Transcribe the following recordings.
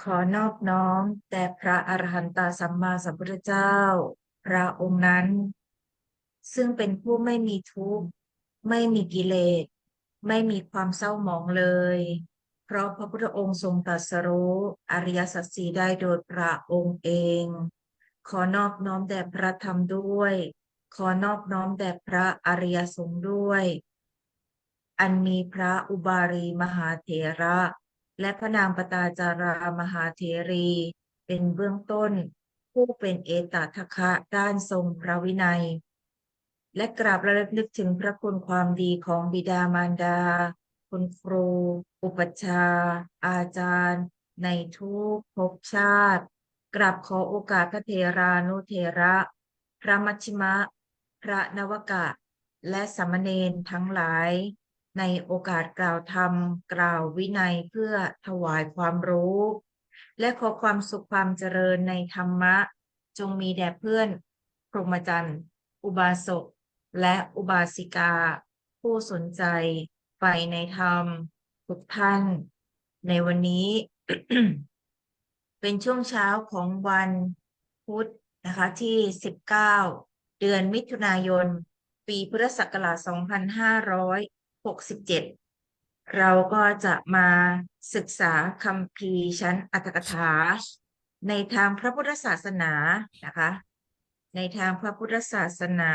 ขอนอบน้อมแด่พระอรหันตสัมมาสัมพุทธเจ้าพระองค์นั้นซึ่งเป็นผู้ไม่มีทุกข์ไม่มีกิเลสไม่มีความเศร้าหมองเลยเพราะพระพุทธองค์ทรงตรัสรู้อริยสัจสี่ได้โดยพระองค์เองขอนอบน้อมแด่พระธรรมด้วยขอนอบน้อมแด่พระอริยสงฆ์ด้วยอันมีพระอุบาลีมหาเถระและพระนางปตาจารามหาเถรีเป็นเบื้องต้นผู้เป็นเอตทัคคะด้านทรงพระวินัยและกราบระลึกนึกถึงพระคุณความดีของบิดามารดาคุณครูอุปัชฌาย์อาจารย์ในทุกภพชาติกราบขอโอกาสพระเถรานุเถระพระมัชชิมะพระนวกะและสามเณรทั้งหลายในโอกาสกล่าวธรรมกล่าววินัยเพื่อถวายความรู้และขอความสุขความเจริญในธรรมะจงมีแด่เพื่อนพรหมจรรย์อุบาสกและอุบาสิกาผู้สนใจใฝ่ในธรรมทุกท่านในวันนี้ เป็นช่วงเช้าของวันพุธนะคะที่19เดือนมิถุนายนปีพุทธศักราช2567เราก็จะมาศึกษาคัมภีร์ชั้นอรรถกถาในทางพระพุทธศาสนานะคะในทางพระพุทธศาสนา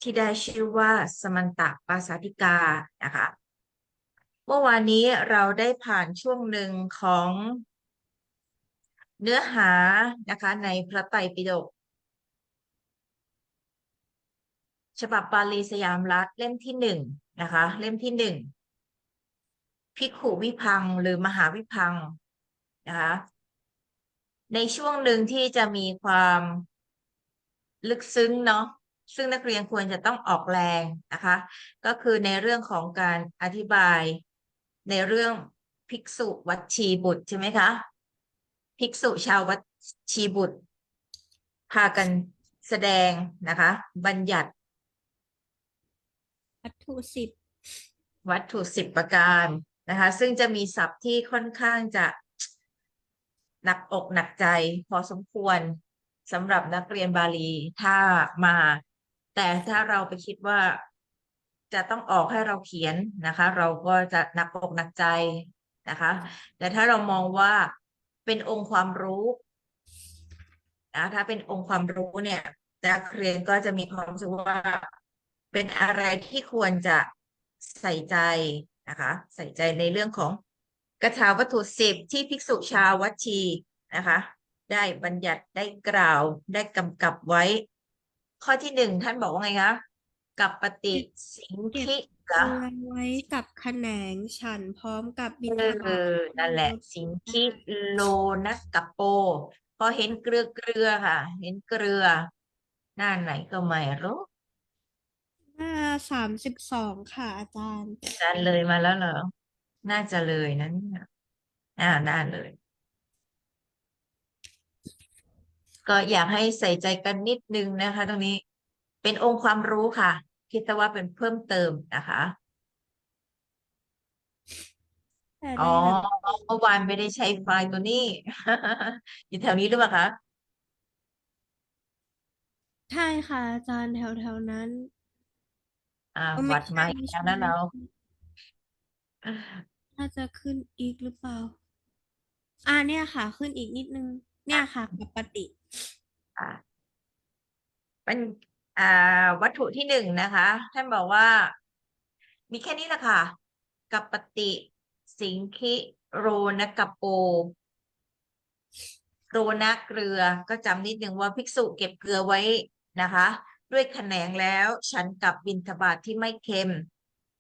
ที่ได้ชื่อว่าสมันตปาสาธิกานะคะเมื่อวานนี้เราได้ผ่านช่วงหนึ่งของเนื้อหานะคะในพระไตรปิฎกฉบับบาลีสยามรัฐเล่มที่หนึ่งนะคะเล่มที่หนึ่งภิกขุวิพังค์หรือมหาวิพังค์นะคะในช่วงหนึ่งที่จะมีความลึกซึ้งเนาะซึ่งนักเรียนควรจะต้องออกแรงนะคะก็คือในเรื่องของการอธิบายในเรื่องภิกษุวัชชีบุตรใช่ไหมคะภิกษุชาววัชชีบุตรพากันแสดงนะคะบัญญัติ วัตถุ10วัตถุ10 ประการนะคะซึ่งจะมีศัพท์ที่ค่อนข้างจะหนักอกหนักใจพอสมควรสำหรับนักเรียนบาลีถ้ามาแต่ถ้าเราไปคิดว่าจะต้องออกให้เราเขียนนะคะเราก็จะหนักอกหนักใจนะคะแต่ถ้าเรามองว่าเป็นองค์ความรู้นะถ้าเป็นองค์ความรู้เนี่ยนักเรียนก็จะมีความรู้สึกว่าเป็นอะไรที่ควรจะใส่ใจนะคะใส่ใจในเรื่องของกถาวัตถุ10ที่ภิกษุชาววัดชีนะคะได้บัญญัติได้กล่าวได้กำกับไว้ข้อที่1ท่านบอกว่าไงคะกับปฏิสิงเก็บคิเหรอเกลือไว้กับแขนงฉันพร้อมกับบิณฑบาตนั่นแหละสิงคิโลนักกัปโปพอเห็นเกลือค่ะเห็นเกลือหน้าไหนก็ไม่รู้หน้า32ค่ะอาจารย์อาจารย์เลยมาแล้วเหรอน่าจะเลยนะเนี่ยน่าเลยก็อยากให้ใส่ใจกันนิดนึงนะคะตรงนี้เป็นองค์ความรู้ค่ะคิดว่าเป็นเพิ่มเติมนะคะแต่อ๋อในหลักเมื่อวานไม่ได้ใช้ไฟล์ตัวนี้อยู่แถวนี้หรือเปล่าคะใช่ค่ะอาจารย์แถวนั้นก็ไม่วัดใช่มาอีกไม่ใช่แล้วนะเรา น่าจะขึ้นอีกหรือเปล่าเนี่ยค่ะขึ้นอีกนิดนึงเนี่ยค่ะกับปฏิอ่าเป็นอ่าวัตถุที่1นะคะท่านบอกว่ามีแค่นี้แหละค่ะกับปฏิสิงคิโรนกัปโปโรนะเกลือก็จำนิดนึงว่าภิกษุเก็บเกลือไว้นะคะด้วยแขนงแล้วฉันกับบิณฑบาตที่ไม่เค็ม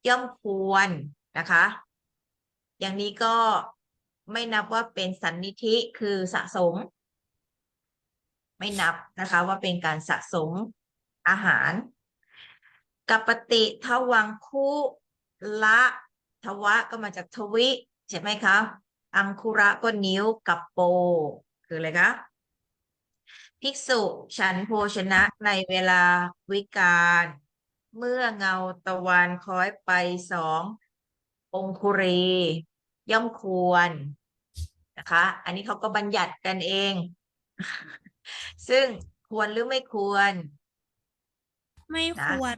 ย่อมควรนะคะอย่างนี้ก็ไม่นับว่าเป็นสันนิธิคือสะสม ไม่นับนะคะว่าเป็นการสะสมอาหารกัปปติทวังคุละทวะก็มาจากทวิใช่ไหมคะอังคุระก็นิ้วกับโปคืออะไรคะภิกษุฉันโภชนะในเวลาวิกาลเมื่อเงาตะวันคล้อยไป2 องคุรี ย่อมควรนะคะ อันนี้เขาก็บัญญัติกันเอง ซึ่งควรหรือไม่ควร ไม่คนะ วร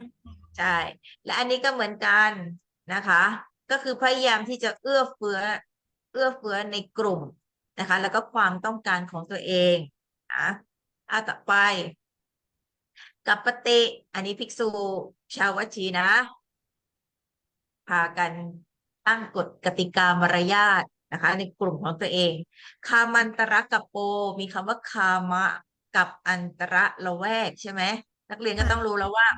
ใช่ และอันนี้ก็เหมือนกันนะคะ ก็คือพยายามที่จะเอื้อเฟื้อในกลุ่มนะคะ แล้วก็ความต้องการของตัวเองนะต่อไปกัปปติอันนี้ภิกษุชาววัชีนะ พากันตั้งกฎกติกามารยาทนะคะในกลุ่มของตัวเองคามันตระกับโปมีคำว่าคามะกับอันตระละแวกใช่ไหมนักเรียนก็ค่ะต้องรู้แล้วว่า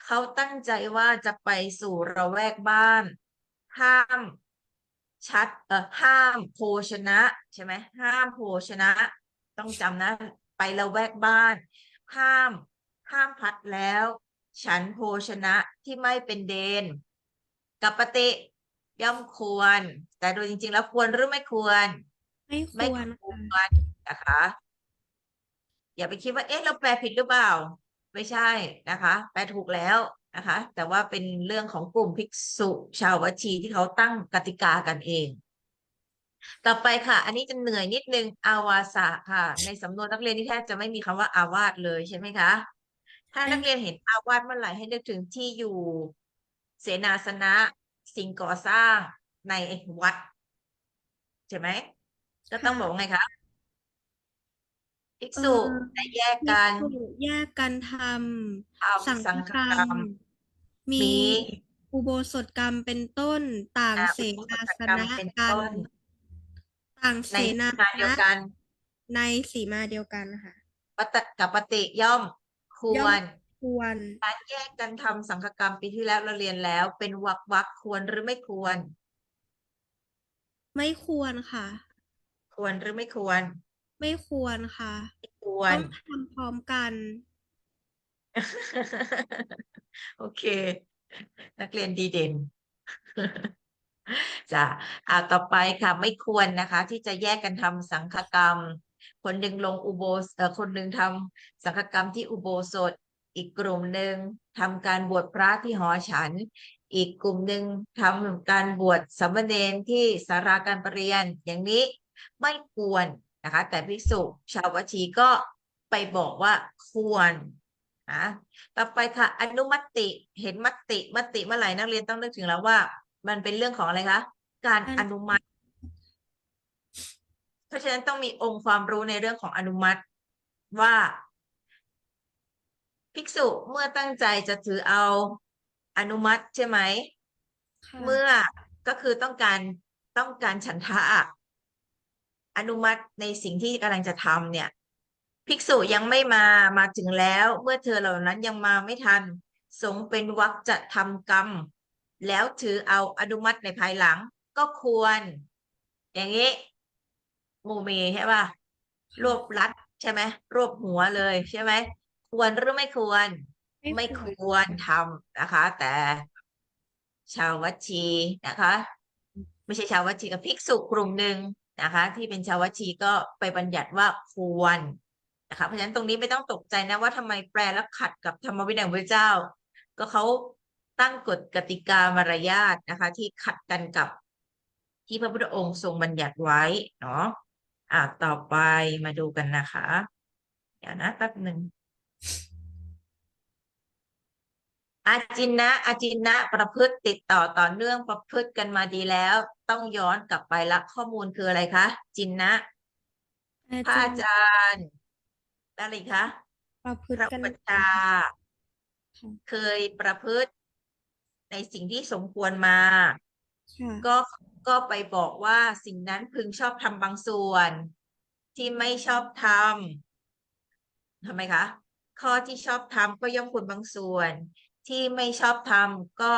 เขาตั้งใจว่าจะไปสู่ระแวกบ้านห้ามห้ามโภชนะใช่ไหมห้ามโภชนะต้องจำนะไปละแวกบ้านห้ามห้ามพัดแล้วฉันโภชนะที่ไม่เป็นเดน กับปฏิย่อมควรแต่โดยจริงๆแล้วควรหรือไม่ควรไม่คไม่วรควค่ะรนะคะอย่าไปคิดว่าเอ๊ะเราแปลผิดหรือเปล่าไม่ใช่นะคะแปลถูกแล้วนะคะแต่ว่าเป็นเรื่องของกลุ่มภิกษุชาววัชีที่เขาตั้งกติกากันเองต่อไปค่ะอันนี้จะเหนื่อยนิดนึงอาวาสะค่ะในสำนวนนักเรียนที่แทบจะไม่มีคำว่าอาวาสเลยใช่ไหมคะถ้าใช่นักเรียนเห็นอาวาสเมื่อไหร่ให้นึกถึงที่อยู่เสนาสนะสิ่งก่อสร้างในวัด ใช่ไหมก็ต้องบอกว่าค่ะไงคะภิกเอษุอได้แยกภิกกันษุแยกกันทำสังทำสัฆกรรมงฆกรรมมีมีอุโบสถกรรมเป็นต้นต่างเสอุโบสนาสถกรรมนะเป็นกันต้นต่างเสในนามาสนะเดียวกันในสีมาเดียวกันค่ะกับปฏิย่อมคย่อมวรควรการแยกกันทำสังฆกรรมปีที่แล้วเราเรียนแล้วเป็นวรรคควรหรือไม่ควรไม่ควรค่ะควรหรือไม่ควรไม่ควรค่ะควร ต้องทำพร้อมกัน โอเคนักเรียนดีเด่น จ้ะต่อไปค่ะไม่ควรนะคะที่จะแยกกันทำสังฆกรรมคนหนึ่งลงอุโบสถคนหนึ่งทำสังฆกรรมที่อุโบสถอีกกลุ่มหนึ่งทำการบวชพระที่หอฉันอีกกลุ่มหนึ่งทำการบวชสามเณรที่ศาลาการประเรียนอย่างนี้ไม่ควรนะคะแต่ภิกษุชาววัชีก็ไปบอกว่าควรนะต่อไปค่ะอนุมัติเห็นมติเมื่อไหร่นักเรียนต้องนึกถึงแล้วว่า มันเป็นเรื่องของอะไรคะ การอันอนุมัติ เพราะฉะนั้นต้องมีองค์ความรู้ในเรื่องของอนุมัติว่าภิกษุเมื่อตั้งใจจะถือเอาอนุมัติใช่ไหม ค่ะเมื่อก็คือต้องการฉันทะอนุมัติในสิ่งที่กำลังจะทำเนี่ยภิกษุยังไม่มาถึงแล้วเมื่อเธอเหล่านั้นยังมาไม่ทันสงฆ์เป็นวรรคจะทำกรรมแล้วถือเอาอนุมัติในภายหลังก็ควรอย่างนี้โมเมใช่ป่ะรวบค่ะรัดใช่ไหมรวบหัวเลยใช่ไหมควรหรือไม่ควรไม่คไม่ควรวรทำนะคะแต่ชาววัดชีนะคะไม่ใช่ชาววัดชีกับภิกษุกลุ่มหนึ่งนะคะที่เป็นชาววัดชีก็ไปบัญญัติว่าควรนะคะเพราะฉะนั้นตรงนี้ไม่ต้องตกใจนะว่าทำไมแปลแล้วขัดกับธรรมวินัยของพระเจ้าก็เขาตั้งกฎกติกามารยาทนะคะที่ขัดกันกับที่พระพุทธองค์ทรงบัญญัติไว้เนาะต่อไปมาดูกันนะคะเดี๋ยวนะแป๊บหนึ่ง อาจินนะประพฤติติดต่อเนื่องประพฤติกันมาดีแล้วต้องย้อนกลับไปละข้อมูลคืออะไรคะจินนะอาพระอาจจินารย์อะไรคะประพฤติกันพระอุปัชฌามาย์ค่ะเคยประพฤติในสิ่งที่สมควรมาค่ะก็ก็ไปบอกว่าสิ่งนั้นพึงชอบทำบางส่วนที่ไม่ชอบทำไมคะข้อที่ชอบทำก็ย่อมควรบางส่วนที่ไม่ชอบทำก็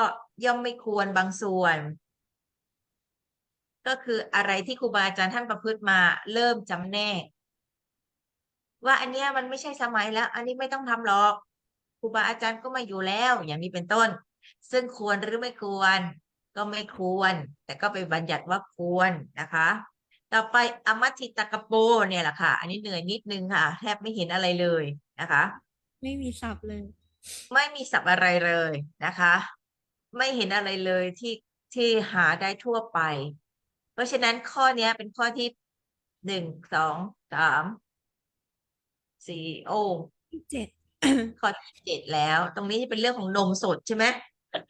ย่อมไม่ควรบางส่วน ก็คืออะไรที่ครูบาอาจารย์ท่านประพฤติมาเริ่มจำแนกว่าอันเนี้ยมันไม่ใช่สมัยแล้วอันนี้ไม่ต้องทำหรอกครูบาอาจารย์ก็ไมาอยู่แล้วอย่างนี้เป็นต้นซึ่งควรหรือไม่ควรก็ไม่ควรแต่ก็ไปบัญญัติว่าควรนะคะต่อไปอมัตถิตกโปเนี่ยแหละค่ะอันนี้เหนื่อยนิดนึงค่ะแทบไม่เห็นอะไรเลยนะคะไม่มีศัพท์เลยไม่มีศัพท์อะไรเลยนะคะไม่เห็นอะไรเลยที่หาได้ทั่วไป ราะฉะนั้นข้อเนี้ยเป็นข้อที่1 2 3 4ที่เจ็ด ข้อที่7แล้ว ตรงนี้จะเป็นเรื่องของนมสดใช่ไหม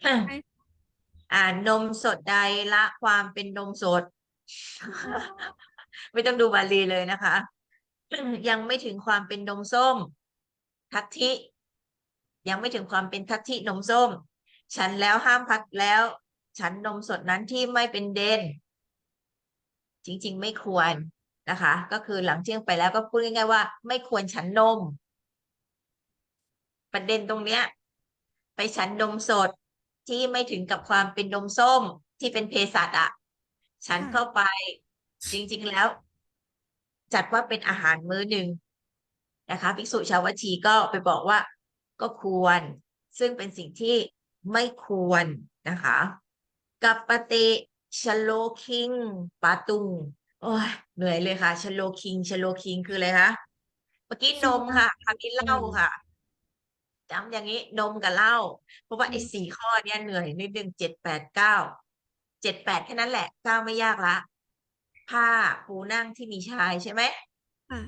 ใช่ นมสดใดละความเป็นนมสด ไม่ต้องดูบาลีเลยนะคะ ยังไม่ถึงความเป็นนมส้มทัตทิยังไม่ถึงความเป็นทัตทินมส้ม ฉันแล้วห้ามพัดแล้ว ฉันนมสดนั้นที่ไม่เป็นเดนจริงๆไม่ควรนะคะ ก็คือหลังเที่ยงไปแล้วก็พูดง่ายๆว่า ไม่ควรฉันนม ประเด็นตรงเนี้ย ไปฉันนมสดที่ไม่ถึงกับความเป็นนมส้มที่เป็นเภสัชอ่ะ ฉันเข้าค่ะไปจริงๆแล้ว จัดว่าเป็นอาหารมื้อหนึ่งนะคะภิกษุชาวชีก็ไปบอกว่าก็ควร ซึ่งเป็นสิ่งที่ไม่ควรนะคะกับปฏิชโลคิงปาตุงโอ้ยเหนื่อยเลยค่ะชโลคิงคืออะไรคะเมื่อกี้นสุรามค่ะคราวนี้เหล้าค่ะจำอย่างนี้นมกับเหล้าเพราะว่าไอ้อื4 ข้อเนี้ยเหนื่อยนิดนึง7 8 97 8แค่นั้นแหละ9ไม่ยากละผ้าปูนั่งที่มีชายใช่ไหม ค่ะ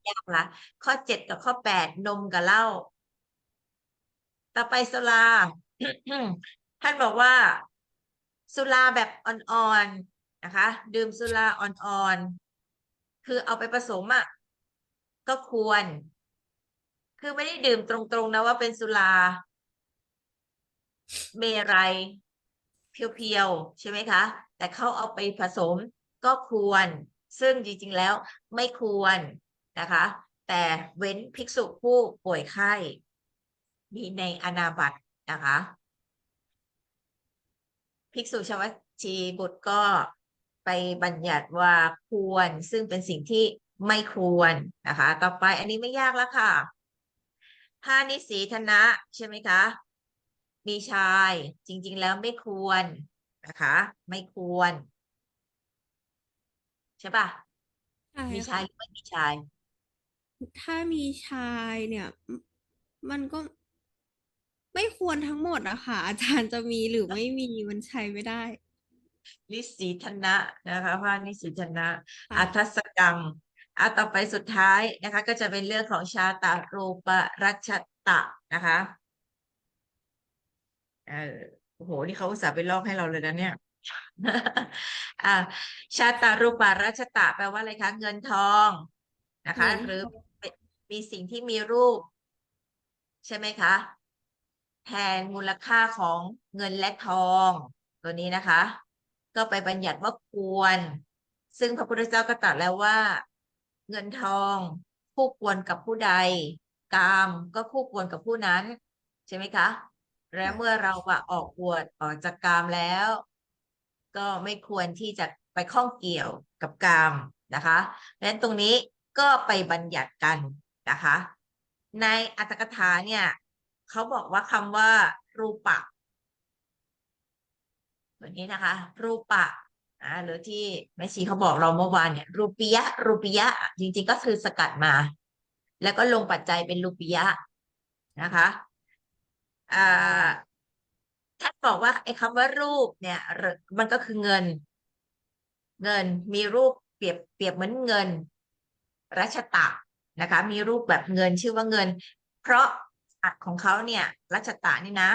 ยากละข้อ 7กับข้อ 8นมกับเหล้าต่อไปสุรา ท่านบอกว่าสุราแบบอ่อนๆนะคะดื่มสุราอ่อนๆคือเอาไปผสมอ่ะก็ควรคือไม่ได้ดื่มตรงๆนะว่าเป็นสุราเมรัยเพียวๆใช่ไหมคะแต่เขาเอาไปผสมก็ควรซึ่งจริงๆแล้วไม่ควรนะคะแต่เว้นภิกษุผู้ป่วยไข้มีในอานาบัตินะคะภิกษุชาวชีบุตรก็ไปบัญญัติว่าควรซึ่งเป็นสิ่งที่ไม่ควรนะคะต่อไปอันนี้ไม่ยากแล้วค่ะถ้านิสีธนะใช่ไหมคะมีชายจริงๆแล้วไม่ควรนะคะไม่ควรใช่ปะใช่มีชายค่ะหรือไม่มีชาย ถ้ามีชายเนี่ยมันก็ไม่ควรทั้งหมดอะค่ะอาจารย์จะมีหรือไม่มีมันใช้ไม่ได้นิสีธนะนะคะพระนิสีธนะอัทค่ะสกังต่อไปสุดท้ายนะคะก็จะเป็นเรื่องของชาตารูปรัชตะนะคะเออโอ้โหนี่เขาอุตส่าห์ไปลอกให้เราเลยนะเนี่ยอ่าชาตารูปรัชตะแปลว่าอะไรคะเงินทองนะคะเงินหรือทองเป็นมีสิ่งที่มีรูปใช่ไหมคะแทนมูลค่าของเงินและทองตัวนี้นะคะก็ไปบัญญัติว่าควรซึ่งพระพุทธเจ้าก็ตรัสแล้วว่าเงินทองคู่ควรกับผู้ใดกามก็คู่ควรกับผู้นั้นใช่ไหมคะและเมื่อค่ะเราว่าออกบวชออกจากกามแล้วก็ไม่ควรที่จะไปข้องเกี่ยวกับกามนะคะเพราะฉะนั้นตรงนี้ก็ไปบัญญัติกันนะคะในอรรถกถาเนี่ย เขาบอกว่าคำว่ารูปะแบบนี้นะคะรูปะหรือที่แม่ชีเขาบอกเราเมื่อวานเนี่ยรูปิยะจริงๆก็คือสกัดมาแล้วก็ลงปัจจัยเป็นรูปิยะนะคะอ่าท่านบอกว่าไอ้คำว่ารูปเนี่ยมันก็คือเงินมีรูปเปรียบเหมือนเงินรัชตะนะคะมีรูปแบบเงินชื่อว่าเงินเพราะอัดของเขาเนี่ยรัชตะนี่นะ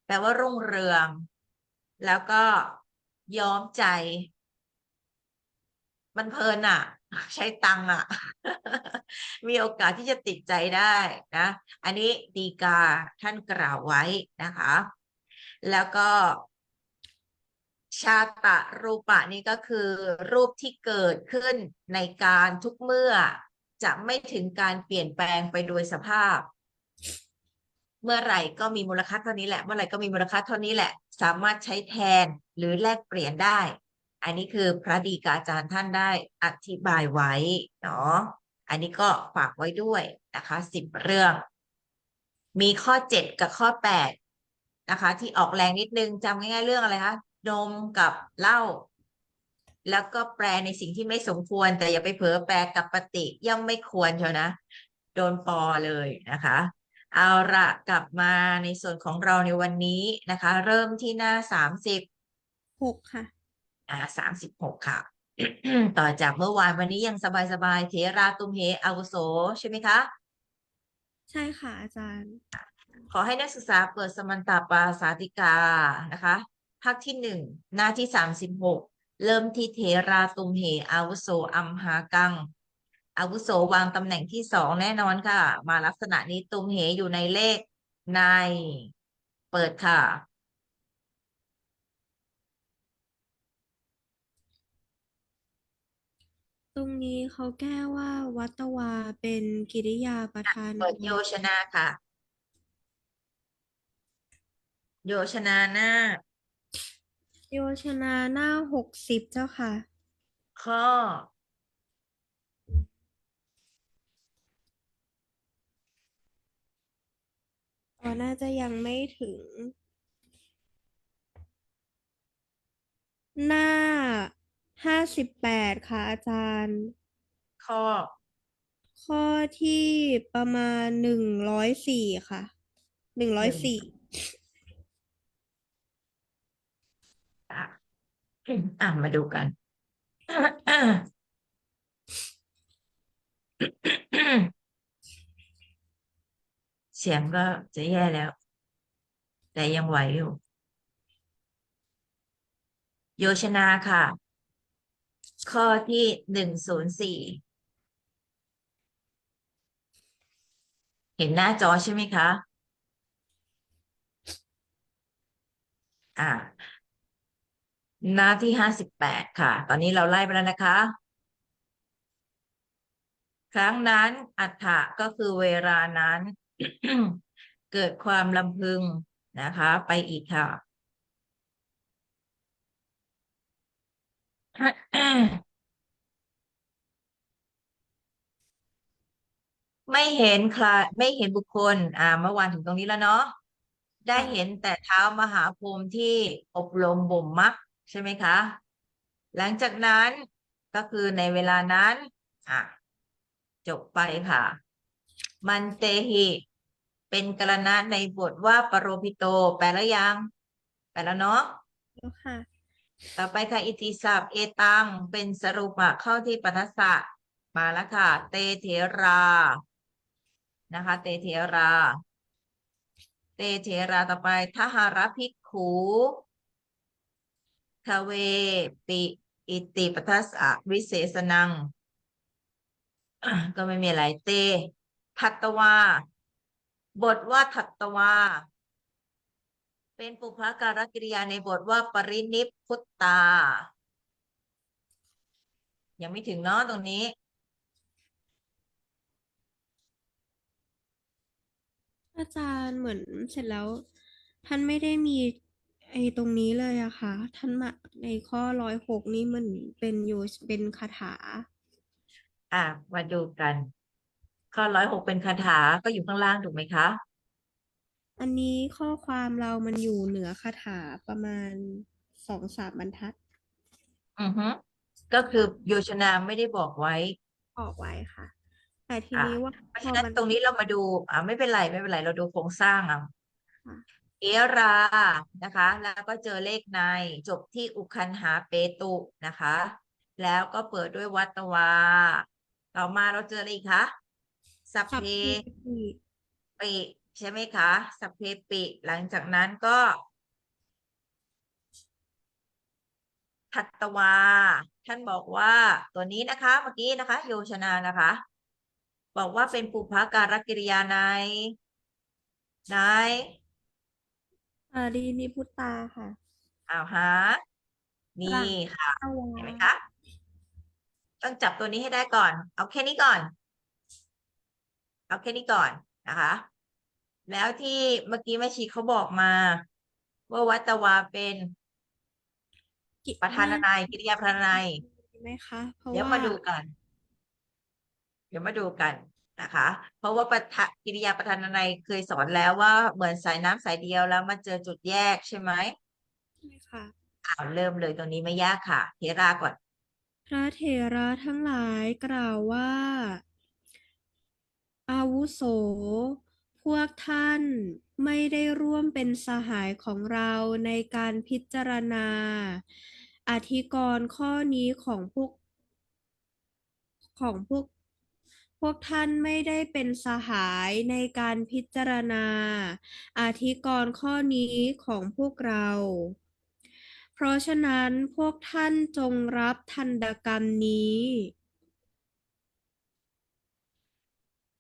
แปลว่ารุ่งเรืองแล้วก็ย้อมใจมันเพลินอ่ะใช้ตังค์อ่ะมีโอกาสที่จะติดใจได้นะอันนี้ดีกาท่านกล่าวไว้นะคะแล้วก็ ชาตะรูปะนี่ก็คือรูปที่เกิดขึ้นในการทุกเมื่อจะไม่ถึงการเปลี่ยนแปลงไปโดยสภาพเมื่อไหร่ก็มีมูลค่าเท่านี้แหละเมื่อไหร่ก็มีมูลค่าเท่านี้แหละสามารถใช้แทนหรือแลกเปลี่ยนได้อันนี้คือพระดีกาจารย์ท่านได้อธิบายไว้เนาะอันนี้ก็ฝากไว้ด้วยนะคะ10 เรื่องมีข้อ 7กับข้อ 8นะคะที่ออกแรงนิดนึงจำง่ายๆเรื่องอะไรคะนมกับเหล้าแล้วก็แปลในสิ่งที่ไม่สมควรแต่อย่าไปเผลอแปลกับปฏิย่อมไม่ควรเชียวนะโดนปอเลยนะคะเอาละกลับมาในส่วนของเราในวันนี้นะคะเริ่มที่หน้า30หกค่ะ36ค่ะ ต่อจากเมื่อวานวันนี้ยังสบายๆเถราตุมเหอาวุโสใช่ไหมคะ ใช่ค่ะอาจารย์ ขอให้นักศึกษาเปิดสมันตปาสาติกานะคะภาคที่1หน้าที่36เริ่มที่เถราตุมเหอาวุโสอัมหากังอาวุโสวางตำแหน่งที่2แน่นอนค่ะมาลักษณะนี้ตุมเหอยู่ในเลขในเปิดค่ะตรงนี้เขาแก้ว่าวัตวาเป็นกริยาประธานเปิดโยชนาค่ะโยชนาหน้าโยชนาหน้า60เจ้าค่ะ ข้ออ๋อน่าจะยังไม่ถึงหน้า58ค่ะอาจารย์ ข้อข้อที่ประมาณ104ค่ะ1104อ่ะมาดูกัน เสียงก็จะแย่แล้วแต่ยังไหวอยู่โยชนาค่ะ ข้อที่104เห็นหน้าจอใช่ไหมคะอ่าหน้าที่58ค่ะ ตอนนี้เราไล่ไปแล้วนะคะ ครั้งนั้นอัฏฐะก็คือเวลานั้น เกิดความลำพึงนะคะ ไปอีกค่ะ ไม่เห็นใครไม่เห็นบุคคลเมื่อวานถึงตรงนี้แล้วเนาะได้ค่ะเห็นแต่เท้ามหาพรหมที่อบรมบ่มมักใช่ไหมคะหลังจากนั้นก็คือในเวลานั้นอ่ะจบไปค่ะมันเตหิเป็นกรณะในบทว่าปโรพิโตแปลแล้วยังแปลแล้วเนาะแล้วค่ะต่อไปค่ะอิทธิศัพท์เอตังเป็นสรุปอะเข้าที่ปทัสสะมาแล้วค่ะเตเถรานะคะเตเถรา เตเถราต่อไปทหารภิกขุทเวปิอิติปทัสสะวิเศษนังก็ไม่มีอะไรเตทัตตวาบทว่าทัตตวาเป็นปุพการกิริยาในบทว่าปรินิพพุตตายังไม่ถึงเนาะตรงนี้อาจารย์เหมือนเสร็จแล้วท่านไม่ได้มีไอ้ตรงนี้เลยอะค่ะท่านมาในข้อ106นี่มันเป็นโยเป็นคาถาอ่ะมาดูกันข้อ106เป็นคาถาก็อยู่ข้างล่างถูกไหมคะอันนี้ข้อความเรามันอยู่เหนือคาถาประมาณ2-3บรรทัดอือฮึก็คือโยชนาไม่ได้บอกไว้ ออกไว้ค่ะแต่ทีอ่ะนี้ว่าเพราะพอมันฉะนั้นตรงนี้เรามาดูไม่เป็นไรเราดูโครงสร้างเอาค่ะเอรานะคะแล้วก็เจอเลขในจบที่อุคันหาเปตุนะคะแล้วก็เปิดด้วยวัตวาต่อมาเราเจออะไรอีกคะสัพเพสัพเพปิปิใช่ไหมคะสัพเพปิหลังจากนั้นก็ทัตตวาท่านบอกว่าตัวนี้นะคะเมื่อกี้นะคะโยชนานะคะบอกว่าเป็นปุพการกิริยาใน ดีนิพุตตาค่ะฮะนี่หลังค่ะอวาเห็นไหมคะต้องจับตัวนี้ให้ได้ก่อนเอาแค่นี้ก่อนเอาแค่นี้ก่อนนะคะแล้วที่เมื่อกี้แม่ชีเขาบอกมาว่าวัตวาเป็นกิประธานน่านัยกิริยาประธานนัยใช่ไหมคะเพราะเดี๋ยวว่ามาดูกันเดี๋ยวมาดูกันนะคะเพราะว่าประธานกิริยาประธานนัยเคยสอนแล้วว่าเหมือนสายน้ำสายเดียวแล้วมาเจอจุดแยกใช่ไหมใช่ค่ะเริ่มเลยตรงนี้ไม่ยากค่ะเทราก่อนพระเถระทั้งหลายกล่าวว่า อาวุโสพวกท่านไม่ได้ร่วมเป็นสหายของเราในการพิจารณา อธิกรณ์ข้อนี้ของพวกท่านไม่ได้เป็นสหายในการพิจารณาอธิกรณ์ข้อนี้ของพวกเรา เพราะฉะนั้นพวกท่านจงรับทันตกรรมนี้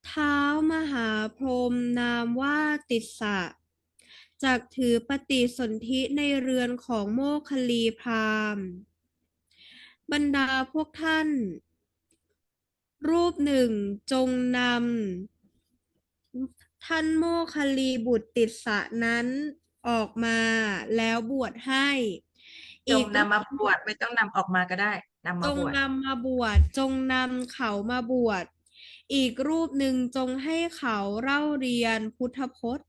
ท้าวมหาพรหมนามว่าติสสะจักถือปฏิสนธิในเรือนของโมคคัลลีพราหมณ์บรรดาพวกท่าน รูปหนึ่งจงนำท่านโมคคัลลีบุตรติสสะนั้นออกมาแล้วบวชให้จงอีกรูนำมาปบวชไม่ต้องนำออกมาก็ได้นำจงมาบวชนำมาบวชจงนำเขามาบวชอีกรูปหนึ่งจงให้เขาเล่าเรียนพุทธพจน์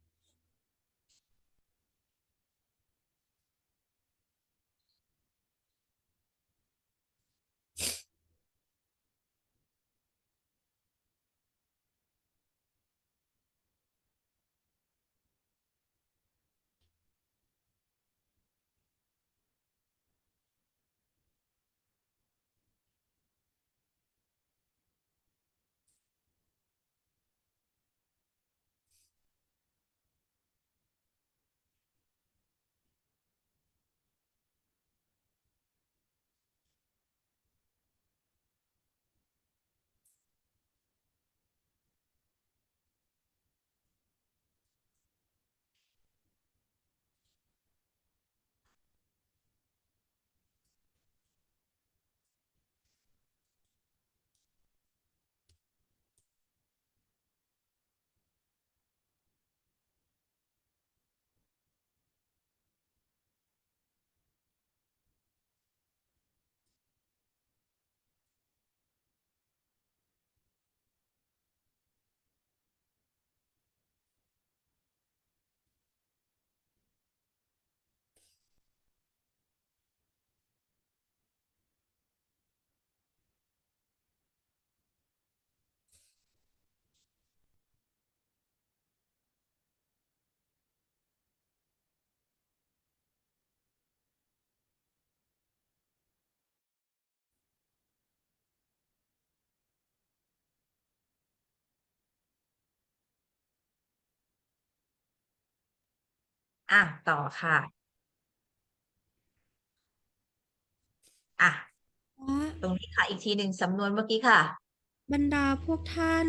อ่ะต่อค่ะอ่ะตรงนี้ค่ะอีกทีหนึ่งสำนวนเมื่อกี้ค่ะบรรดาพวกท่าน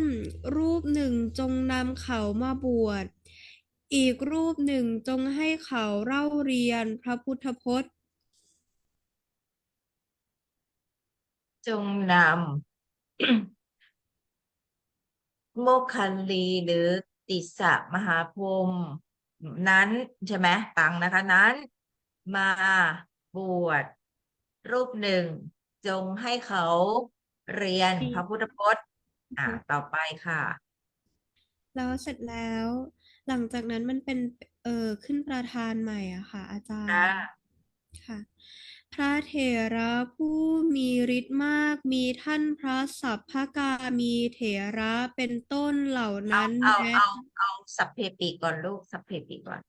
รูปหนึ่งจงนำเขามาบวชอีกรูปหนึ่งจงให้เขาเล่าเรียนพระพุทธพจน์จงนำ โมคคัลลีหรือติสสะมหาพรหมนั้นใช่ไหมตังนะคะนั้นมาบวชรูปหนึ่งจงให้เขาเรียนพระพุทธพจน์ต่อไปค่ะแล้วเสร็จแล้วหลังจากนั้นมันเป็นขึ้นประธานใหม่อะค่ะอาจารย์ค่ะค่ะพระเถระผู้มีฤทธิ์มากมีท่านพระสัพพกามีเถระเป็นต้นเหล่าเอานั้นเอาแม้ เอาเอาสัพเพปิก่อนลูกสัพเพปิก่อน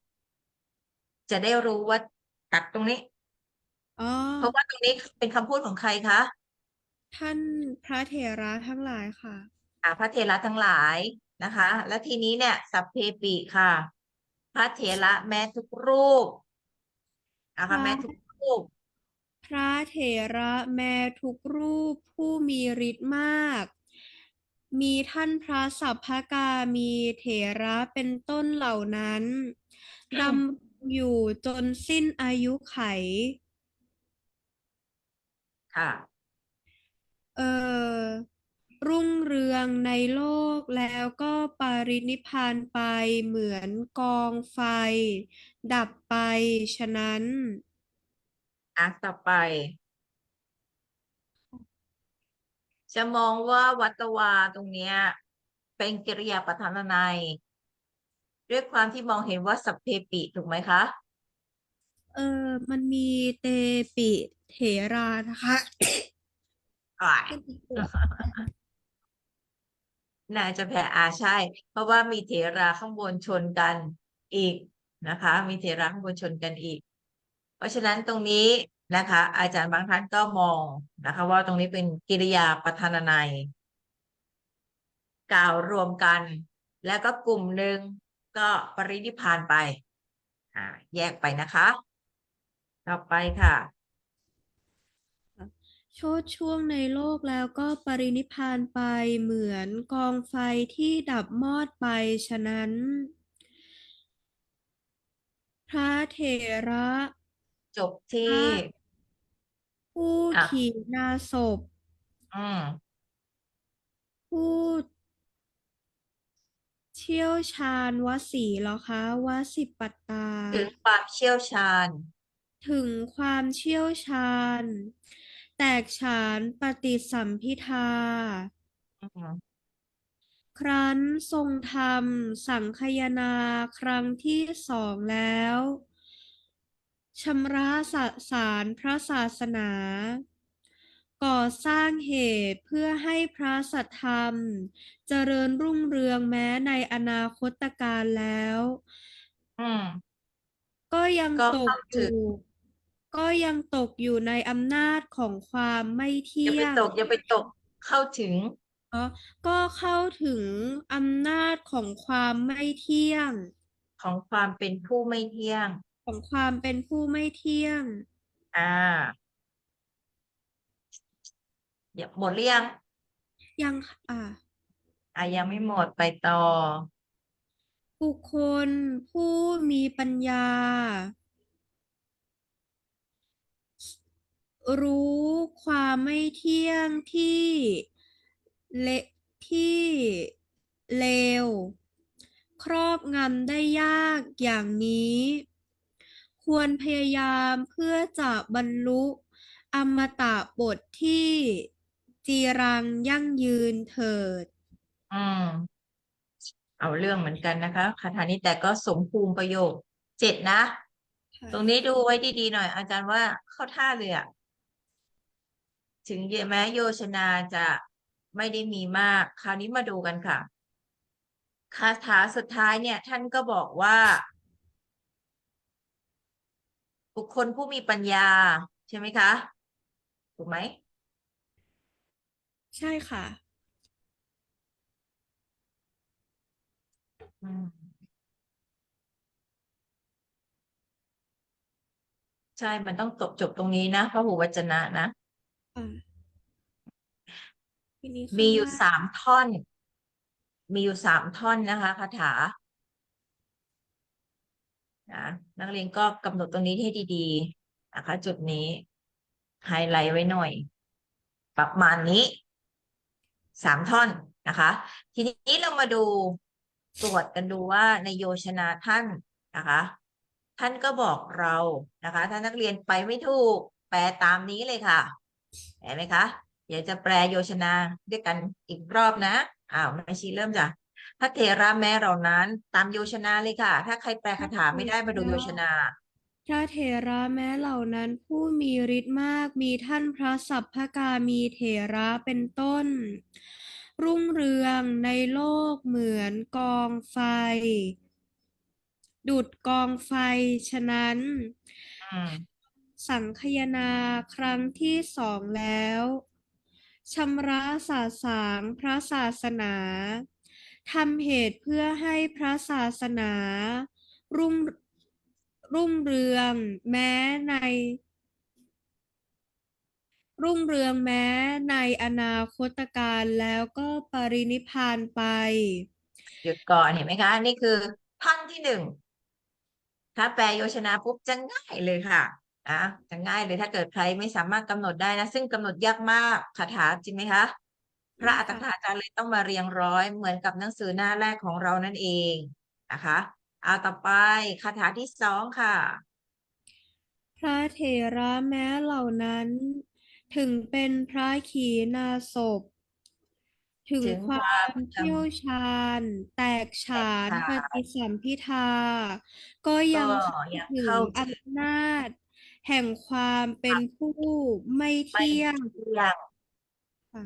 จะได้รู้ว่าตัดตรงนี้อ๋อเพราะว่าตรงนี้เป็นคำพูดของใครคะท่านพระเถระทั้งหลายค่ะพระเถระทั้งหลายนะคะและทีนี้เนี่ยสัพเพปิค่ะพระเถระแม้ทุกรูปพระแม้ทุกรูปพระเถระแม้ทุกรูปผู้มีฤทธิ์มากมีท่านพระสัพพกามีเถระเป็นต้นเหล่านั้นดำอยู่จนสิ้นอายุไขค่ะเอ่อรุ่งเรืองในโลกแล้วก็ปรินิพพานไปเหมือนกองไฟดับไปฉะนั้น ต่อไปจะมองว่าวัตวาตรงเนี้ยเป็นกริยาประธานนัยด้วยความที่มองเห็นว่าสัพเพปิถูกไหมคะมันมีเตปิเถรานะคะ อ่า เป็นอีกตัว น่าจะแพ้ใช่เพราะว่ามีเถราข้างบนชนกันอีกนะคะมีเถระข้างบนชนกันอีกเพราะฉะนั้นตรงนี้ นะคะ อาจารย์บางท่านก็มองนะคะว่าตรงนี้เป็นกิริยาประธานนัยกล่าวรวมกัน แล้วก็กลุ่มหนึ่งก็ปรินิพพานไปแยกไปนะคะต่อไปค่ะ โชติช่วงในโลกแล้วก็ปรินิพพานไปเหมือนกองไฟที่ดับมอดไปฉะนั้นพระเถระจบที่พระผู้อ่ะขีณาสพอืมผู้เชี่ยวชาญวสีเหรอคะวสิปัตตาถึงความเชี่ยวชาญถึงความเชี่ยวชาญแตกฉานปฏิสัมภิทาอืมครั้นทรงธรรมสังคายนาครั้งที่สองแล้วชำระสสารพระศาสนาก่อสร้างเหตุเพื่อให้พระสัทธรรมเจริญรุ่งเรืองแม้ในอนาคตการแล้วอืมก็ยังก็ตกเข้าอยู่ถึงก็ยังตกอยู่ในอำนาจของความไม่อย่าเที่ยง ไปตกอย่าไปตกเข้าถึงเนาะก็เข้าถึงอำนาจของความไม่เที่ยงของความเป็นผู้ไม่เที่ยงของความเป็นผู้ไม่เที่ยงอ่าอย่าหมดหรือยังยังยังไม่หมดไปต่อบุคคลผู้มีปัญญารู้ความไม่เที่ยงที่เละที่เลวครอบงำได้ยากอย่างนี้ควรพยายามเพื่อจะบรรลุอมตะบทที่จีรังยั่งยืนเถิดอืมเอาเรื่องเหมือนกันนะคะคาถานี้แต่ก็สมภูมิประโยค7นะตรงนี้ค่ะดูไว้ดีๆหน่อยอาจารย์ว่าเข้าท่าเลยอะถึงแม้โยชนาจะไม่ได้มีมากคราวนี้มาดูกันค่ะคาถาสุดท้ายเนี่ยท่านก็บอกว่าบุคคลผู้มีปัญญาใช่ไหมคะถูกไหมใช่ค่ะอืมใช่มันต้องจบตรงนี้นะพหูวจนะนะทีนี้มีอยู่ข้างล่าง3 ท่อน มีอยู่3 ท่อนนะคะคาถานะนักเรียนก็กำหนดตรงนี้ให้ดีๆนะคะจุดนี้ไฮไลท์ไว้หน่อยประมาณนี้3 ท่อนนะคะทีนี้เรามาดูตรวจกันดูว่าในโยชนาท่านนะคะท่านก็บอกเรานะคะถ้านักเรียนไปไม่ถูกแปลตามนี้เลยค่ะเห็นไหมคะเดี๋ยวจะแปลโยชนาด้วยกันอีกรอบนะแม่ชีเริ่มจ้ะ พระเถระแม้เหล่านั้นตามโยชนาเลยค่ะถ้าใครแปลพระคาถาเถไม่ได้มาดูโยระชนาพระเถระแม้เหล่านั้นผู้มีฤทธิ์มากมีท่านพระสัพพกามีเถระเป็นต้นรุ่งเรืองในโลกเหมือนกองไฟดุจกองไฟฉะนั้นอืมสังคายนาครั้งที่สองแล้วชำระสาสางพระศาสนาทำเหตุเพื่อให้พระศาสนารุ่งรุ่งเรืองแม้ในรุ่งเรืองแม้ในอนาคตการแล้วก็ปรินิพพานไปหยุดก่อนเห็นไหมคะนี่คือท่อนที่1ถ้าแปลโยชนาปุ๊บจะง่ายเลยค่ะนะจะง่ายเลยถ้าเกิดใครไม่สามารถกำหนดได้นะซึ่งกำหนดยากมากคาถาจริงไหมคะพระอัตถนี่ค่ะ กถาจารย์เลยต้องมาเรียงร้อยเหมือนกับหนังสือหน้าแรกของเรานั่นเองนะคะเอาต่อไปคาถาที่2ค่ะพระเถระแม้เหล่านั้นถึงเป็นพระขีณาสพถึงถึงควาความมเชี่ยวชาญแตกฉาแตกนปฉานฏิสัมภิทาก็ก็ยังเข้ายังถึงเข้าอถึงำนาจแห่งความเป็นผู้ไม่ไม่เที่ยงเที่ยง ค่ะ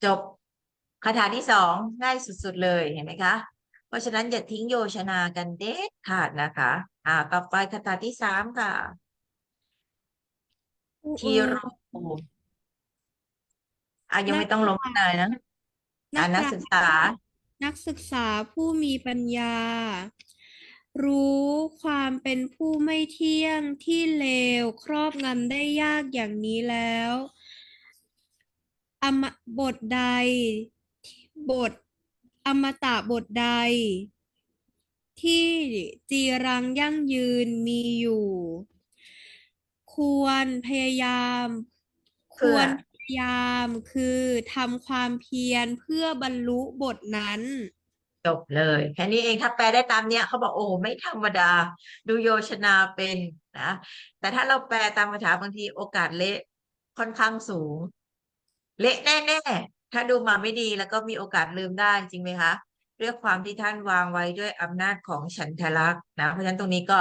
จบคาถาที่2ง่ายสุดๆเลยเห็นไหมคะเพราะฉะนั้นอย่าทิ้งโยชนากันเด็ดขาดนะคะต่อไปคาถาที่3ค่ะ ทีโรยังนักไม่ต้องลงข้างในนะนักปนักราชญ์ศึกษานักศึกษาผู้มีปัญญา รู้ความเป็นผู้ไม่เที่ยงที่เลวครอบงำได้ยากอย่างนี้แล้วอมบทใดบทอมตะบทใดที่จีรังยั่งยืนมีอยู่ ควรพยายามคเพื่อวรพยายามคือทำความเพียรเพื่อบรรลุบทนั้น จบเลยแค่นี้เองถ้าแปลได้ตามเนี้ยเขาบอกโอ้ไม่ธรรมดาดูโยชนาเป็นนะแต่ถ้าเราแปลตามภาษาบางทีโอกาสเละค่อนข้างสูง เละแน่ๆถ้าดูมาไม่ดีแล้วก็มีโอกาสลืมได้จริงไหมคะเรื่องความที่ท่านวางไว้ด้วยอำนาจของฉันทลักษณ์นะเพราะฉะนั้นตรงนี้ก็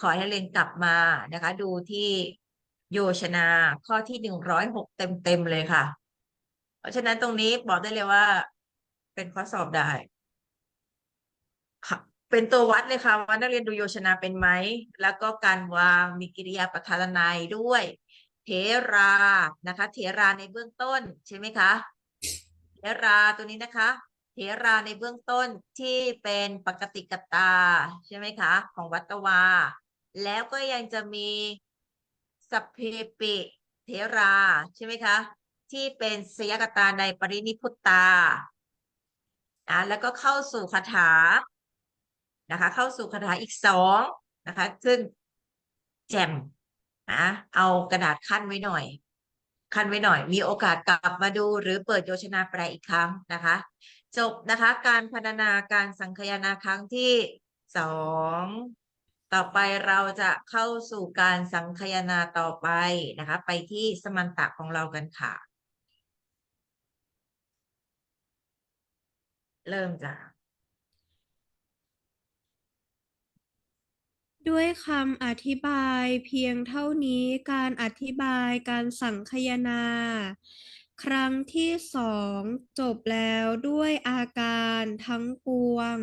ขอให้เรียนกลับมานะคะดูที่โยชนาข้อที่106เต็มเลยค่ะเพราะฉะนั้นตรงนี้บอกได้เลยว่าเป็นข้อสอบได้ค่ะเป็นตัววัดเลยค่ะว่านักเรียนดูโยชนาเป็นไหมแล้วก็การวางมีกิริยาประธานนัยด้วยเถรานะคะเถราในเบื้องต้นใช่ไหมคะ เถราตัวนี้นะคะเถราในเบื้องต้นที่เป็นปกติกตาใช่ไหมคะของวัตตวาแล้วก็ยังจะมีสัพเพปิเถราใช่ไหมคะที่เป็นสยกตาในปรินิพพุตตาแล้วก็เข้าสู่คาถานะคะเข้าสู่คาถาอีก2นะคะซึ่งแจ่มนะเอากระดาษคั่นไว้หน่อยคันไว้หน่อยมีโอกาสกลับมาดูหรือเปิดโยชนาแปลอีกครั้งนะคะจบนะคะการพรรณนาการสังคายนาครั้งที่2ต่อไปเราจะเข้าสู่การสังคายนาต่อไปนะคะไปที่สมันตะของเรากันค่ะเริ่มจากด้วยคำอธิบายเพียงเท่านี้การอธิบายการสังคายนาครั้งที่2จบแล้วด้วยอาการทั้งปวง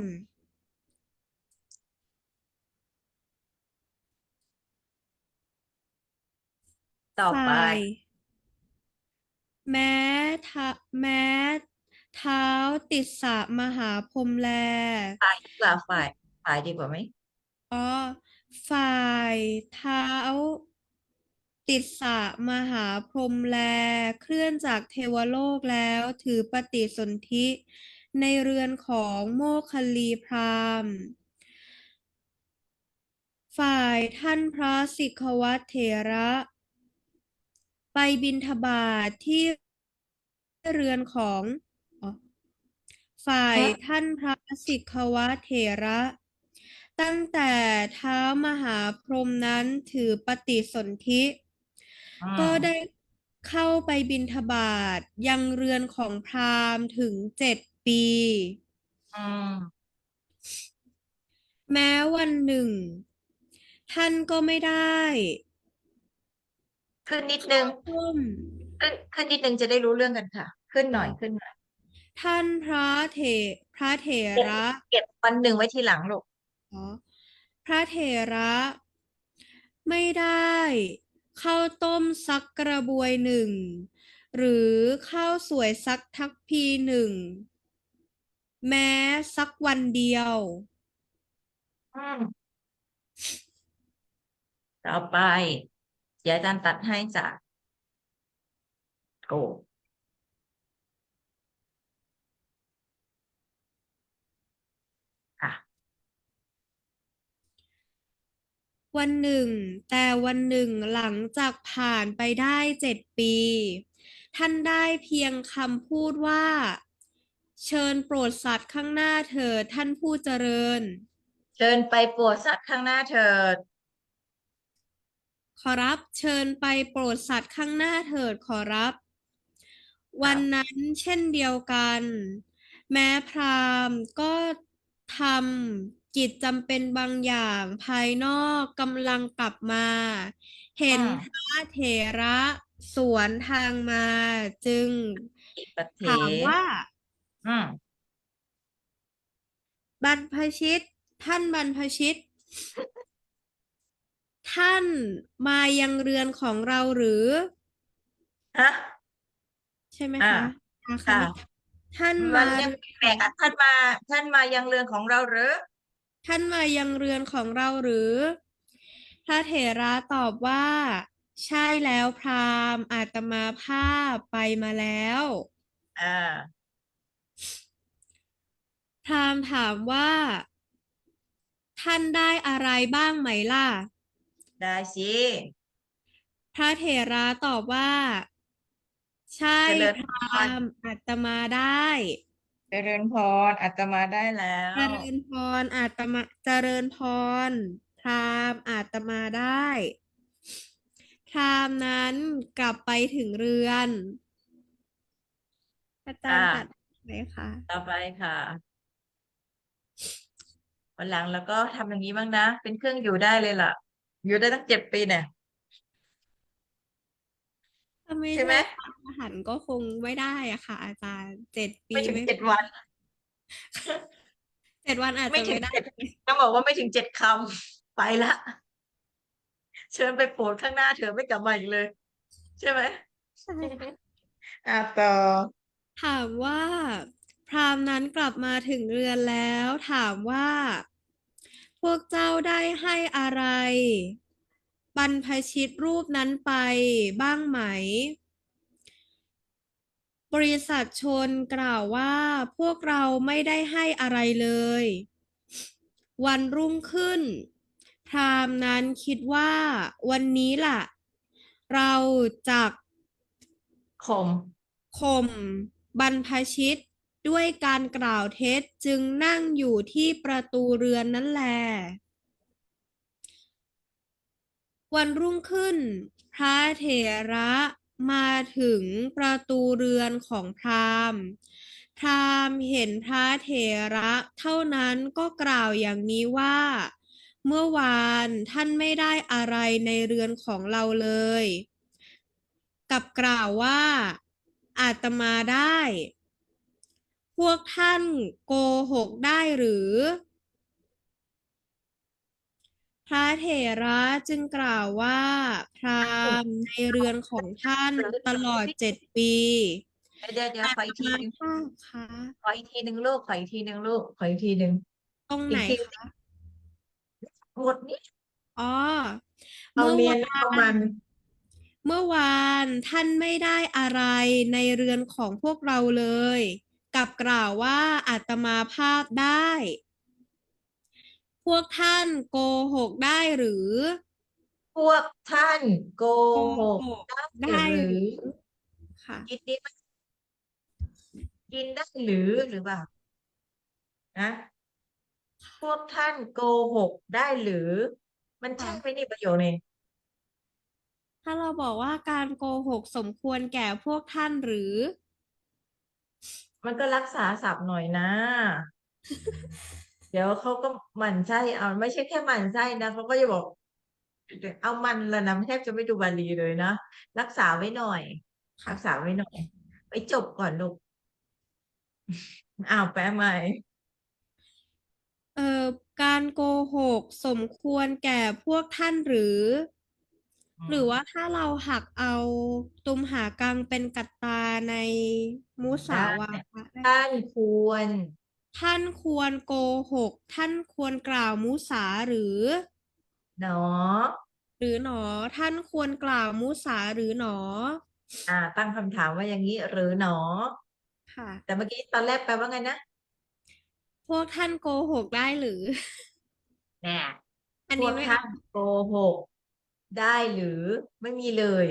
ฝ่ต่อไปายแม้ทะแม้เท้าติสสะมหาพรหมแล ฝ่ายดีกว่าฝ่ายดีกว่าไหมอ๋อฝ่ายเท้าติสสะมหาพรหมแลเคลื่อนจากเทวโลกแล้วถือปฏิสนธิในเรือนของโมคคัลลีพราหมณ์ฝ่ายท่านพระสิกขวัตรเถระไปบิณฑบาตที่เรือนของอ๋อ ฝ่ายอืมท่านพระสิกขวเถระตั้งแต่เท้ามหาพรหมนั้นถือปฏิสนธิอืก็ได้มเข้าไปบิณฑบาตยังเรือนของพราหมณ์ถึง7 ปีอืมแม้วันหนึ่งท่านก็ไม่ได้ขึ้นนิดนึเข้างร่วมขึ้นนิดนึงจะได้รู้เรื่องกันค่ะขึ้นหน่อยขึ้นหน่อยท่านพระเถเก็บระ เก็บวันหนึ่งไว้ทีหลังลูกอ๋อพระเถระไม่ได้ข้าวต้มสักกระบวยหนึ่งหรือข้าวสวยสักทัพพีหนึ่งแม้สักวันเดียวอืม ต่อไปเดี๋ยวอาจารย์ตัดให้จากโอ้ค่ะวันหนึ่งแต่วันหนึ่งหลังจากผ่านไปได้7 ปีท่านได้เพียงคำพูดว่าเชิญโปรดสัตว์ข้างหน้าเถิดท่านผู้เจริญ เชิญไปโปรดสัตว์ข้างหน้าเถิดขอรับเชิญไปโปรดสัตว์ข้างหน้าเถิดขอรับวันค่ะนั้นเช่นเดียวกันแม้พราหมณ์ก็ทำกิจจำเป็นบางอย่างภายนอกกำลังกลับมาเห็อืนพมระเถระสวนทางมาจึงอิปเถถามว่าอืมบรรพชิตท่านบรรพชิต ท่านมายังเรือนของเราหรือฮะใช่ไหมอ่าคะคค่ะำนี้ท่านมัมานยังเรือนของ แปลกๆอ่ะท่านมายังเรือนของเราหรือ ท่านมายังเรือนของเราหรือพระเถระตอบว่าใช่แล้วพราหมณ์อาตมาภาพไปมาแล้วอ่าพราหมณ์ถามว่าท่านได้อะไรบ้างไหมล่ะได้สิพระเถระตอบว่าใช่เจริญพราพรหมณ์อาตมาได้เจริญพรอาตมาได้แล้เจวริญพรอาตมาเจริญพรพราหมณ์อาตมาได้พราหมณ์นั้นกลับไปถึงเรือนอาจารย์ตัดอ่าไหมคะ ต่อไปค่ะวันหลังแล้วก็ทำอย่างนี้บ้างนะเป็นเครื่องอยู่ได้เลยล่ะอยู่ได้ตั้ง7 ปีเนี่ยถ้าไม่ใช่ไหมใช่ทานอาหารก็คงไม่ได้อะค่ะอาจารย์7 ปีไม่ถึงไม่7 วัน 7 วันอาจไม่จะไม่ได้ถึงเจ็ดต้องบอกว่าไม่ถึง7 คำไปละเชิญไปโปรดข้างหน้าเถอะไม่กลับมาอีกเลยใช่ไหม ใช่ค่ะ ต่อถามว่าพราหมณ์นั้นกลับมาถึงเรือนแล้วถามว่าพวกเจ้าได้ให้อะไรบรรพชิตรูปนั้นไปบ้างไหม บริษัทชนกล่าวว่าพวกเราไม่ได้ให้อะไรเลย วันรุ่งขึ้นพราหมณ์นั้นคิดว่าวันนี้ล่ะเราจะข่มข่มบรรพชิตด้วยการกล่าวเท็จจึงนั่งอยู่ที่ประตูเรือนนั่นแหละ วันรุ่งขึ้นพระเถระมาถึงประตูเรือนของพราหมณ์พราหมณ์เห็นพระเถระเท่านั้นก็กล่าวอย่างนี้ว่าเมื่อวานท่านไม่ได้อะไรในเรือนของเราเลยกลับกล่าวว่าอาตมาได้พวกท่านโกหกได้หรือ พระเถระจึงกล่าวว่าพราหมณ์ในเรือนของท่านหรือตลอด7 ปีเดี๋ยวอาตขออีกทีหนึ่งมาภาพคะขออีกทีหนึ่งลูกขออีกทีหนึ่งลูกขออีกทีหนึ่งตรงไหนอีกทีคะหมดนี้อ๋อเอาเมื่อวาเนียนเอานมันเมื่อวานท่านไม่ได้อะไรในเรือนของพวกเราเลยกลับกล่าวว่าอาตมาภาพได้พวกท่านโกหกได้หรือพวกท่านโกโกหกหกได้ได้หรือหรือค่ะกินนี้มันกินได้หรือเปล่านะพวกท่านโกหกได้หรือมันใช่ไหมค่ะ นี่ประโยคนี้ถ้าเราบอกว่าการโกหกสมควรแก่พวกท่านหรือมันก็รักษาศัพท์หน่อยนะเดี๋ยวเขาก็หมั่นไส้เอาไม่ใช่แค่หมั่นไส้นะเขาก็จะบอกเอามันละนะแทบจะไม่ดูบาลีเลยนะรักษาไว้หน่อยรักษาค่ะไว้หน่อยไว้จบก่อนลูกแปลใหม่เอ่อการโกหกสมควรแก่พวกท่านหรืออืหรือว่ามถ้าเราหักเอาตุมหากังเป็นกัตตาในมุสาได้วาทะได้ไหมท่านควร ท่านควรโกหกท่านควรกล่าวมุสาหรือเนาะหรือหนอท่านควรกล่าวมุสาหรือหนอตั้งคำถามว่าอย่างนี้หรือหนอค่ะแต่เมื่อกี้ตอนแรกแปลว่าไงนะพวกท่านโกหกได้หรือ แน่ อันพวนี้ไม่เอากท่านโกหกได้หรือไม่มีเลย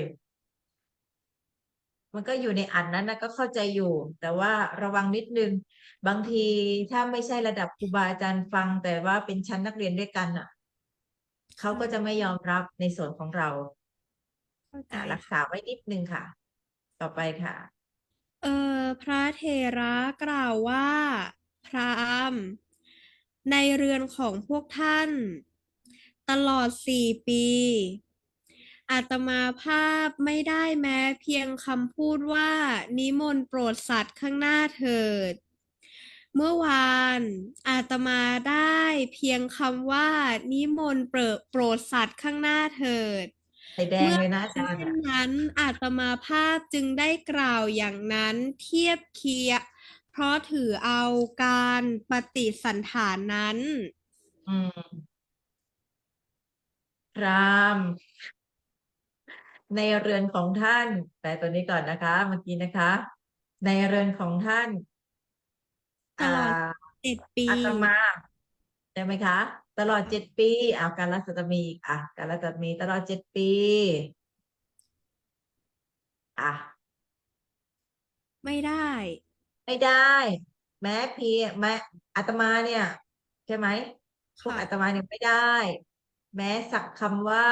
มันก็อยู่ในอันนั้นนะก็เข้าใจอยู่แต่ว่าระวังนิดนึงบางทีถ้าไม่ใช่ระดับครูบาอาจารย์ฟังแต่ว่าเป็นชั้นนักเรียนด้วยกันอ่ะเขาก็จะค่ะไม่ยอมรับในส่วนของเราเข้าใจรักษาค่ะ ไว้นิดนึงค่ะต่อไปค่ะพระเถระกล่าวว่าพราหมณ์ในเรือนของพวกท่านตลอด4 ปีอาตมาภาพไม่ได้แม้เพียงคำพูดว่านิมนต์โปรดสัตว์ข้างหน้าเถิด เมื่อวานอาตมาได้เพียงคำว่านิมนต์โปรดสัตว์ข้างหน้าเถิดใส่แดงเมื่อเลยนะเป็นอาจารย์อ่ะเช่นนั้นอาตมาภาพจึงได้กล่าวอย่างนั้นเทียบเคียงเพราะถือเอาการปฏิสันถานนั้นอืมพราหมณ์ในเรือนของท่านแต่ตัวนี้ก่อนนะคะเมื่อกี้นะคะในเรือนของท่านตอ่ลอดา7 ปีอาตมาใช่ไหมคะตลอด7 ปีการรัศมีอีกการรัศมีตลอด7 ปีอ่ะ ไม่ได้ไม่ได้แม้เพียงแม้อาตมาเนี่ยใช่ไหมพวกค่ะอาตมาเนี่ยไม่ได้แม้สักคำว่า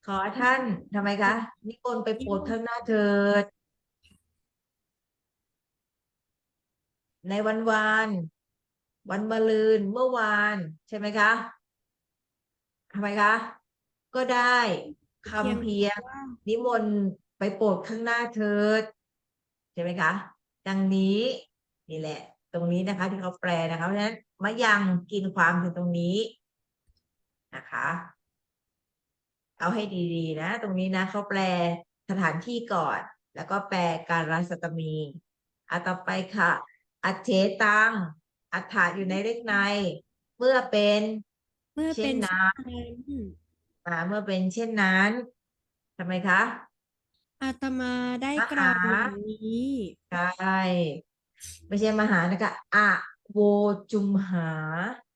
ขอท่านทำไมคะนิมนต์ไปโปนิรดมนต์ข้างหน้าเถิดในวันมะรืนเมื่อวานใช่ไหมคะทำไมคะก็ได้เพียงคำเพียงว่านิมนต์ไปโปรดข้างหน้าเถิดใช่ไหมคะดังนี้นี่แหละตรงนี้นะคะที่เขาแปลนะคะเพราะฉะนั้นมะยังกินความถึงตรงนี้นะคะเอาให้ดีๆนะตรงนี้นะเขาแปลสถานที่ก่อนแล้วก็แปลการรัศมีต่อไปค่ะอัจเฉตังอัฏฐะอยู่ในเลขในเมื่อเป็นเมื่อเช่นนั้เป็นเช่นนนั้นเมื่อเป็นเช่นนั้นทำไมคะอาตมาได้มหา กล่าวอย่างนี้ใช่ไม่ใช่มหานะคะโวจุมหา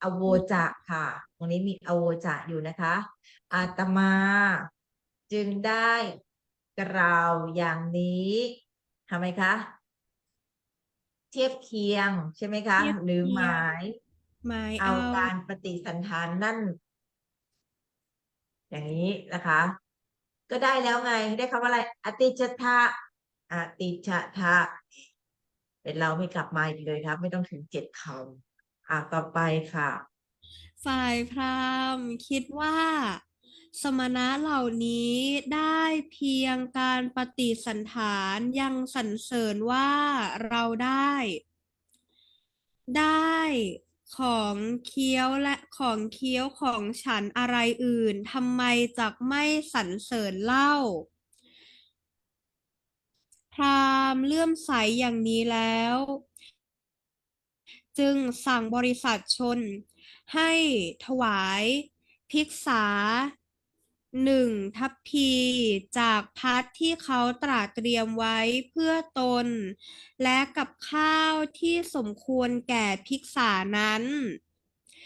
อโวจะค่ะตรงนี้มีอโวจะอยู่นะคะอาตมาจึงได้กล่าวอย่างนี้ทำไมคะเทียบเคียงใช่ไหมคะเทียบหรือหมาเคียงยหมายเอาเอาการปฏิสันถานนั่นอย่างนี้นะคะก็ได้แล้วไงได้คำว่าอะไรอติจทะอติจทะ เป็นเราไม่กลับมาอีกเลยครับไม่ต้องถึง7 คำต่อไปค่ะฝ่ายพราหมณ์คิดว่าสมณะเหล่านี้ได้เพียงการปฏิสันถานยังสรรเสริญว่าเราได้ของเคี้ยวและของเคี้ยวของฉันอะไรอื่นทำไมจักไม่สรรเสริญเล่า พราหมณ์เลื่อมใสอย่างนี้แล้วจึงสั่งบริษัทชนให้ถวายภิกษา1 ทัพพีจากพัดที่เขาตราเตรียมไว้เพื่อตนและกับข้าวที่สมควรแก่ภิกษานั้น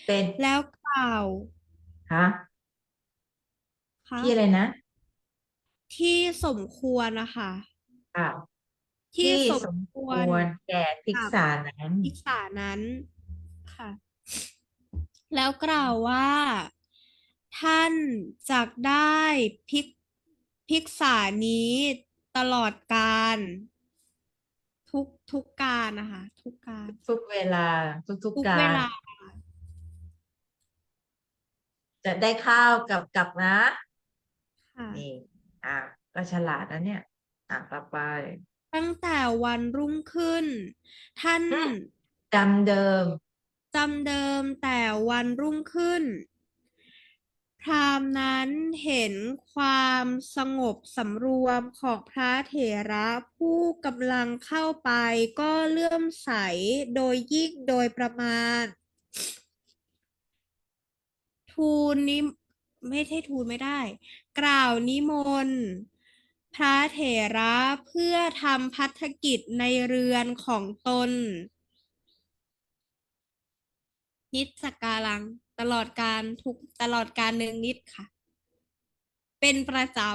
เป็นแล้วกล่าวคะคะที่อะไรนะที่สมควรนะคะอ่าที่ที่สมสมคควรวรแก่ภิกกับษานั้นภิกษานั้นค่ะ แล้วกล่าวว่าท่านจักได้ภิกภิกษานี้ตลอดกาลทุกการนะคะทุกการทุกเวลาทุกทุกเวการลาจะได้ข้าวกับนะค่ะนี่อ่าก็ฉลาดนะเนี่ยต่อไปตั้งแต่วันรุ่งขึ้นท่านอืมจำเดิมจำเดิมแต่วันรุ่งขึ้นพราหมณ์นั้นเห็นความสงบสำรวมของพระเถระผู้กำลังเข้าไปก็เลื่อมใสโดยยิ่งโดยประมาณ ทูลนิไม่ใช่ทูลไม่ได้กล่าวนิมนต์พระเถระเพื่อทำภัฐกิจในเรือนของตนนิจจกาลังตลอดการเนืองนิดค่ะเป็นประจำ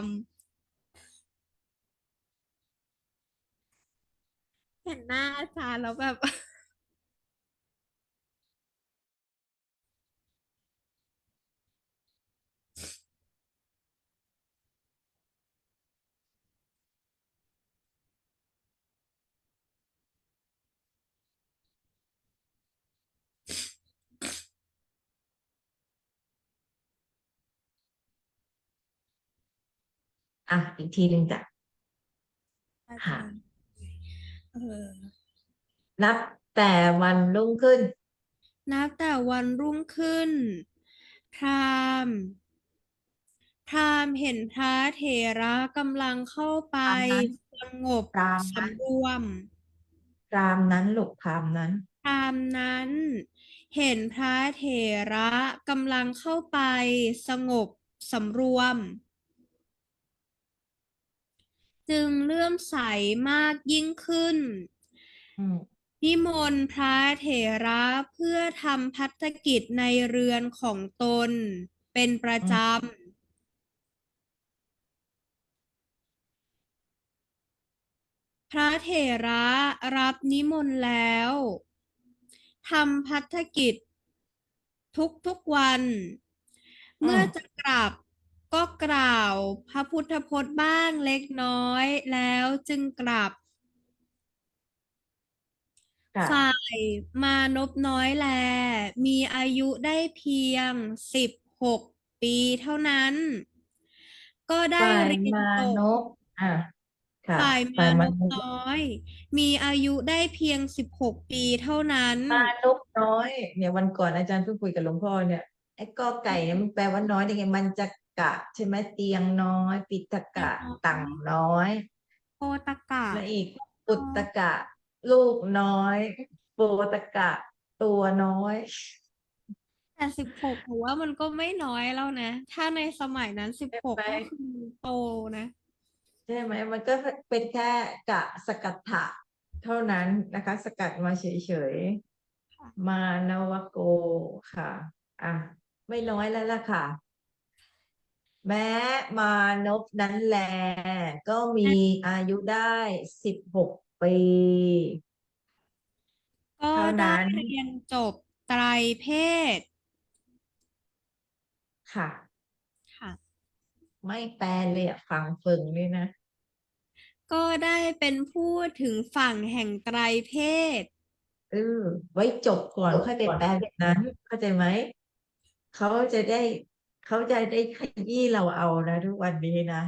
เห็นหน้าอาจารย์แล้วแบบ อีกทีหนึ่งจ้ะอาจารย์ค่ะเออนับ แต่วันรุ่งขึ้นนับแต่วันรุ่งขึ้น พราหมณ์พราหมณ์เห็นพระเถระกำลังเข้าไปพราหมณ์นั้นสงบพราหมณ์นั้นสำรวม พราหมณ์นั้นลูกพราหมณ์นั้นพราหมณ์นั้นเห็นพระเถระกำลังเข้าไปสงบสำรวม จึงเลื่อมใสมากยิ่งขึ้น อืมนิมนต์พระเถระเพื่อทำภัตกิจในเรือนของตนเป็นประจอืมำ พระเถระรับนิมนต์แล้วทำภัตกิจทุกวัน อืมเมื่อจะกลับก็กล่าวพระพุทธพจน์บ้างเล็กน้อยแล้วจึงกลับ ฝ่าค่ะยมานพน้อยแลมีอายุได้เพียง16 ปีเท่านั้น ก็ได้ฝ่ายเรียนมาจบนพอ่ะค่ะฝ่ายฝ่ายมานพมานพน้อยมีอายุได้เพียง16 ปีเท่านั้นมานพน้อยเนี่ยวันก่อนอาจารย์เพิ่งคุยกับหลวงพ่อเนี่ยไอ้กอไก่เนี่ยมันแปลว่าน้อยได้ไงมันจะกะใช่ไหมเตียงน้อยปิตกะเรียนน้อต่ยำน้อยโอตกะและอีกน้ปุตอยตกะลูกน้อยโปตกะตัวน้อยแต่16ถือว่ามันก็ไม่น้อยแล้วนะถ้าในสมัยนั้นสิบใช่หกไหม ก็คือโตนะใช่ไหมมันก็เป็นแค่กะสกัดถะเท่านั้นนะคะสกัดมาเฉยๆมานวโกค่ะอ่ะไม่น้อยแล้วล่ะค่ะแม้มานพนั้นแลก็มีอายุได้16ปีก็เท่าได้นั้นเรียนจบไตรเพศค่ะค่ะ ไม่แปลเลยอะฟังเฟิงเลยนะก็ได้เป็นผู้ถึงฝั่งแห่งไตรเพศเออไว้จบก่อนค่อยไปแปลแบบนั้นเข้าใจไหม เขาจะได้เขาจะได้ขยี้เราเอานะทุกวันนี้นะ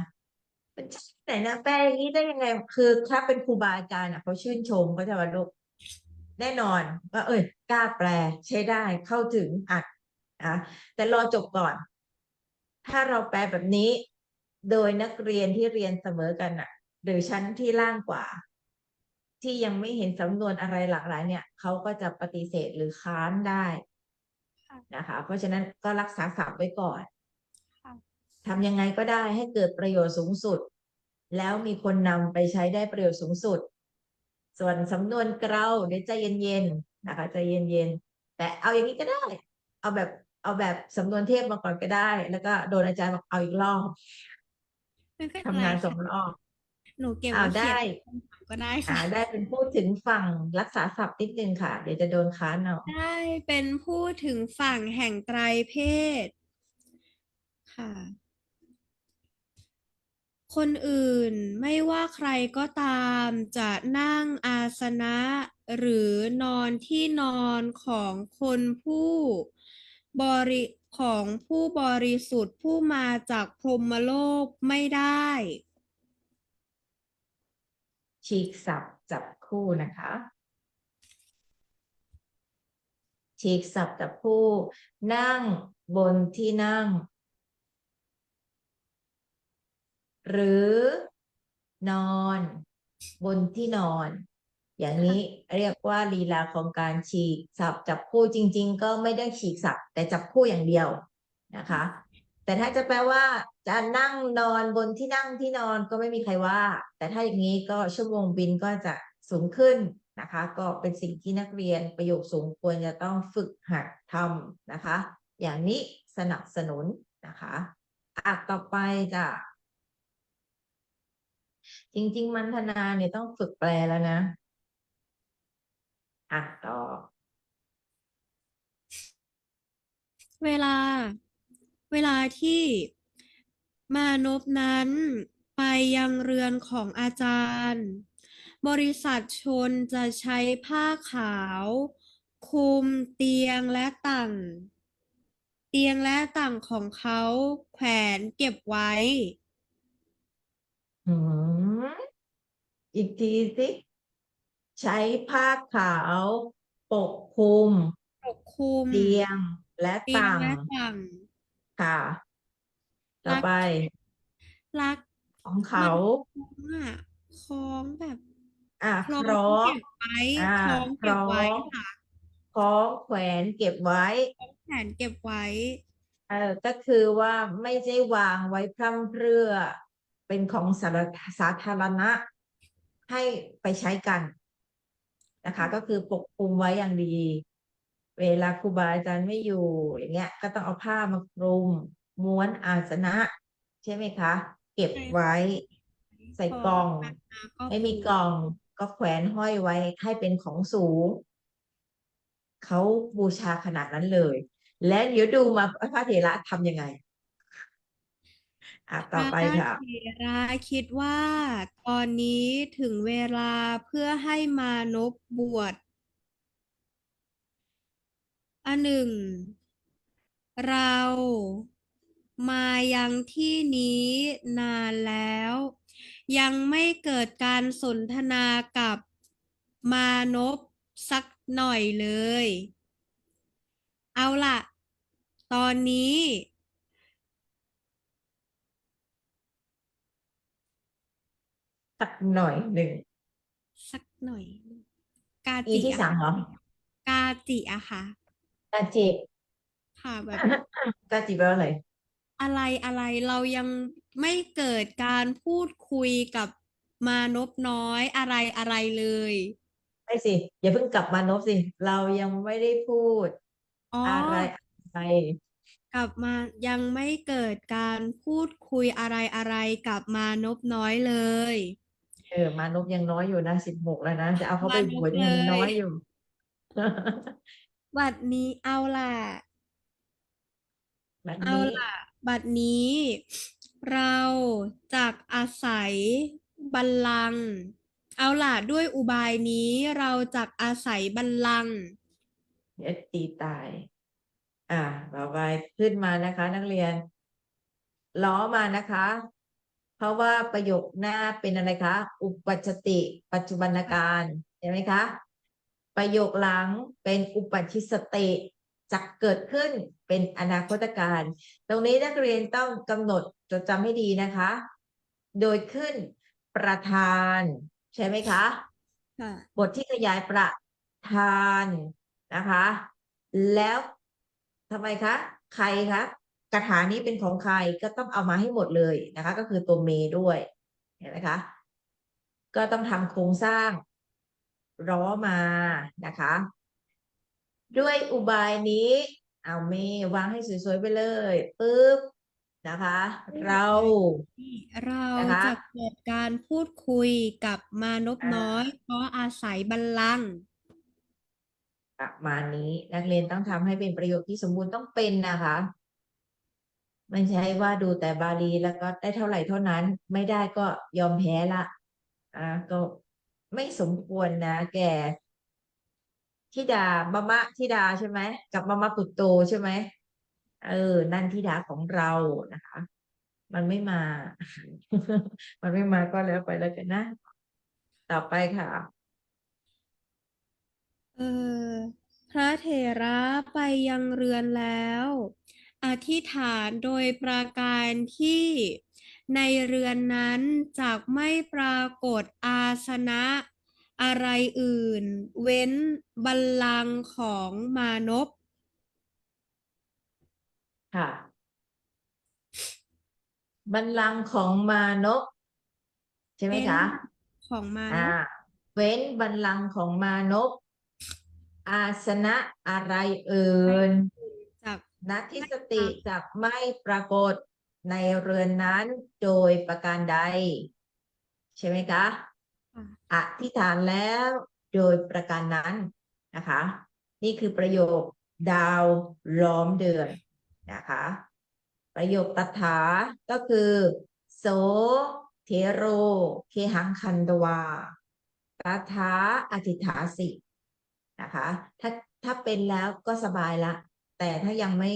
มันจะไหนนะแปลอย่างนี้ได้ยังไงคือถ้าเป็นครูบาอาจารย์อ่ะเขาชื่นชมเขาจะว่าลูกแน่นอนว่าเอ้ยกล้าแปลใช้ได้เข้าถึงอัดอ่ะแต่รอจบก่อนถ้าเราแปลแบบนี้โดยนักเรียนที่เรียนเสมอกันอ่ะหรือชั้นที่ล่างกว่าที่ยังไม่เห็นสำนวนอะไรหลากหลายเนี่ยเขาก็จะปฏิเสธหรือค้านได้ค่ะนะคะเพราะฉะนั้นก็รักษาศัพท์ไว้ก่อน ค่ะทำยังไงก็ได้ให้เกิดประโยชน์สูงสุดแล้วมีคนนำไปใช้ได้ประโยชน์สูงสุดส่วนสำนวนเกลาเดี๋ยวใจเย็นๆนะคะใจเย็นๆแต่เอาอย่างนี้ก็ได้เอาแบบเอาแบบสำนวนเทพมาก่อนก็ได้แล้วก็โดนอาจารย์บอกเอาอีกรอบไม่เป็นไรทำงานสองค่ะรอบหนูเก็บเอาได้ไว้เขียนคำถามก็ได้ค่ะได้เป็นพูดถึงฝั่งรักษาศัพท์นิดนึงค่ะเดี๋ยวจะโดนค้านเอาได้เป็นผู้ถึงฝั่งแห่งไตรเพศค่ะคนอื่นไม่ว่าใครก็ตามจะนั่งอาสนะหรือนอนที่นอนของคนผู้บริของผู้บริสุทธิ์ผู้มาจากพรหมโลกไม่ได้ ฉีกศัพท์จับคู่นะคะฉีกศัพท์จับคู่นั่งบนที่นั่ง หรือนอนบนที่นอนอย่างนี้เรียกว่าลีลาของการฉีกสับจับคู่จริงๆก็ไม่ได้ฉีกสับแต่จับคู่อย่างเดียวนะคะแต่ถ้าจะแปลว่าจะนั่งนอนบนที่นั่งที่นอนก็ไม่มีใครว่าแต่ถ้าอย่างนี้ก็ชั่วโมงบินก็จะสูงขึ้นนะคะก็เป็นสิ่งที่นักเรียนประโยคสูงควรจะต้องฝึกหัดทำนะคะอย่างนี้สนับสนุนนะคะต่อไปจ้ะ จริงๆมันธนาเนี่ยต้องฝึกแปลแล้วนะต่อเวลาเวลาที่มานพนั้นไปยังเรือนของอาจารย์บริษัทชนจะใช้ผ้าขาวคลุมเตียงและต่างของเขาแขวนเก็บไว้ หืมอีกทีสิใช้ผ้าขาว ปกคลุมปกคลุมเตียงและเตียงฝั่งและฝั่งค่ะต่อรักไปรักของเขามันคล้องอ่ะคล้องแบบคล้องคล้องเก็บไว้อ่าคล้องคล้อเก็บไว้งค่ะคล้องแขวนเก็บไว้ คล้องแขนเก็บไว้ก็คือว่าไม่ใช่วางไว้พร่ำเพรื่อเป็นของสาธารณะให้ไปใช้กันนะคะก็คือปกคลุมไว้อย่างดีเวลาครูบาอาจารย์ไม่อยู่อย่างเงี้ยก็ต้องเอาผ้ามาคลุมม้วนอาสนะใช่ไหมคะเก็บใช่ไว้ค่ะใส่พอกล่องมาก็ไม่มีคลุมกล่องก็แขวนห้อยไว้ให้เป็นของสูงเขาบูชาขนาดนั้นเลยและเดี๋ยวดูมาพระเถระทำยังไงพต่อไประค่ะ เถระคิดว่าตอนนี้ถึงเวลาเพื่อให้มานพบวชอันหนึ่ง เรามายังที่นี้นานแล้ว ยังไม่เกิดการสนทนากับมานพสักหน่อยเลย เอาล่ะ ตอนนี้สักหน่อยหนึ่งสักหน่อยกาอีจิอะค่ะที่สั่งเหรอกาจิอะค่ะกาจิค่ะแบบ กาจิแปลว่าอะไรอะไรอะไรเรายังไม่เกิดการพูดคุยกับมานพน้อยอะไรอะไรเลยไม่สิอย่าเพิ่งกลับมานพสิเรายังไม่ได้พูดอ๋อ อะไรอะไรกลับมายังไม่เกิดการพูดคุยอะไรอะไรกับมานพน้อยเลยมานพยังน้อยอยู่นะ16แล้วนะจะเอาเขามาไปนพเลบวชยังน้ยอยอยู่ บัดนี้เอาล่ะแบบนี้เอาล่ะบัดนี้เราจากอาศัยบัลลังก์เอาล่ะด้วยอุบายนี้เราจากอาศัยบัลลังก์เดี๋ยวตีตายอ่าต่อไปขึ้นมานะคะนักเรียนล้อมานะคะเพราะว่าประโยคหน้าเป็นอะไรคะอุปัชชติปัจจุบันการเห็นไหมคะประโยคหลังเป็นอุปัชชิสติจะเกิดขึ้นเป็นอนาคตการตรงนี้นักเรียนต้องกำหนดจดจำให้ดีนะคะโดยขึ้นประธานใช่ไหมคะ ค่ะบทที่ขยายประธานนะคะแล้วทำไมคะใครคะคาถานี้เป็นของใครก็ต้องเอามาให้หมดเลยนะคะก็คือตัวเมด้วยเห็นไหมคะก็ต้องทำโครงสร้างล้อมานะคะด้วยอุบายนี้เอาเมวางให้สวยๆไปเลยปึ๊บนะคะเราเรานะคะจะเกิดการพูดคุยกับมานพอ่น้อยาเพราะอาศัยบัลลังก์ประมาณนี้นักเรียนต้องทำให้เป็นประโยคที่สมบูรณ์ต้องเป็นนะคะ ไม่ใช่ว่าดูแต่บาลีแล้วก็ได้เท่าไหร่เท่านั้นไม่ได้ก็ยอมแพ้ละก็ไม่สมควรนะแกธิดามะมะธิดาใช่ไหมกับมะมะปุตโตใช่ไหมเออนั่นธิดาของเรานะคะมันไม่มามันไม่มาก็แล้วไปแล้วกันนะต่อไปค่ะเออพระเถระไปยังเรือนแล้วอธิษฐานโดยประการที่ในเรือนนั้นจะไม่ปรากฏอาสนะอะไรอื่นเว้นบัลลังก์ของมานพค่ะบัลลังก์ของมานพใช่ไหมเว้นคะของมาอ่านพเว้นบัลลังก์ของมานพอาสนะอะไรเอ่ไม่ย จากนัตทิไม่สติปรากจะไม่ปรากฏในเรือนนั้นโดยประการใดใช่ไหมคะฏอธิษฐานแล้วโดยประการนั้นนะคะนี่คือประโยคดาวล้อมเดือนนะคะประโยคตถาก็คือโสเทโรเคหังคันตวาตถาอธิษฐาสินะคะถ้าเป็นแล้วก็สบายละแต่ถ้ายังไม่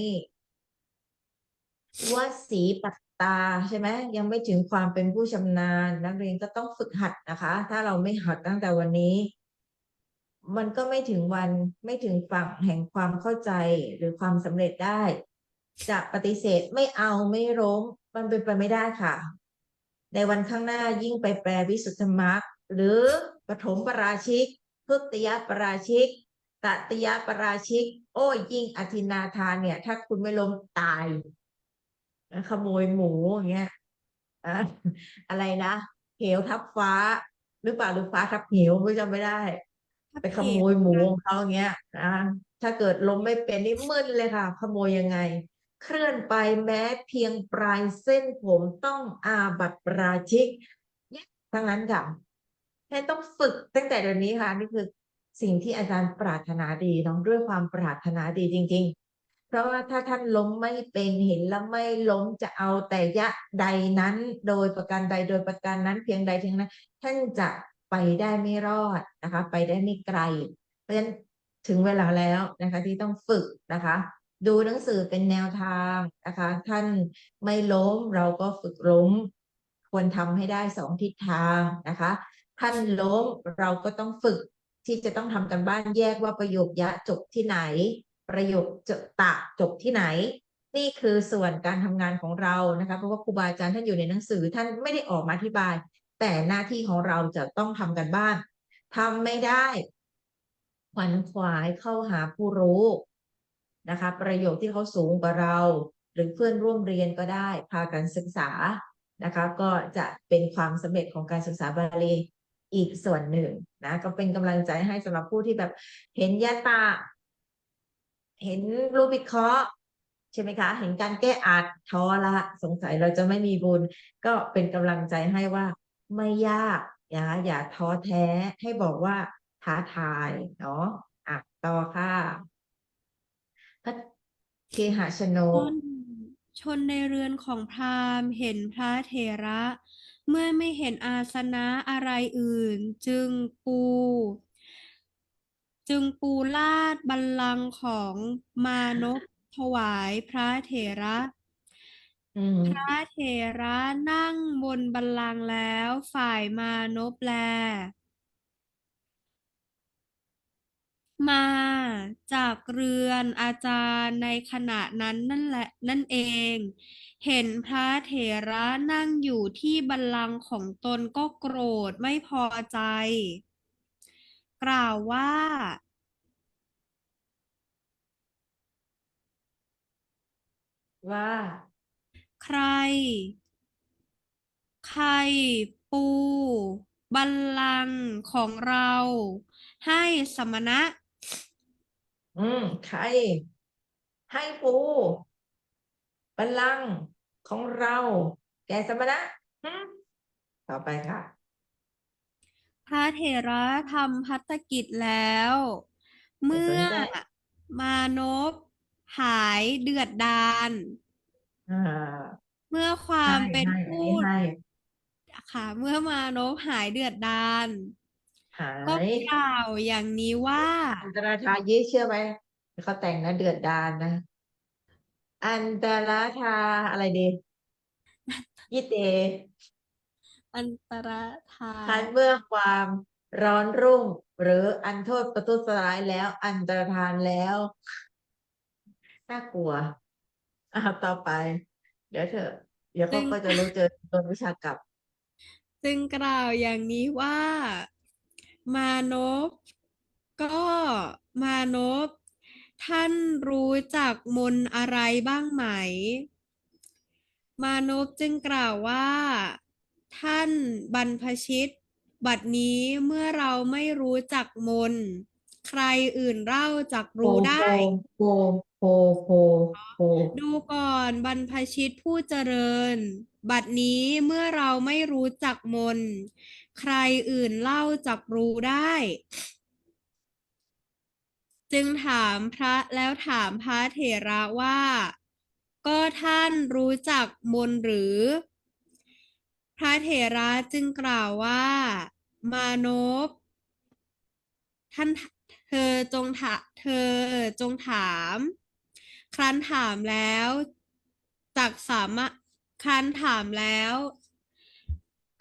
วสีปัตตาใช่ไหมยังไม่ถึงความเป็นผู้ชำนาญนักเรียนก็ต้องฝึกหัดนะคะถ้าเราไม่หัดตั้งแต่วันนี้ มันก็ไม่ถึงวันไม่ถึงฝั่งแห่งความเข้าใจหรือความสำเร็จได้ จะปฏิเสธไม่เอาไม่ล้มมันเป็นไปไม่ได้ค่ะในวันข้างหน้ายิ่งไปแปลวิสุทธิมรรคหรือปฐมปราชิกทุติยปราชิกตติยปราชิกโอ้ยยิ่งอธินาทานเนี่ยถ้าคุณไม่ล้มตายขโมยหมูอย่างเงี้ยอะอะไรนะเหวทับฟ้าหรือเปล่าหรือฟ้าทับเหวไม่จำไม่ได้ ถ้าไปขเพจโมยหมูของเขาอย่างเงี้ยนะถ้าเกิดล้มไม่เป็นนี่มึนเลยค่ะขโมยยังไงเคลื่อนไปแม้เพียงปลายเส้นผมต้องอาบัติปราชิกเนี่ยทั้งนั้นค่ะแค่ต้องฝึกตั้งแต่เดี๋ยวนี้ค่ะนี่คือสิ่งที่อาจารย์ปรารถนาดีเน้องด้วยความปรารถนาดีจริงๆเพราะว่าถ้าท่านล้มไม่เป็นเห็นแล้วไม่ล้มจะเอาแต่ยะใดนั้นโดยประการใดโดยประการนั้นเพียงใดเพียงนั้น ท่านจะไปได้ไม่รอดนะคะไปได้ไม่ไกลเพราะฉะนั้นถึงเวลาแล้วนะคะที่ต้องฝึกนะคะดูหนังสือเป็นแนวทางนะคะท่านไม่ล้มเราก็ฝึกล้มควรทำให้ได้สองทิศทางนะคะท่านล้มเราก็ต้องฝึกที่จะต้องทำกันบ้านแยกว่าประโยคยะจบที่ไหนประโยคจะตะจบที่ไหนนี่คือส่วนการทำงานของเรานะคะเพราะว่าครูบาอาจารย์ท่านอยู่ในหนังสือท่านไม่ได้ออกมาอธิบาย แต่หน้าที่ของเราจะต้องทำกันบ้านทำไม่ได้ขวัญขวายเข้าหาผู้รู้นะคะประโยคที่เขาสูงกว่าเราหรือเพื่อนร่วมเรียนก็ได้พากันศึกษานะคะก็จะเป็นความสำเร็จของการศึกษาบาลีอีกส่วนหนึ่งนะก็เป็นกำลังใจให้สำหรับผู้ที่แบบเห็นยะตาเห็นรูปวิเคราะห์ใช่ไหมคะเห็นการแก้อัดท้อละสงสัยเราจะไม่มีบุญก็เป็นกำลังใจให้ว่าไม่ยากอย่าท้อแท้ให้บอกว่าท้าทายเนาะอ่ะต่อค่ะพระเคหชนชกนชนในเรือนของพราหมณ์เห็นพระเถระเมื่อไม่เห็นอาสนะอะไรอื่นจึงปูลาดบัลลังก์ของมานพถวายพระเถระอืพระมเถระนั่งบนบัลลังก์แล้วฝ่ายมานพแล มาจากเรือนอาจารย์ในขณะนั้นนั่นแหละนั่นเองเห็นพระเถระนั่งอยู่ที่บัลลังก์ของตนก็โกรธไม่พอใจกล่าวว่าว่าใครใครปูบัลลังก์ของเราให้สมณะใครให้ปูบัลลังก์ของเราแก่สมณะอืมต่อไปค่ะพระเถระทำภัตกิจแล้วไม่เมื่อสนใจมานพหายเดือดดาล อ่าเมื่อควาให้มเป็นให้อันผู้นี้ให้ค่ะเมื่อมานพหายเดือดดาลหาก็ย กล่าวอย่างนี้ว่าอันตรธายิเชื่อไหมเขาแต่งนะเดือดดาลนะอันตรธาอะไรดียิเตอันตรธาคันเมื่อความร้อนรุ่งหรืออันโทษประทุษร้ายแล้วอันตรธานแล้วน่ากลัวต่อไปเดี๋ยวเถอะเดี๋ยวเขาจึงก็จะรู้เจอโดนวิชากับจึงกล่าวอย่างนี้ว่ามานพก็มานพท่านรู้จักมนต์อะไรบ้างไหม มานพจึงกล่าวว่าท่านบรรพชิตบัดนี้เมื่อเราไม่รู้จักมนต์ใครอื่นเล่าจักโพโพรู้ได้ โพโพโพโพดูก่อนบรรพชิตผู้เจริญบัดนี้เมื่อเราไม่รู้จักมนต์ใครอื่นเล่าจักรู้ได้จึงถามพระแล้วถามพระเถระว่าก็ท่านรู้จักมนต์หรือพระเถระจึงกล่าวว่ามานพท่านเธอจงถามครั้นถามแล้วจักสามารถครั้นถามแล้ว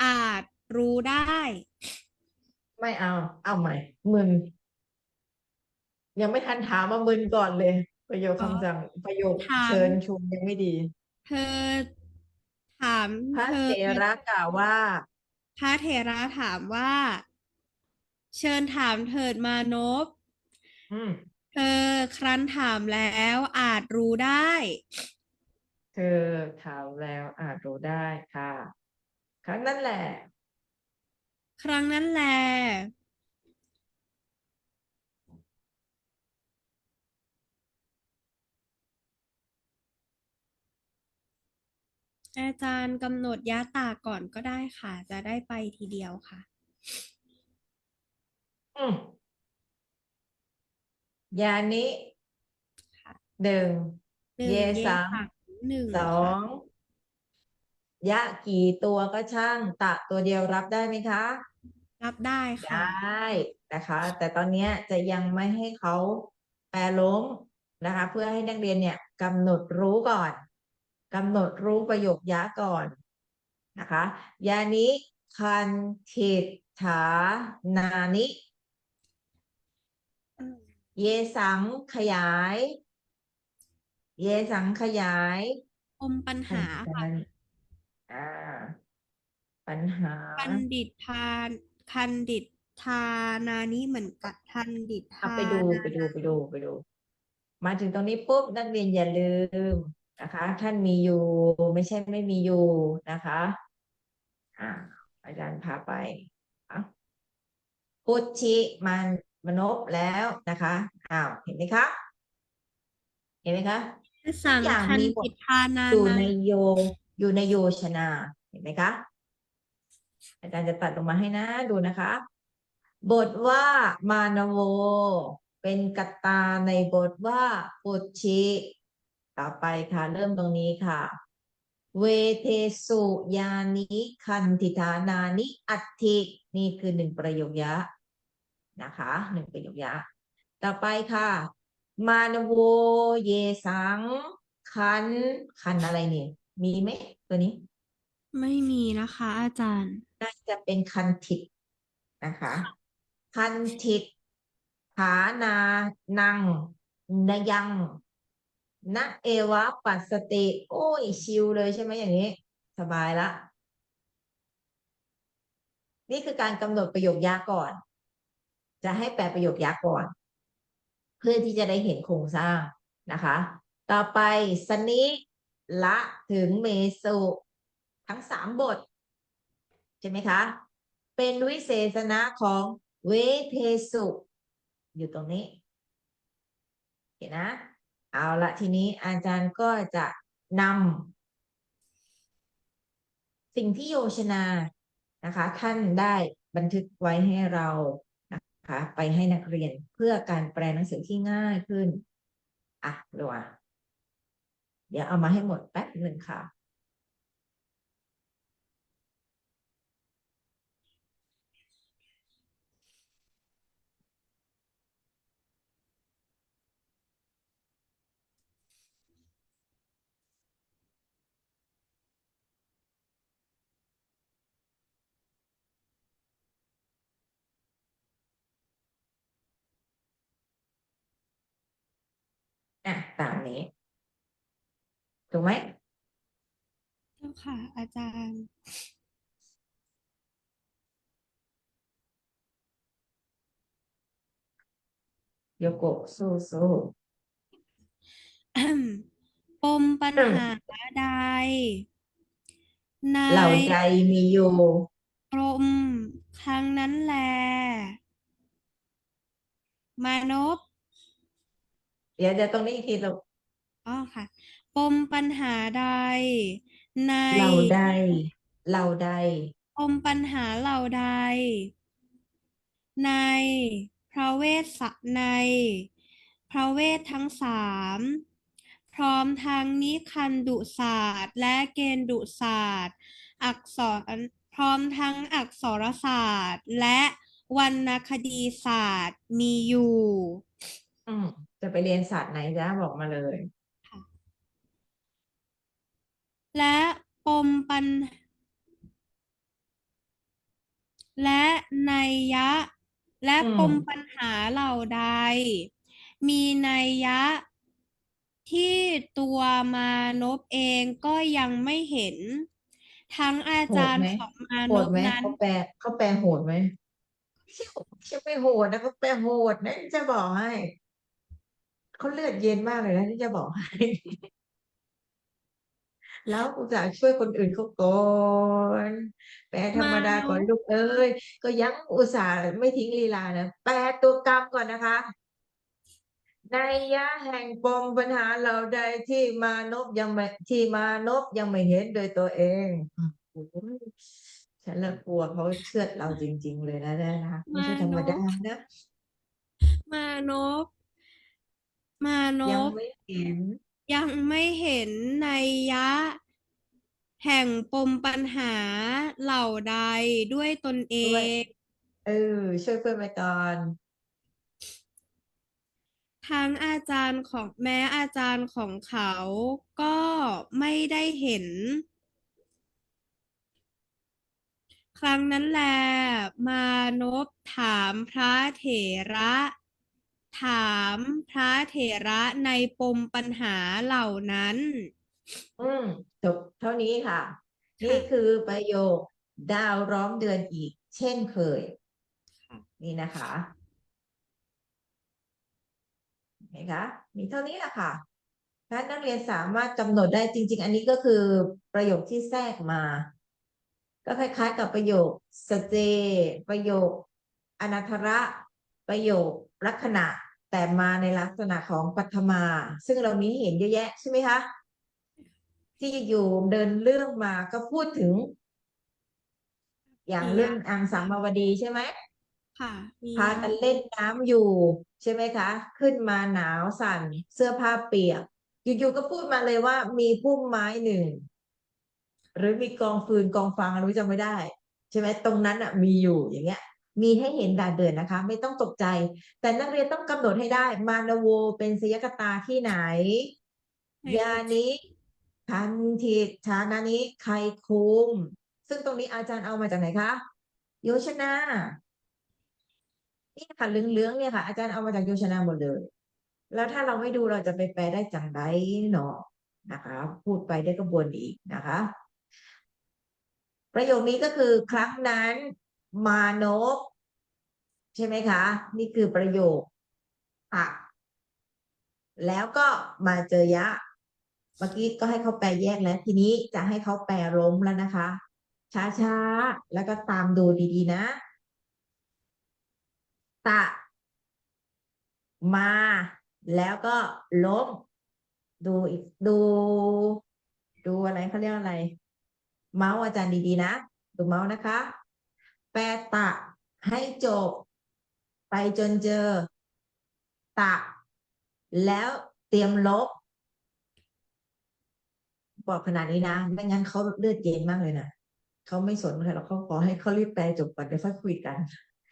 อาจรู้ได้ไม่เอาเอาใหม่มึน ยังไม่ทันถามมามึนก่อนเลย ประโยคอ๋อคำสั่งประโยคถามเชิญชวนยังไม่ดีเธอถามพระเธอเถระกล่าวว่าพระเถระถามว่าเชิญถามเถิดมานพอืมเธอครั้นถามแล้วอาจรู้ได้เธอถามแล้วอาจรู้ได้ค่ะครั้งนั้นแหละครั้งนั้นแลอาจารย์กำหนดยะตาก่อนก็ได้ค่ะจะได้ไปทีเดียวค่ะอืมยานิค่ะหนึ่งเยหนึ่งเยสังสังหนึ่งสอค่ะงยะกี่ตัวก็ช่างตะตัวเดียวรับได้ไหมคะ รับได้ได้ค่ะนะคะแต่ตอนเนี้ยจะยังไม่ให้เขาแปรล้มนะคะเพื่อให้นักเรียนเนี่ยกำหนดรู้ก่อนกำหนดรู้ประโยคยะก่อนนะคะยานิคันทิฐานานิอืมเยสังขยายเยสังขยายปมปัญคันหาทิฐาค่ะนานิอ่าปัญหาคันดิทานคันดิทานานี้เหมือนกับคันดิทาเอาไปดูนาไปดูมาถึงตรงนี้ปุ๊บนักเรียนอย่าลืมนะคะท่านมีอยู่ไม่ใช่ไม่มีอยู่นะคะอ่าอาจารย์พาไปอ่ะพุทธิมันมนพแล้วนะคะอ้าวเห็นไหมคะเห็นไหมคะทุกสังอย่างคันมีหมดดิทานาอยู่นาในโยอยู่ในโยชนาเห็นไหมคะอาจารย์จะตัดลงมาให้นะดูนะคะบทว่ามานโวเป็นกัตตาในบทว่าปุชชิต่อไปค่ะเริ่มตรงนี้ค่ะ เวเทสุยานิคันธิฐานานิอัตถินี่คือหนึ่งประโยคยะนะคะหนึ่งประโยคยะต่อไปค่ะมานโวเยสังคันคันอะไรเนี่ยมีไหมตัวนี้ไม่มีนะคะอาจารย์น่าจะเป็นคันทิตนะคะคันทิตฐานานังนยังนะเอวะปัสสติโอ้ยชิลเลยใช่ไหมอย่างนี้สบายละ นี่คือการกำหนดประโยคยากก่อน จะให้แปลประโยคยากก่อน เพื่อที่จะได้เห็นโครงสร้างนะคะ ต่อไปสนิละถึงเมสุทั้งสามบทใช่ไหมคะ เป็นวิเศษณะของเวเทสุอยู่ตรงนี้เห็นนะ เอาละทีนี้อาจารย์ก็จะนำสิ่งที่โยชนานะคะท่านได้บันทึกไว้ให้เรา คะไปให้นักเรียนเพื่อการแปลหนังสือที่ง่ายขึ้นอ่ะดูอ่ะเดี๋ยวเอามาให้หมดแป๊บหนึ่งค่ะอ่ะตามนี้ถูกไหมเจ้าค่ะอาจารย์ โยโกะสู้สู้ ปมปัญอืมหาใดในเหล่าใดมีอยู่กรมครั้งนั้นแลมานพเดี๋ยวจะตรงนี้อีกทีลูกอ๋อค่ะปมปัญหาใดในเหล่าใดเหล่าใดปมปัญหาเหล่าใดในพระเวสสะในพระเวททั้งสามพร้อมทั้งนิคันดุศาสตร์และเกณฑ์ดุศาสตร์อักษรพร้อมทั้งอักษรศาสตร์และวรรณคดีศาสตร์มีอยู่อืมจะไปเรียนศาสตร์ไหนจ๊ะบอกมาเลยค่ะและปมปัญและนัยยะและอืปมปัญมหาเหล่าใด มีนัยยะที่ตัวมานพเองก็ยังไม่เห็นทั้งอาโหดไหมจารย์ของมานโหดไหมพนั้นเขาแปลโหดไหมไม่ใช่โหดไม่ใช่ไม่โหดนะเขาแปลโหดนะจะบอกให้เขาเลือดเย็นมากเลยนะที่จะบอกให้ แล้วอุตส่าห์ช่วยคนอื่นเขาก่อนแปลธรรมามดานพก่อนลูกเอ้ยก็ยังอุตส่าห์ไม่ทิ้งลีลานะแปลตัวกรรมก่อนนะคะนัยยะแห่งปมปัญหาเราใดที่มานพยังไม่เห็นโดยตัวเองโอ้ยฉันละกลัวเขาเชือดเราจริงๆเลยนะไม่มาใช่ธรรนมดาพนะมานพมานยังพไม่เห็นยังไม่เห็นนัยยะแห่งปมปัญหาเหล่าใดด้วยตนเอด้วยง เออช่วยเพื่อนไปก่อนทั้งอาจารย์ของแม้อาจารย์ของเขาก็ไม่ได้เห็นครั้งนั้นแลมานพถามพระเถระถามพระเถระในปมปัญหาเหล่านั้นอืมจบเท่านี้ค่ะนี่คือค่ะประโยคดาวร้อมเดือนอีกเช่นเคยค่ะนี่นะคะเห็นไหมคะมีเท่านี้แหละค่ะถ้านักเรียนสามารถกำหนดได้จริงๆอันนี้ก็คือประโยคที่แทรกมาก็คล้ายๆกับประโยคสเจประโยคอนัตถระประโยคลักษณะแต่มาในลักษณะของปัทมาซึ่งเรามีให้เห็นเยอะแยะใช่ไหมคะที่อยู่เดินเรื่องมาก็พูดถึงอย่างปิยะเรื่องอังสามาวดีใช่ไหม ค่ะปิพายะกันเล่นน้ำอยู่ใช่ไหมคะขึ้นมาหนาวสั่นเสื้อผ้าเปียกอยู่ๆก็พูดมาเลยว่ามีพุ่มไม้หนึ่งหรือมีกองฟืนกองฟางรู้จำไม่ได้ใช่ไหมตรงนั้นอ่ะมีอยู่อย่างเงี้ยมีให้เห็นด่านเดินนะคะไม่ต้องตกใจแต่นักเรียนต้องกำหนดให้ได้มานโวเป็นสยคตาที่ไหนในยาอุนิทันทิฐานานิใครคุมซึ่งตรงนี้อาจารย์เอามาจากไหนคะโยชนา นี่ค่ะเหลืองๆเนี่ยค่ะอาจารย์เอามาจากโยชนาหมดเลยแล้วถ้าเราไม่ดูเราจะไปแปลได้จังไดเนาะนะคะพูดไปได้ก็บ่นอีกนะคะประโยคนี้ก็คือครั้งนั้นมานพใช่ไหมคะนี่คือประโยคอ่ะแล้วก็มาเจอยะเมื่อกี้ก็ให้เขาแปลแยกแล้วทีนี้จะให้เขาแปลล้มแล้วนะคะช้าๆแล้วก็ตามดูดีๆนะตะมาแล้วก็ล้มดูอีกดูอะไรเขาเรียกอะไรเมาส์อาจารย์ดีๆนะดูเมาส์นะคะแปลตะให้จบไปจนเจอตะแล้วเตรียมลบบอกขนาดนี้นะไม่งั้นเขาเลือดเย็นมากเลยนะเขาไม่สนใครหรอกเขาขอให้เขารีบแปลจบก่อนเดี๋ยวค่อยคุยกัน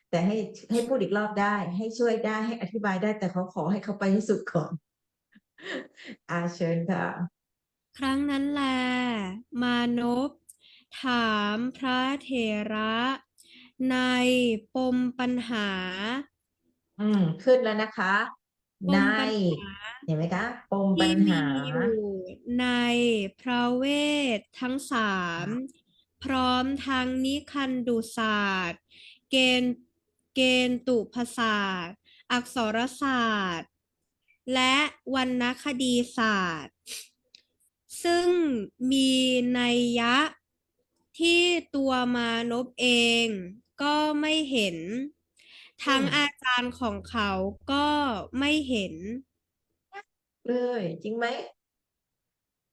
แต่ให้พูดอีกรอบได้ให้ช่วยได้ให้อธิบายได้แต่เขาขอให้เขาไปให้สุดก่อนเชิญค่ะครั้งนั้นแลมานพถามพระเถระในปมปัญหา ขึ้นแล้วนะคะในปมปัญหาเห็นไหมคะปมปัที่ญหามีอยู่ในพระเวททั้งสามพร้อมทั้งนิคันดุศาสตร์เกณฑ์เกณฑ์ตุพศาสตร์อักษรศาสตร์และวรรณคดีศาสตร์ซึ่งมีนัยยะที่ตัวมานพเองก็ไม่เห็นทั้งอืมอาจารย์ของเขาก็ไม่เห็น เลยจริงไหม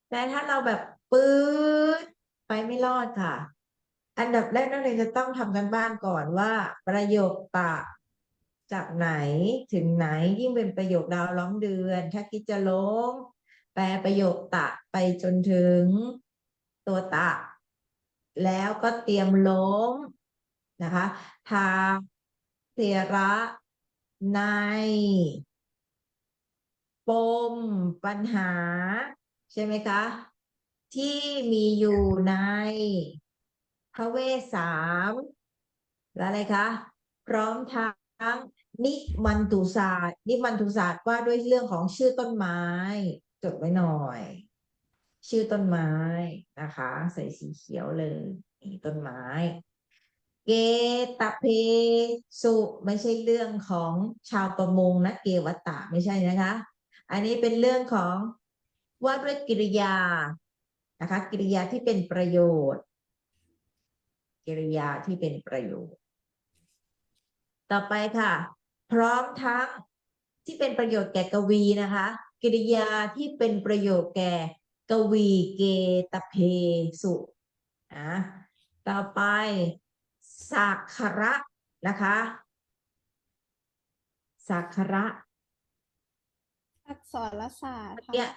แต่ถ้าเราแบบปื๊ดไปไม่รอดค่ะอันดับแรกนักเรียนจะต้องทำกันบ้านก่อนว่าประโยคปะจากไหนถึงไหนยิ่งเป็นประโยคดาวล้อมเดือนถ้าคิดจะล้มแปลประโยคตะไปจนถึงตัวตะแล้วก็เตรียมล้มนะคะทาเสระในปมปัญหาใช่ไหมคะที่มีอยู่ในพระเวสสามและอะไรคะพร้อมทั้ง นิมันตุศาสตร์นิมันตุศาสตร์ว่าด้วยเรื่องของชื่อต้นไม้จดไว้หน่อยชื่อต้นไม้นะคะใส่สีเขียวเลยนี่ต้นไม้เกตเพสุไม่ใช่เรื่องของชาวประมงนะเกวัตตะไม่ใช่นะคะอันนี้เป็นเรื่องของว่าด้วยกริยานะคะกริยาที่เป็นประโยชน์กริยาที่เป็นประโยชน์ ต่อไปค่ะพร้อมทั้งที่เป็นประโยชน์แก่กวีนะคะกริยาที่เป็นประโยชน์แก่กวีเกตเพสุนะต่อไปสักขระนะคะสักขระอักษรศาสตร์เมื่อกี้ค่ะ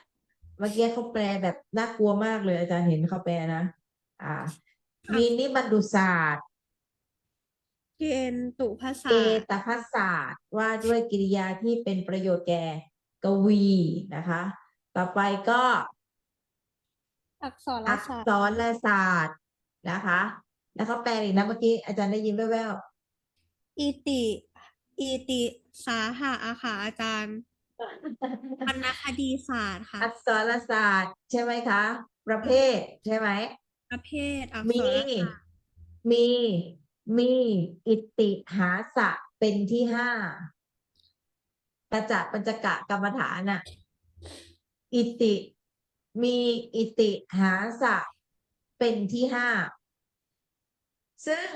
เมื่อกี้เขาแปลแบบน่ากลัวมากเลยอาจารย์เห็นเขาแปลนะอ่ามีนิบรรดุศาสตร์ เกณฑ์ตุภาเกษาสตร์ตทัศศาสตร์ว่าด้วยกริยาที่เป็นประโยชน์แก่กวีนะคะต่อไปก็อักษรอักษศาสตร์รศาสตร์นะคะแล้วเขาแปลอีกนะเมื่อกี้อาจารย์ได้ยินแว่วอิติอิติสาหะอะค่ะอาจารย์วรรณคดีศาสตร์ค่ะๆอักษรศาสตร์ใช่ไหมคะประเภทใช่ไหมประเภทอักมีษรศาสตร์มีมีอิติหาสะเป็นที่ห้าตจปัญจกะกรรมฐานน่ะ อิติมีอิติหาสะเป็นที่ห้าซึ่ง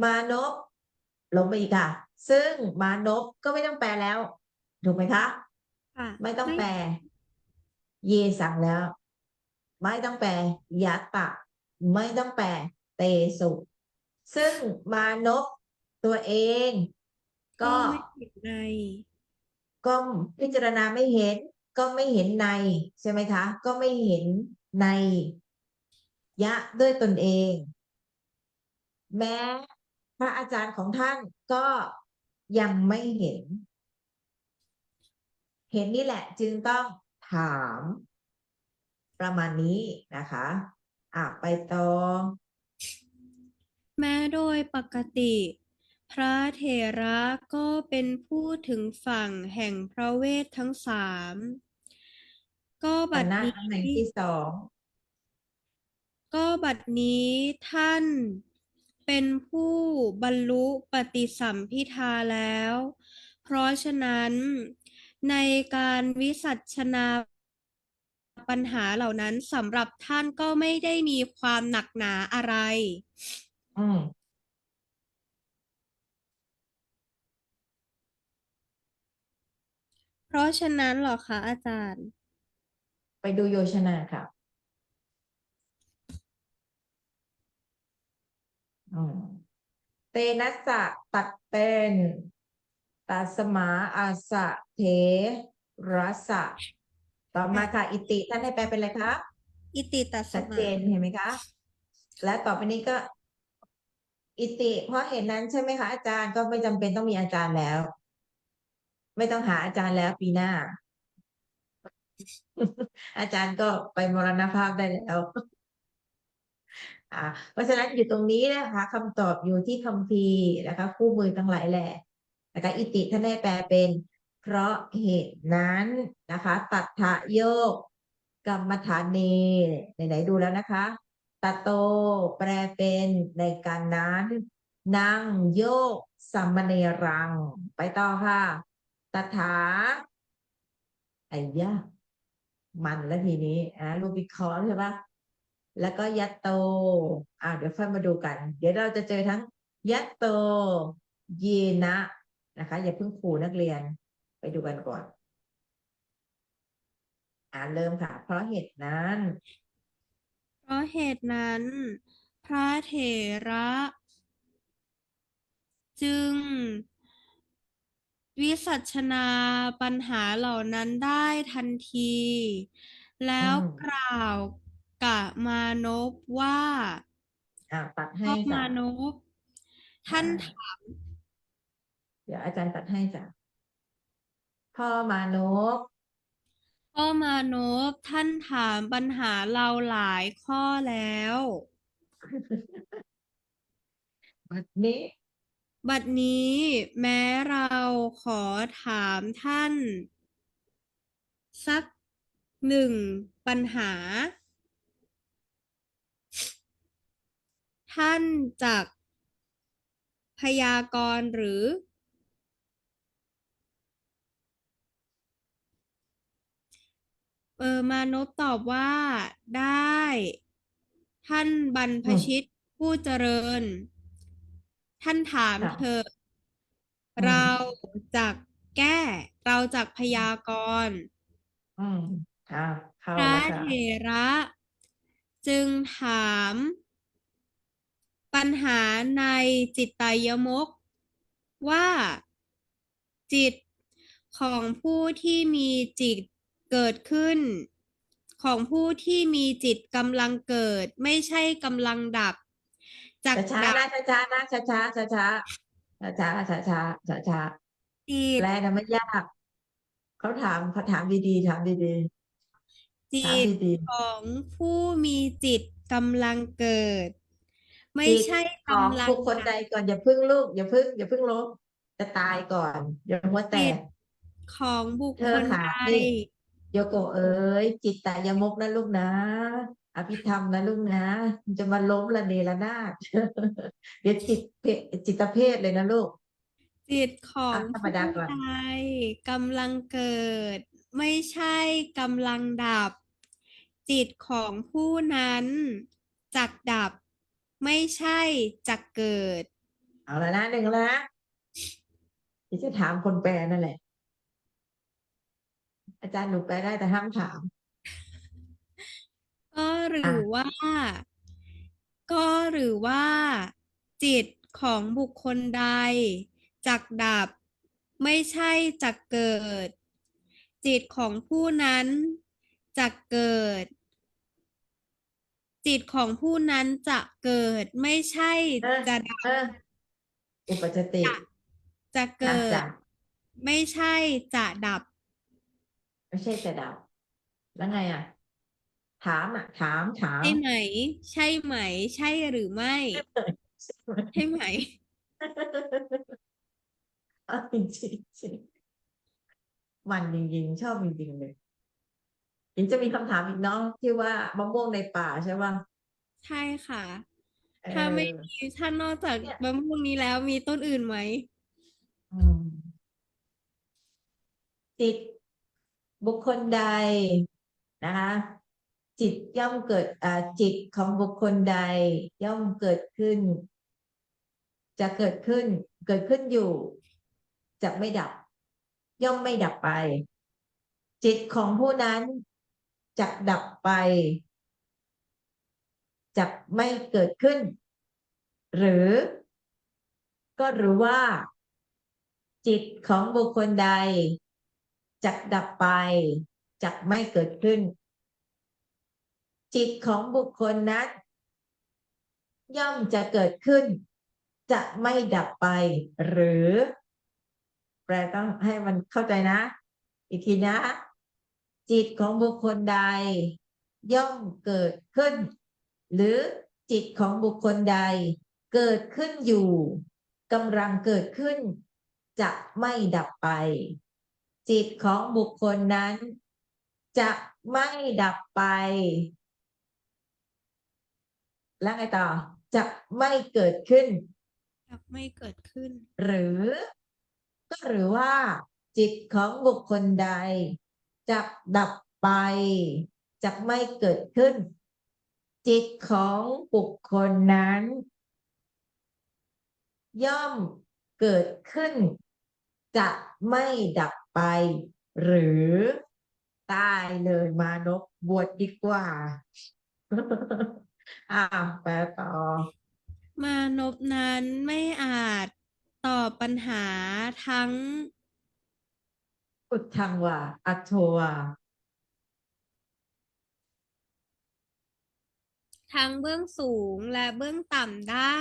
มานพลงไปอีกค่ะซึ่งมานพก็ไม่ต้องแปลแล้วถูกไหมคะค่ะไม่ต้องไม่แปลเยสั่งแล้วไม่ต้องแปลยัตตะไม่ต้องแปลเตสุซึ่งมานพตัวเองก็ก็ไม่ผิดในก็พิจารณาไม่เห็นก็ไม่เห็นในใช่ไหมคะก็ไม่เห็นในยะด้วยตนเอง แม้พระอาจารย์ของท่านก็ยังไม่เห็น เห็นนี่แหละจึงต้องถามประมาณนี้นะคะไปต่อแม้โดยปกติ พระเถระก็เป็นผู้ถึงฝั่งแห่งพระเวททั้งสามก็บัดกันนะนี้ ตำแหน่งที่สองก็บัดนี้ท่านเป็นผู้บรรลุปฏิสัมภิทาแล้ว เพราะฉะนั้นในการวิสัชนาปัญหาเหล่านั้นสำหรับท่านก็ไม่ได้มีความหนักหนาอะไร อืมเพราะฉะนั้นเหรอคะอาจารย์ไปดูโยชนาค่ะอืมเตนัสสะตัดเป็นตัสมาอาสะเทรัสสะต่อมาค่ะอิติท่านให้แปลเป็นอะไรคะอิติตัสชัดเจมานเห็นไหมคะและต่อไปนี้ก็ อิติเพราะเหตุนั้นใช่ไหมคะอาจารย์ก็ไม่จำเป็นต้องมีอาจารย์แล้วไม่ต้องหาอาจารย์แล้วปีหน้าอาจารย์ก็ไปมรณภาพได้แล้วเพราะฉะนั้นอยู่ตรงนี้นะคะคำตอบอยู่ที่คัมภีร์นะคะคู่มือทั้งหลายแหละนะคะอิติท่านได้แปลเป็นเพราะเหตุนั้นนะคะตัทธะโยกกรรมฐานเนไหนๆดูแล้วนะคะตะโตแปลเป็นในการนั้นนั่งโยกสัมมเนรังไปต่อค่ะตถาไอ้ยะมันแล้วทีนี้รูบิคอนใช่ปะแล้วก็ยัตโตเดี๋ยวค่อยมาดูกันเดี๋ยวเราจะเจอทั้งยัตโตเยนะนะคะอย่าเพิ่งขู่นักเรียนไปดูกันก่อนเริ่มค่ะเพราะเหตุนั้นเพราะเหตุนั้นพระเถระจึงวิสัชนาปัญหาเหล่านั้นได้ทันที แล้อืวมกล่าวกะมานพว่าตัดให้พ่อจ้ะมานพอ่ท่านถาามเดี๋ยวอาจารย์ตัดให้จ้ะพ่อมานพ พ่อมานพท่านถามปัญหาเราหลายข้อแล้ว บัดนี้ บัดนี้แม้เราขอถามท่านสักหนึ่งปัญหา ท่านจักพยากรณ์หรือมานพตอบว่าได้ ท่านบรรพอืมชิตผู้เจริญ ท่านถามค่ะเธอ อืเรามจักแก้ เราจักพยากรณ์ อืมค่ะเข้าพระแล้วค่ะเถระจึงถามปัญหาในจิตตยมกว่าจิตของผู้ที่มีจิตเกิดขึ้นของผู้ที่มีจิตกำลังเกิดไม่ใช่กำลังดับจักช้าๆนะดับช้าๆนะช้าๆช้าๆช้าๆช้าๆช้าๆแปลจิตนะไม่ยากเขาถามดีๆถามดีๆถามจิตดีของผู้มีจิตกำลังเกิดไม่ๆจิตใช่ของกำลังบุคคลดับใดก่อนอย่าพึ่งลูกอย่าพึ่งลบจะตายก่อนอย่าหัวแตจิตกของบุคเธอค่ะคลใด นี่โยโกะเอ๋ยจิตตยมกนะลูกนะอภิธรรมนะลูกนะมันจะมาล้มระเนระนาดเดี๋ยวจิตเภทเลยนะลูกจิตของธรรมผู้ดาก่อนใดกำลังเกิดไม่ใช่กำลังดับจิตของผู้นั้นจักดับไม่ใช่จักเกิดเอาละนะหนึ่งแล้วนะเดี๋ยวจะถามคนแปลนั่นแหละอาจารย์หนูแปลได้แต่ห้ามถามก็หรืออ่ะว่าก็หรือว่าจิตของบุคคลใดจักดับไม่ใช่จักเกิดจิตของผู้นั้นจักเกิด จิตของผู้นั้นจะเกิดไม่ใช่เออจะดับเอออุปจติจะจะเกิอาจจะดไม่ใช่จะดับไม่ใช่จะดับแล้วไงอ่ะถามอ่ะถาม ใช่ไหมใช่ไหมใช่หรือไม่ใช่ไหม เอาจริงมันจริงๆชอบจริงๆเลยยังจะมีคำถามอีกเนาะที่ว่ามะม่วงในป่าใช่ป่ะใช่ค่ะเถ้าไม่ออมีถ้านอกจากเนี่ยมะม่วงนี้แล้วมีต้นอื่นไหมอืมจิตบุคคลใดนะคะจิตย่อมเกิดจิตของบุคคลใดย่อมเกิดขึ้นจะเกิดขึ้นอยู่จะไม่ดับย่อมไม่ดับไปจิตของผู้นั้นจะดับไปจะไม่เกิดขึ้นหรือก็หรือว่าจิตของบุคคลใดจะดับไปจะไม่เกิดขึ้นจิตของบุคคลนั้นย่อมจะเกิดขึ้นจะไม่ดับไปหรือแปลต้องให้มันเข้าใจนะอีกทีนะจิตของบุคคลใดย่อมเกิดขึ้นหรือจิตของบุคคลใดเกิดขึ้นอยู่กำลังเกิดขึ้นจะไม่ดับไปจิตของบุคคลนั้นจะไม่ดับไปแล้วไงต่อจะไม่เกิดขึ้นจะไม่เกิดขึ้นหรือก็หรือว่าจิตของบุคคลใดจะดับไปจะไม่เกิดขึ้นจิตของบุคคลนั้นย่อมเกิดขึ้นจะไม่ดับไปหรือตายเลยมานพบวชดีกว่าแปลต่อมานพนั้นไม่อาจตอบปัญหาทั้ง พุทธังวาอัตโทวาทั้งเบื้องสูงและเบื้องต่ำได้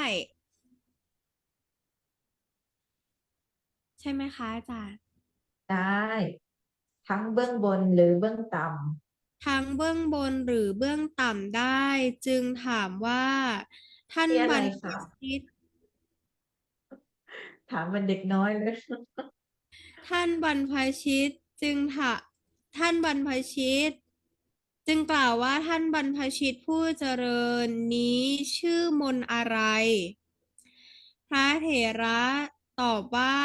ใช่ไหมคะอาจารย์ได้ทั้งเบื้องบนหรือเบื้องต่ทั้งเบื้องบนหรือเบื้องต่ำได้จึงถามว่าำที่อะไรท่านบรรพคะชิต ถามมันเด็กน้อยเลย ท่านบรรพชิตจึงถะท่านบรรพชิต จึงกล่าวว่าท่านบรรพชิตผู้เจริญนี้ชื่อมนต์อะไร พระเถระตอบว่า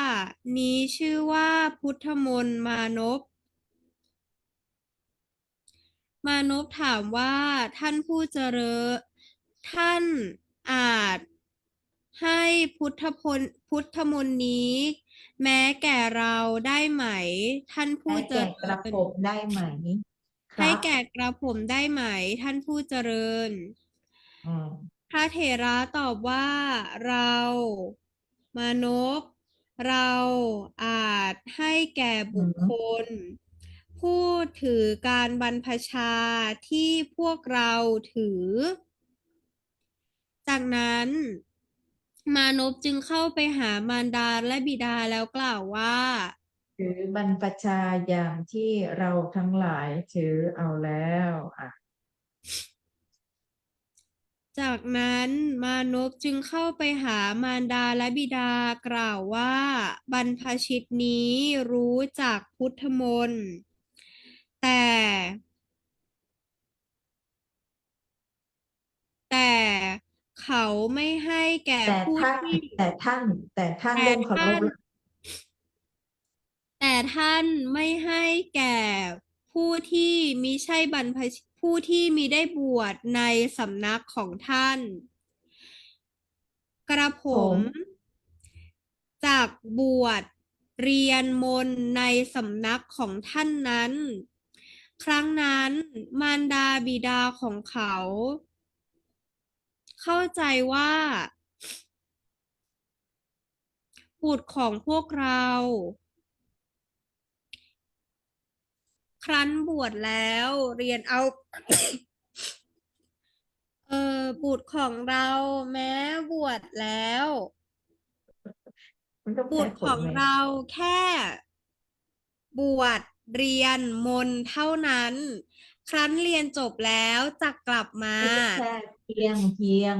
นี้ชื่อว่าพุทธมนต์มานพ มานพถามว่าท่านผู้เจริญท่านอาจให้พุทธมนต์นี้ แม้แก่เราได้ไหม ท่านผู้ให้เจแก่กริระผญ มได้ไหมคให้รับแก่กระผมได้ไหม ท่านผู้เจริญ อืมพระเถระตอบว่าเรา มานพเราอาจให้แก่อืบุคคมล ผู้ถือการบรรพชาที่พวกเราถือ จากนั้น มานพจึงเข้าไปหามารดาและบิดาแล้วกล่าวว่า ถือบรรพชาอย่างที่เราทั้งหลายถือเอาแล้วอ่ะจากนั้นมานพจึงเข้าไปหามารดาและบิดากล่าวว่าบรรพชิตนี้รู้จักพุทธมนต์แต่แต่เขาไม่ให้แก่แต่ผู้ท่านที่แต่ท่านแต่ท่านแต่เริ่มเคารท่านพแล้วแต่ท่านไม่ให้แก่ผู้ที่มิใช่บรรพชิตผู้ที่มิได้บวชในสำนักของท่าน กระผผมมจากบวชเรียนมนต์ในสำนักของท่านนั้น ครั้งนั้นมารดาบิดาของเขาเข้าใจว่าบุตรของพวกเรา ครั้นบวชแล้วเรียนเอา บุตรของเราแม้บวชแล้ว มันต้องบุตรแก้ผลไหมของเราแค่บวชเรียนมนต์เท่านั้น ครั้นเรียนจบแล้วจะกลับมาไม่ใช่แค่เพียง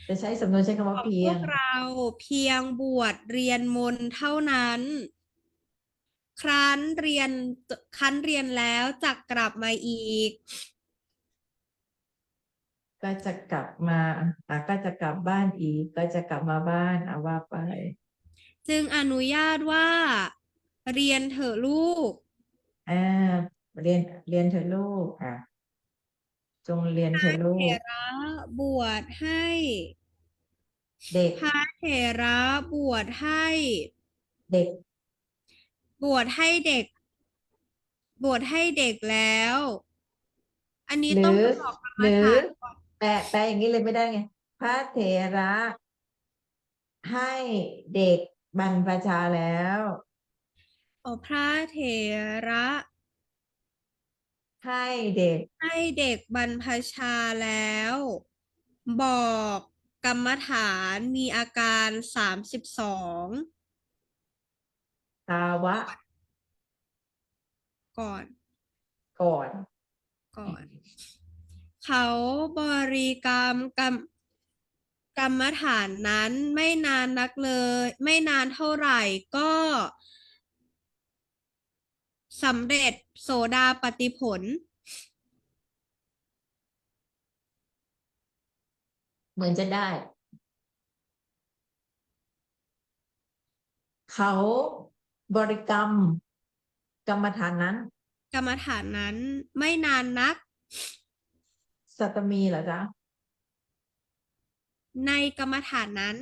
จะใช้สำนวนใช้คำของว่าเพียงพวกเราเพียงบวชเรียนมนต์เท่านั้น ครั้นเรียนครั้นเรียนแล้วจะกลับมาอีก ก็จะกลับมาก็จะกลับบ้านอีกก็จะกลับมาบ้านเอาว่าไปจึงอนุญาตว่าเรียนเถอะลูกอ่าเรียนเรียนเธอะลูกจงเรียนเธอะลูเถกระบวชให้เด็กพระเถระบวชให้เด็กบวชให้เด็กบวชให้เด็กแล้ว อันนี้หรือต้องประกอบกรรมหรือฐานก่อนแปลอย่างนี้เลยไม่ได้ไงพระเถระให้เด็กบรรพชาแล้วพระเถระให้เด็กให้เด็กบรรพชาแล้ว บอกกรรมฐานมีอาการ32ภาวะก่อนก่อนก่อน เขาบริกรรมกรรมฐานนั้นไม่นานนักเลยไม่นานเท่าไหร่ก็สำเร็จโสดาปัตติผลเหมือนจะได้เขาบริกรรมกรรมฐานนั้นกรรมฐานนั้นไม่นานนักสัตตมีเหรอจ๊ะในกรรมฐานนั้น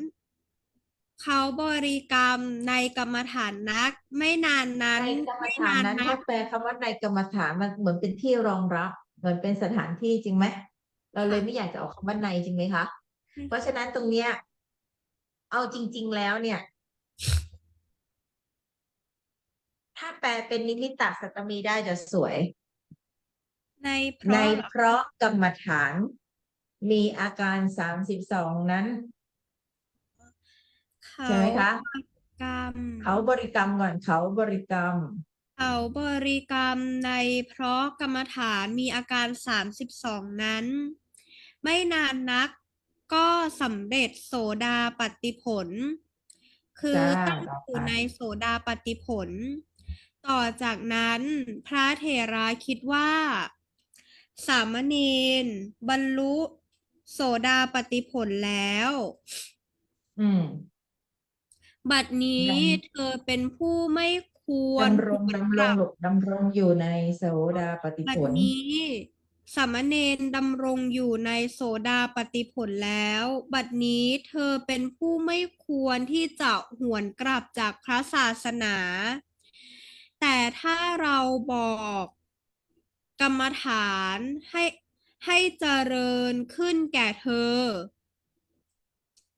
เขาบริกรรมในกรรมฐานนักไม่นานนั้นในกรรมไม่ฐานนั้นนานนักถ้าแปลคำว่าในกรรมฐานมันเหมือนเป็นที่รองรับเหมือนเป็นสถานที่จริงไหมเราเลยไม่ค่ะอยากจะออกคำว่าในจริงไหมคะเพราะฉะนั้นตรงเนี้ยเอาจริงๆแล้วเนี่ยถ้าแปลเป็นนิมิตตสัตตมีได้จะสวยในเพในราะเหรอเพราะกรรมฐานมีอาการ32นั้นเขาใช่ไหมคะบริกรรม เขาบริกรรมก่อนเขาบริกรรมเขาบริกรรมในเพราะกรรมฐานมีอาการ32นั้นไม่นานนักก็สำเร็จโสดาปัตติผล คือจ้าตั้งต่อไปอยู่ในโสดาปัตติผล ต่อจากนั้นพระเถระคิดว่า สามเณรบรรลุโสดาปัตติผลแล้ว อืมบัดนี้ยังเธอเป็นผู้ไม่ควรหดำรงวนกดำรงลับ หลบดำรงอยู่ในโสดาปฏิบัผลดนี้สามเณรดำรงอยู่ในโสดาปัตติผลแล้ว บัดนี้เธอเป็นผู้ไม่ควรที่จะหวนกลับจากพระศาสนา แต่ถ้าเราบอกกรรมฐานให้เจริญขึ้นแก่เธอ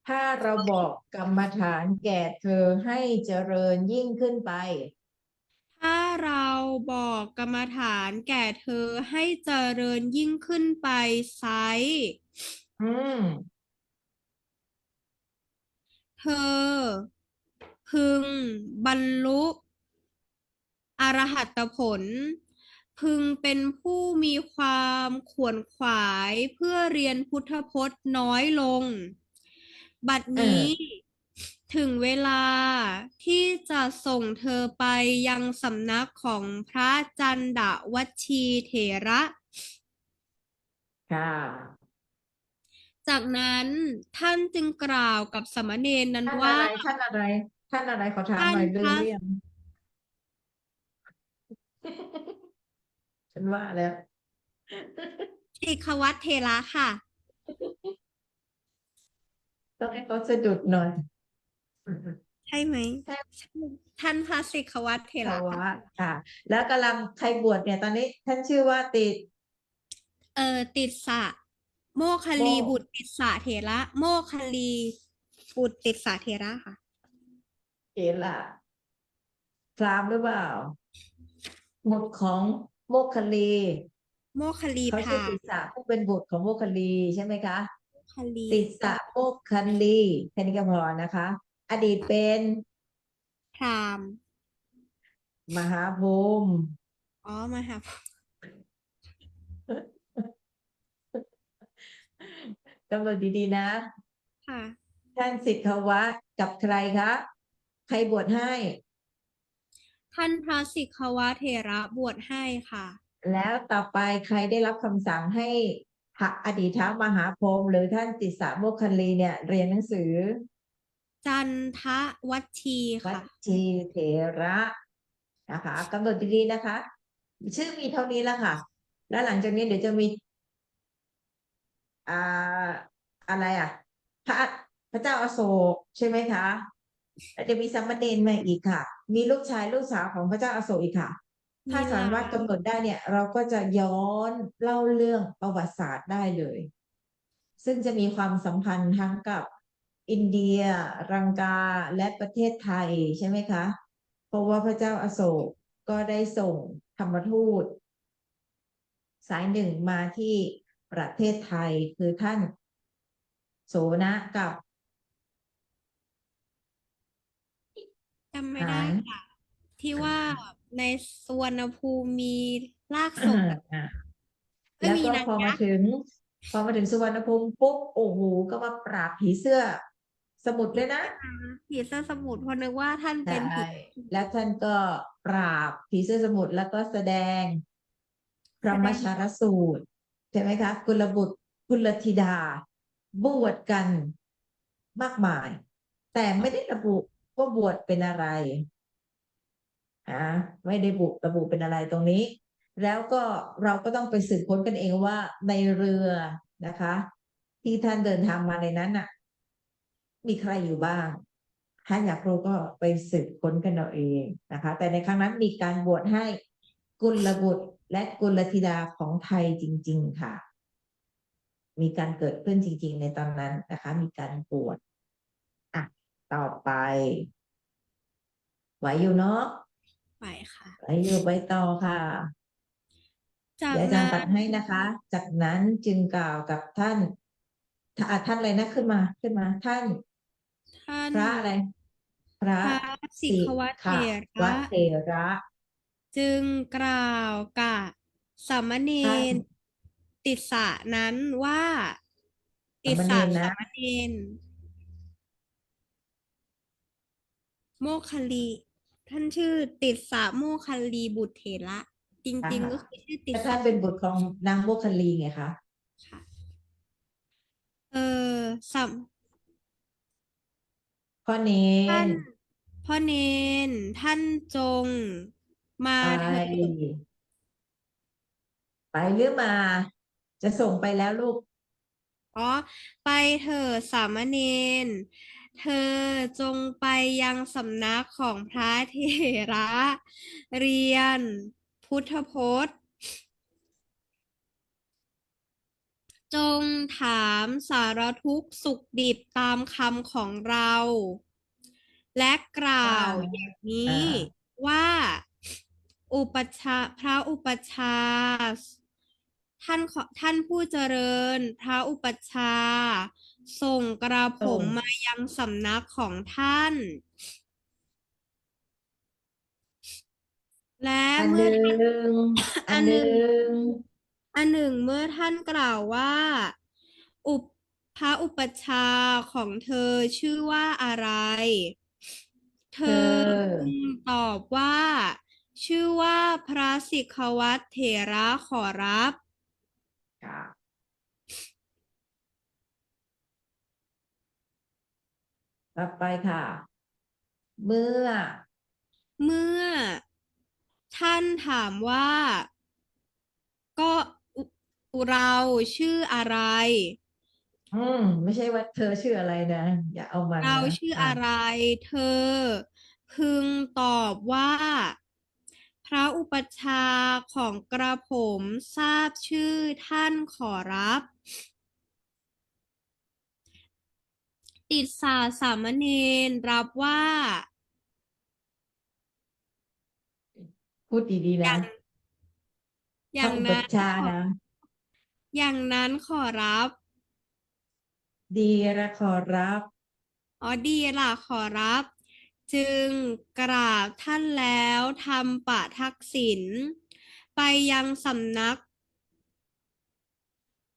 ถ้าเราบอกกรรมฐานแก่เธอให้เจริญยิ่งขึ้นไปถ้าเราบอกกรรมฐานแก่เธอให้เจริญยิ่งขึ้นไปไซร้ อืมเธอพึงบรรลุอรหัตผลพึงเป็นผู้มีความขวนขวายเพื่อเรียนพุทธพจน์น้อยลง บัดเอนี้อถึงเวลาที่จะส่งเธอไปยังสำนักของพระจันดาวัชชีเถระ ค่ะจากนั้นท่านจึงกล่าวกับสามเณรนั้นว่าท่านอะไรท่านอะไรท่านอะไรขอถามท่านหน่อยพระลืมหรือยังฉันว่าแล้ว สิกขวัตรเถระค่ะ ต้องให้เขาสะดุดหน่อยใช่ไหมแค่ใช่ท่านพระสิกขวัตรเถภาระวะค่ะแล้วกำลังใครบวชเนี่ยตอนนี้ท่านชื่อว่าติดติสสะโมคคัลโมลีบุตรติสสะเถระโมคคัลลีบุตรติสสะเถระค่ะเกละพราหมณ์หรือเปล่าบุตรของโมคคัลลีโมคคัลลีเขาชื่อพราหมณ์ติสสะผู้เป็นบุตรของโมคคัลลีใช่ไหมคะโมคคัลลีติสสะโมคคัลลีแค่นี้ก็พอนะคะอดีตเป็นพราหมณ์มหาภูมิ อ๋อมาค่ะกำหนดดีๆนะค่ะท่านสิทธวัตรกับใครคะใครบวชให้ ท่านพระสิกขวัตรเถระบวชให้ค่ะแล้วต่อไปใครได้รับคำสั่งให้พระอดีตท้าวมหาพรหมหรือท่านติสสะโมคคัลลีเนี่ยเรียนหนังสือจันทวัชชีวัดค่ะชีเถระนะคะกำหนดดีๆนะคะชื่อมีเท่านี้แล้วค่ะแล้วหลังจากนี้เดี๋ยวจะมีอ่าอะไรอ่ะพระพระเจ้าอโศกใช่ไหมคะแล้วจะมีสามเณรมาอีกค่ะมีลูกชายลูกสาวของพระเจ้าอโศกอีกค่ะถ้ามีหลาสามารถยกำหนดได้เนี่ยเราก็จะย้อนเล่าเรื่องประวัติศาสตร์ได้เลย ซึ่งจะมีความสัมพันธ์ทั้งกับอินเดียรังกาและประเทศไทยใช่ไหมคะเพราะว่าพระเจ้าอโศกก็ได้ส่งธรรมทูตสายหนึ่งมาที่ประเทศไทยคือท่านโสนะกับจำไม่หาได้ย ค่ะที่ว่าในสุวรรณภูมิมีลากศพ อ่าไม่มีแล้วก็นางยักษ์พอมาถึงสุวรรณภูมิปุ๊บโอ้โหก็มาปราบผีเสื้อสมุทรเลยนะ ผีเสื้อสมุทรเพราะนึกว่าท่านใช่เป็นผีแล้วท่านก็ปราบผีเสื้อสมุทรแล้วก็แสดงพระแสดงมชารสูตรใช่ไหมคะกุลบุตรกุลธิดาบวชกันมากมายแต่ไม่ได้ระบุว่าบวชเป็นอะไรอ่าไม่ได้ระบุเป็นอะไรตรงนี้แล้วก็เราก็ต้องไปสืบค้นกันเองว่าในเรือนะคะที่ท่านเดินทางมาในนั้นน่ะมีใครอยู่บ้าง ถ้าอยากรู้ก็ไปสืบค้นกันเอาเองนะคะแต่ในครั้งนั้นมีการบวชให้กุลบุตรและกุลธิดาของไทยจริงๆค่ะมีการเกิดขึ้นจริงๆในตอนนั้นนะคะมีการบวชอ่ะต่อไปไหวอยู่เนาะไปค่ะไหวอยู่ไปต่อค่ะจากเดี๋ยวอาจารย์ตัดนั้นให้นะคะจากนั้นจึงกล่าวกับท่านท่านอะไรนะขึ้นมาท่านท่านพระอะไรพระพระสิกสิขวัตรขเถระวัดเถระจึงกล่าวกับสามเณท่านรติสสะนั้นว่าสามเณติสสะรนะ สามเณร โมคคัลลีท่านชื่อติสสะโมคคัลลีบุตรเถระจอ่าริงๆก็คือชื่อติสก็สะท่านเป็นบุตรของนางโมคคัลลีไงคะค่ะเออสัมพ่อเนท่านนพ่อเนนท่านจงมาไเถิด ปไปหรือมาจะส่งไปแล้วลูกอ๋อไปเถิดสามเณรเธอจงไปยังสำนักของพระเถระเรียนพุทธพจน์จงถามสารทุกข์สุขดิบตามคำของเราและกล่าว่าวอย่างอ่านี้ว่าอุปชฌาย์พระอุปัชฌาย์ท่านผู้เจริญพระอุปัชฌาย์ส่งกระผส่งมมายังสำนักของท่านและอันหนึ่เมื่อท่านงอันหนึ่อันหนึ่ง งอันหนึ่งเมื่อท่านกล่าวว่าอุปพระอุปัชฌาย์ของเธอชื่อว่าอะไรเธเอธอพึงตอบว่าชื่อว่าพระสิกขวัตรเถระขอรับค่ะต่อไปค่ะเมื่อเมื่อท่านถามว่าก็เราชื่ออะไรไม่ใช่ว่าเธอชื่ออะไรนะอย่าเอามันเรานะชื่ออ่ะอะไรเธอพึงตอบว่า พระอุปัชฌาย์ของกระผมทราบชื่อท่านขอรับติสสาสามเณรรับว่าพูดดีๆนะอย่างอพระย่างอุปัชนั้นขอฌาย์นะอย่างนั้นขอรับดีและขอรับอ๋อดีล่ะขอรับจึงกราบท่านแล้วทำปะทักษิณไปยังสำนัก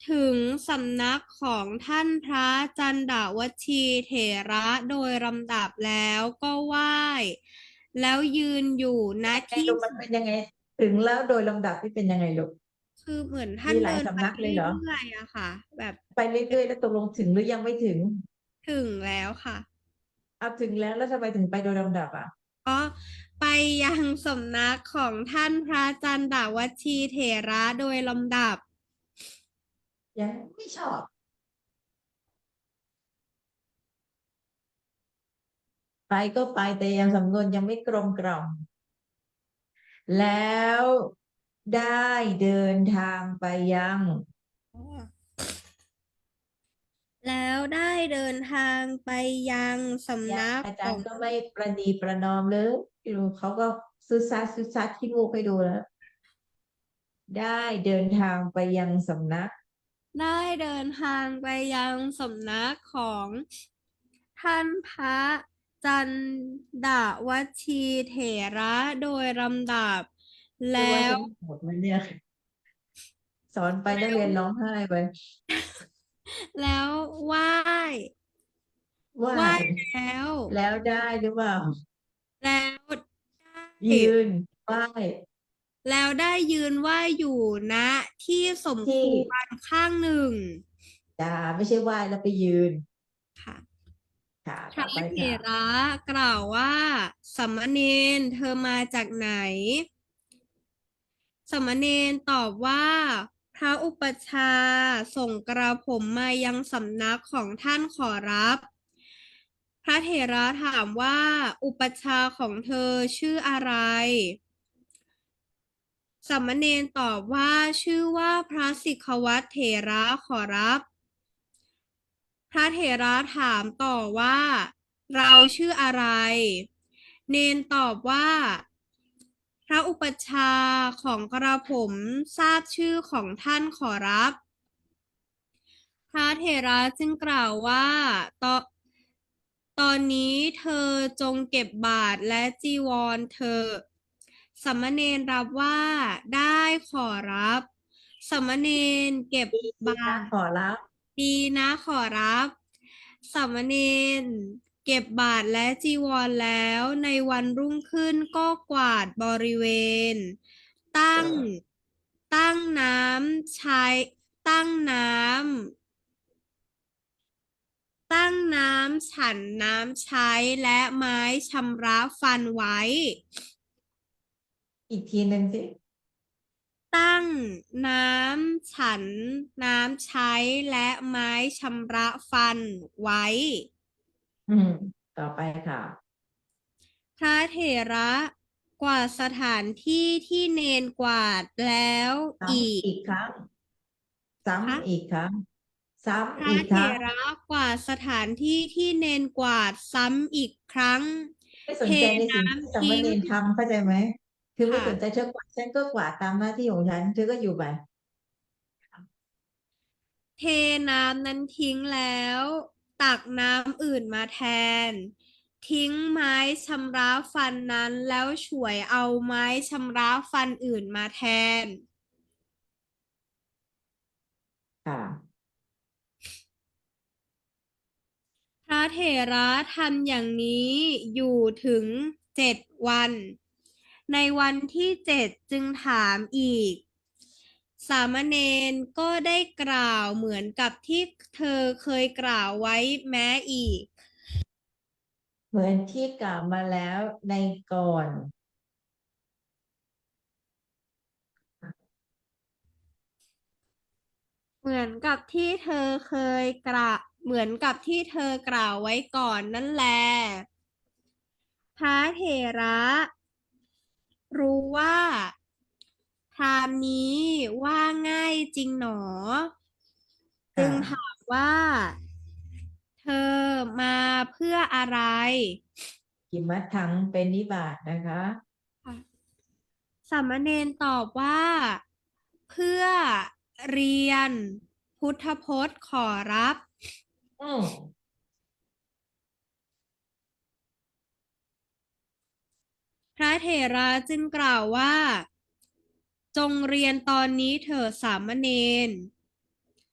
ถึงสำนักของท่านพระจันดาวชีเถระโดยลำดับแล้วก็ไหว้แล้วยืนอยู่ณยังไงที่ลูกมันเป็นยังไงถึงแล้วโดยลำดับที่เป็นยังไงลูกคือเหมือนท่ามีนหลายสำเดินไปนักเลยเหรอเรื่อยๆอะค่ะแบบไปเรื่อยๆแล้วตกลงถึงหรือยังไม่ถึงถึงแล้วค่ะเอาถึงแล้วแล้วทำไมถึงไปโดยลำดับอ่ะ ก็ไปยังสำนักของท่านพระจันดาวชีเถระโดยลำดับยังไม่ชอบไปก็ไปแต่ยังสำนวนยังไม่กลมกล่อมแล้วได้เดินทางไปยังแล้วได้เดินทางไปยังสำยังนักอาของ จารย์ก็ไม่ประนีประนอมเลยดูเขาก็ซื้อซัดขี้มูกให้ดูแล้วได้เดินทางไปยังสำนักได้เดินทางไปยังสำนักของท่านพระจันดาวชีเถระโดยลำดับคือว่าแล้วฉันหมดมันเนี่ยสอนไปนักเรียนร้องไห้ไปแล้วไหว้ว่าไหว้แล้วแล้วได้หรือเปล่าแล้วได้ยืนไหว้แล้วได้ยืนไหว้อยู่ณที่สมคที่วรข้างหนึ่งด่าไม่ใช่ไหว้แล้วไปยืนค่ะ ค่ะพระต่อไปเถค่ะระกล่าวว่าสามเณรเธอมาจากไหนสามเณรตอบว่าพระอุปัชฌาย์ส่งกระผมมายังสำนักของท่านขอรับพระเถระถามว่าอุปัชฌาย์ของเธอชื่ออะไรสามเณรตอบว่าชื่อว่าพระสิกขวัตรเถระขอรับ พระเถระถามต่อว่าเราชื่ออะไรเนนตอบว่าพระอุปัชฌาย์ของกระผมทราบชื่อของท่านขอรับพระเถระจึงกล่าวว่าตอนตอนนี้เธอจงเก็บบาตรและจีวรเธอสามเณรรับว่าได้ขอรับสามเณรเก็บบาดีนะตร ขอรับดีนะขอรับสามเณร เก็บบาตรและจีวรแล้วในวันรุ่งขึ้นก็กวาดบริเวณ ตั้งตั้งน้ำใช้ตั้งน้ตั้งน้ำฉันน้ำใช้และไม้ชำระฟันไว้ อีกทีหนึ่งสิตั้งน้ำฉันน้ำใช้และไม้ชำระฟันไว้ อืมต่อไปค่ะพระเถระกวาดสถานที่ที่เนนกวาดแล้วอีซ้ำกอีกครั้งซ้คะำอีกครั้งพซ้ำระเถอีกครั้งระกวาดสถานที่ที่เนนกวาดซ้ำอีกครั้งไม่สเทนใจในสิ่งน้ที่ำทิ้งสามเณรทำเข้าใจไหมคือไม่ค่ะสนใจเธอกวาดฉันก็กวาดตามหน้าที่ของฉันเธอก็อยู่ไปเทน้ำนั้นทิ้งแล้วตักน้ำอื่นมาแทนทิ้งไม้ชำระฟันนั้นแล้วฉวยเอาไม้ชำระฟันอื่นมาแทน ค่ะพระเถระทำอย่างนี้อยู่ถึง7 วัน ในวันที่7จึงถามอีก สามเณรก็ได้กล่าวเหมือนกับที่เธอเคยกล่าวไว้แม้อีก เหมือนที่กล่าวมาแล้วในก่อนเหมือนกับที่เธอเคยกล่าวเหมือนกับที่เธอกล่าวไว้ก่อนนั่นแหละพระเถระรู้ว่าพราหมณ์นี้ว่าง่ายจริงหนอจึค่ะงถามว่าเธอมาเพื่ออะไรกิมัตถังเป็นนิบาตนะคะสามเณรตอบว่าเพื่อเรียนพุทธพจน์ขอรับอืมพระเถระจึงกล่าวว่าจงเรียนตอนนี้เถิดสามเณร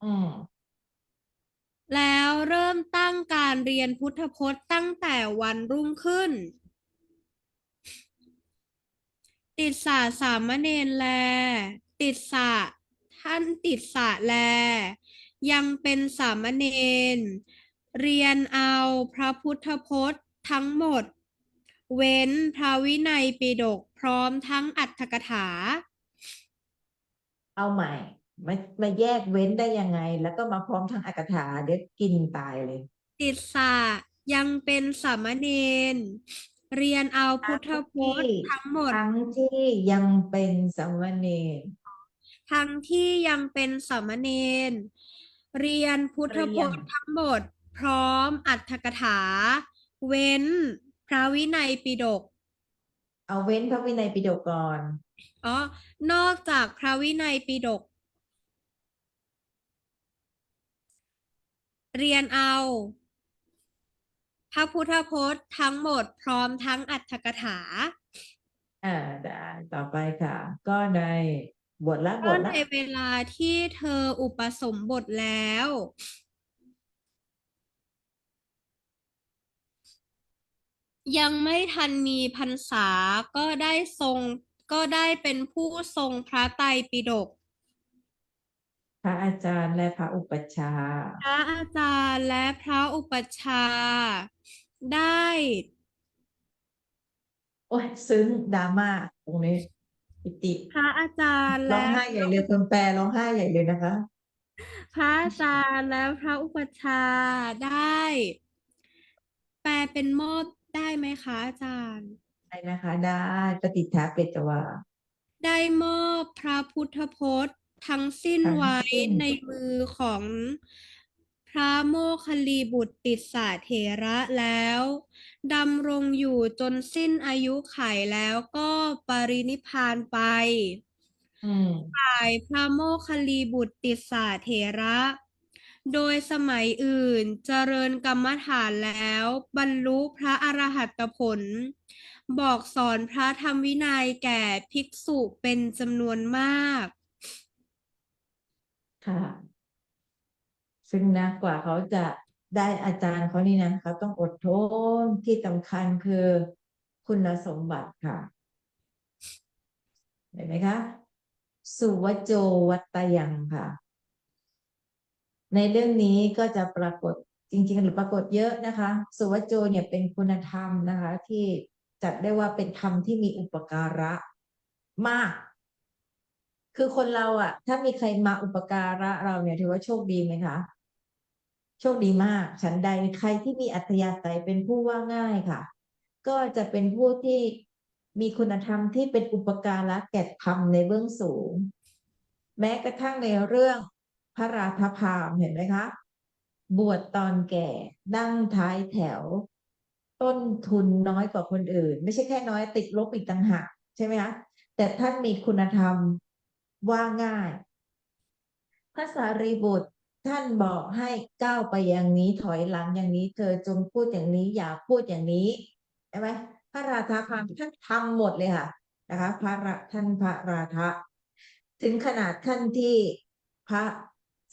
อืมแล้วเริ่มตั้งการเรียนพุทธพจน์ตั้งแต่วันรุ่งขึ้น ติดสะสามเณรแล ติดสะท่านติดสะแล ยังเป็นสามเณรเรียนเอาพระพุทธพจน์ทั้งหมด เว้นพระวินัยปิฎกพร้อมทั้งอรรถกถา เอาใหม่มาแยกเว้นได้ยังไงแล้วก็มาพร้อมทั้งอักถาเดี๋ยวกินตายเลยติดสะยังเป็นสามเณรเรียนเอาพุทธพที่จน์ทั้งหมด ทั้งที่ยังเป็นสามเณรทั้งที่ยังเป็นสามเณรเรียนพุทธเรียนพจน์ทั้งหมดพร้อมอรรถกถาเว้นพระวินัยปิฎกเอาเว้นพระวินัยปิฎกก่อนอ๋อนอกจากพระวินัยปิฎกเรียนเอาพระพุทธพจน์ทั้งหมดพร้อมทั้งอรรถกถาอ่าได้ต่อไปค่ะก็ในบทละบก็ในทละเวลาที่เธออุปสมบทแล้วยังไม่ทันมีพรรษาก็ได้ทรงก็ได้เป็นผู้ทรงพระไตรปิฎก พระอาจารย์และพระอุปัชฌาย์พระอาจารย์และพระอุปัชฌาย์ได้โอ้ยซึ้งดราม่าตรงนี้ปิติพระอาจารย์ร้องและไห้ใหญ่เลยคนแปลร้องไห้ใหญ่เลยนะคะพระอาจารย์และพระอุปัชฌาย์ได้แปลเป็นมอบได้ไหมคะอาจารย์ได้นะคะได้ปฏิฐาเปตวาได้มอบพระพุทธพจน์ทั้งสิ้นทั้งไว้สิ้นในมือของพระโมคคัลลีบุตรติสสะเถระแล้วดำรงอยู่จนสิ้นอายุขัยแล้วก็ปรินิพพานไป อืมฝ่ายพระโมคคัลลีบุตรติสสะเถระ โดยสมัยอื่นเจริญกรรมฐานแล้วบรรลุพระอรหัตผล บอกสอนพระธรรมวินัยแก่ภิกษุเป็นจำนวนมากค่ะซึ่งนะกว่าเขาจะ ได้อาจารย์เขานี่นะเขาต้องอดทนที่สำคัญคือคุณสมบัติค่ะเห็นไหมคะสุวโจวัตยังค่ะ ในเรื่องนี้ก็จะปรากฏจริงๆหรือปรากฏเยอะนะคะสุวัจโจเนี่ยเป็นคุณธรรมนะคะที่จัดได้ว่าเป็นธรรมที่มีอุปการะมาก คือคนเราอ่ะถ้ามีใครมาอุปการะเราเนี่ยถือว่าโชคดีไหมคะโชคดีมากฉันใดใครที่มีอัธยาศัยเป็นผู้ว่าง่ายค่ะก็จะเป็นผู้ที่มีคุณธรรมที่เป็นอุปการะแก่ธรรมในเบื้องสูง แม้กระทั่งในเรื่องพระราธพามเห็นไหมคะบวชตอนแก่นั่งท้ายแถวต้นทุนน้อยกว่าคนอื่นไม่ใช่แค่น้อยติดลบอีกต่างหากใช่ไหมคะแต่ท่านมีคุณธรรมว่าง่ายพระสารีบุตรท่านบอกให้ก้าวไปอย่างนี้ถอยหลังอย่างนี้เธอจงพูดอย่างนี้อย่าพูดอย่างนี้ใช่ไหมพระราธพามท่านทำหมดเลยค่ะนะคะท่านพระราธะ ถึงขนาดขั้นที่พระ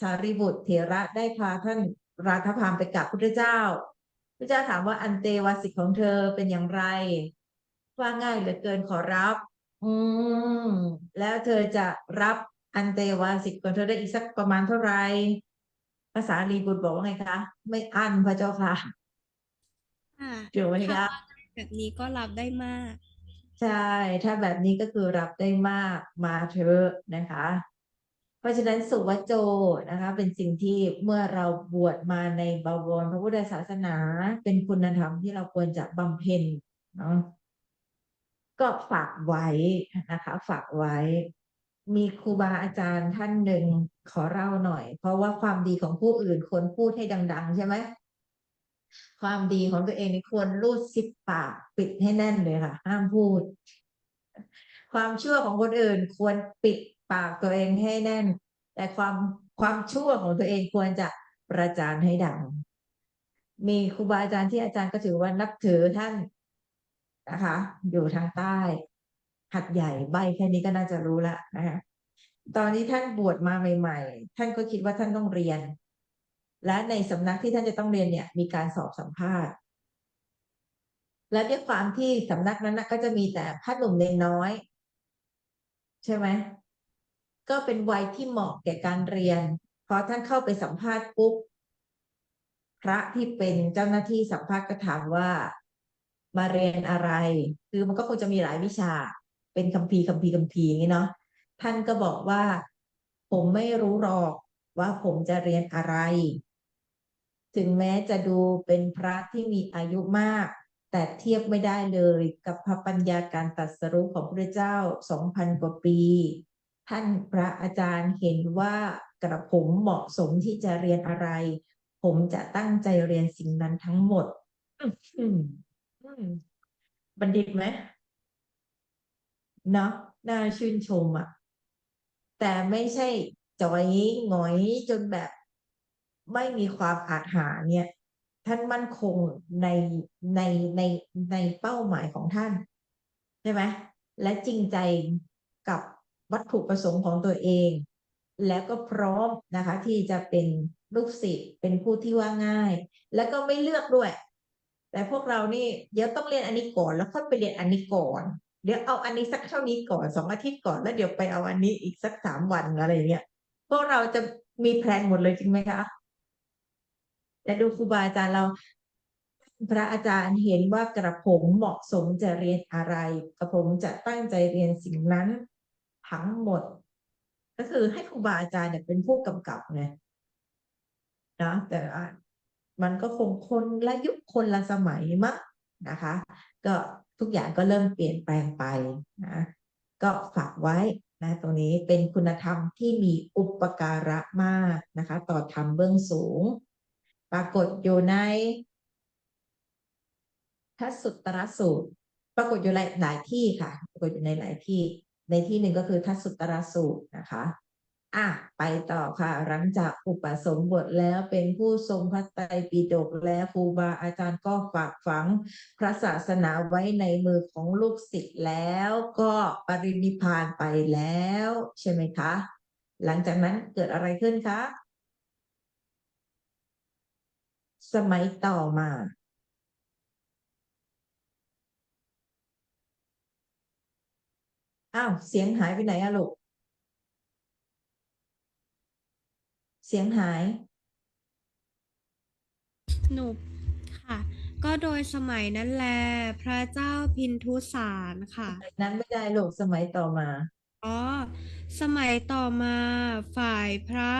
สารีบุตรเถระได้พาท่านราธพามไปกับพุทธเจ้าพระเจ้าถามว่าอันเตวาสิกของเธอเป็นอย่างไรว่าง่ายเหลือเกินขอรับอืมแล้วเธอจะรับอันเตวาสิกของเธอได้อีกสักประมาณเท่าไหร่ภาษาลีบุตรบอกว่าไงคะไม่อั้นพระเจ้าค่ะค่ะถูกไหมถ้าคะ ว่าได้แบบนี้ก็รับได้มากใช่ ถ้าแบบนี้ก็คือรับได้มากมาเถอะนะคะ เพราะฉะนั้นสุวัจโจนะคะเป็นสิ่งที่เมื่อเราบวชมาในบวรพระพุทธศาสนาเป็นคุณธรรมที่เราควรจะบำเพ็ญเนาะก็ฝากไว้นะคะฝากไว้ มีครูบาอาจารย์ท่านหนึ่งขอเล่าหน่อย เพราะว่าความดีของผู้อื่นควรพูดให้ดังๆใช่ไหม ความดีของตัวเองนี่ควรรูดซิปปากปิดให้แน่นเลยค่ะห้ามพูดความชั่วของคนอื่นควรปิดปากตัวเองให้แน่นแต่ความชั่วของตัวเองควรจะประจานให้ดังมีครูบาอาจารย์ที่อาจารย์ก็ถือว่านับถือท่านนะคะอยู่ทางใต้หัดใหญ่ใบแค่นี้ก็น่าจะรู้ละนะคะตอนที่ท่านบวชมาใหม่ๆท่านก็คิดว่าท่านต้องเรียนและในสำนักที่ท่านจะต้องเรียนเนี่ยมีการสอบสัมภาษณ์ และด้วยความที่สำนักนั้นนะก็จะมีแต่พระหนุ่มเนนน้อยใช่ไหมก็เป็นวัยที่เหมาะแก่การเรียนพอท่านเข้าไปสัมภาษณ์ปุ๊บพระที่เป็นเจ้าหน้าที่สัมภาษณ์ก็ถามว่ามาเรียนอะไรคือมันก็คงจะมีหลายวิชาเป็นคัมภีร์อย่างนี้เนาะท่านก็บอกว่าผมไม่รู้หรอกว่าผมจะเรียนอะไร ถึงแม้จะดูเป็นพระที่มีอายุมากแต่เทียบไม่ได้เลยกับพระปัญญาการตรัสรู้ของพระเจ้า2,000กว่าปีท่านพระอาจารย์เห็นว่ากระผมเหมาะสมที่จะเรียนอะไรผมจะตั้งใจเรียนสิ่งนั้นทั้งหมดอืมอืมบัณฑิตไหมเนาะน่าชื่นชมอ่ะ แต่ไม่ใช่จอยหงอยจนแบบไม่มีความอาจหาญเนี่ยท่านมั่นคงในในในในเป้าหมายของท่านใช่ไหมและจริงใจกับวัตถุประสงค์ของตัวเองแล้วก็พร้อมนะคะที่จะเป็นลูกศิษย์เป็นผู้ที่ว่าง่ายแล้วก็ไม่เลือกด้วยแต่พวกเรานี่เดี๋ยวต้องเรียนอันนี้ก่อนแล้วค่อยไปเรียนอันนี้ก่อนเดี๋ยวเอาอันนี้สักเท่านี้ก่อน2 อาทิตย์ก่อนแล้วเดี๋ยวไปเอาอันนี้อีกสัก3 วันอะไรอย่างเงี้ยพวกเราจะมีแพลนหมดเลยจริงไหมคะแต่ดูครูบาอาจารย์เราพระอาจารย์เห็นว่ากระผมเหมาะสมจะเรียนอะไรกระผมจะตั้งใจเรียนสิ่งนั้นทั้งหมดก็คือให้ครูบาอาจารย์เนี่ยเป็นผู้กำกับไงนะแต่ว่ามันก็คงคนละยุคคนละสมัยมั้งนะคะก็ทุกอย่างก็เริ่มเปลี่ยนแปลงไปนะก็ฝากไว้นะตรงนี้เป็นคุณธรรมที่มีอุปการะมากนะคะต่อธรรมเบื้องสูงปรากฏอยู่ใน ทัสสุตตรสูตรปรากฏอยู่หลายที่ค่ะปรากฏอยู่ในหลายที่ในที่หนึ่งก็คือทัสสุตตรสูตรนะคะอ่ะไปต่อค่ะหลังจากอุปสมบทแล้วเป็นผู้ทรงพระไตรปิฎกแล้วครูบาอาจารย์ก็ฝากฝังพระศาสนาไว้ในมือของลูกศิษย์แล้วก็ปรินิพพานไปแล้วใช่ไหมคะหลังจากนั้นเกิดอะไรขึ้นคะ สมัยต่อมา อ้าว เสียงหายไปไหนอะลูก เสียงหาย หนุค่ะ ก็โดยสมัยนั้นแล พระเจ้าพินทุสารค่ะ นั้นไม่ได้ลูก สมัยต่อมา อ๋อ สมัยต่อมาฝ่ายพระ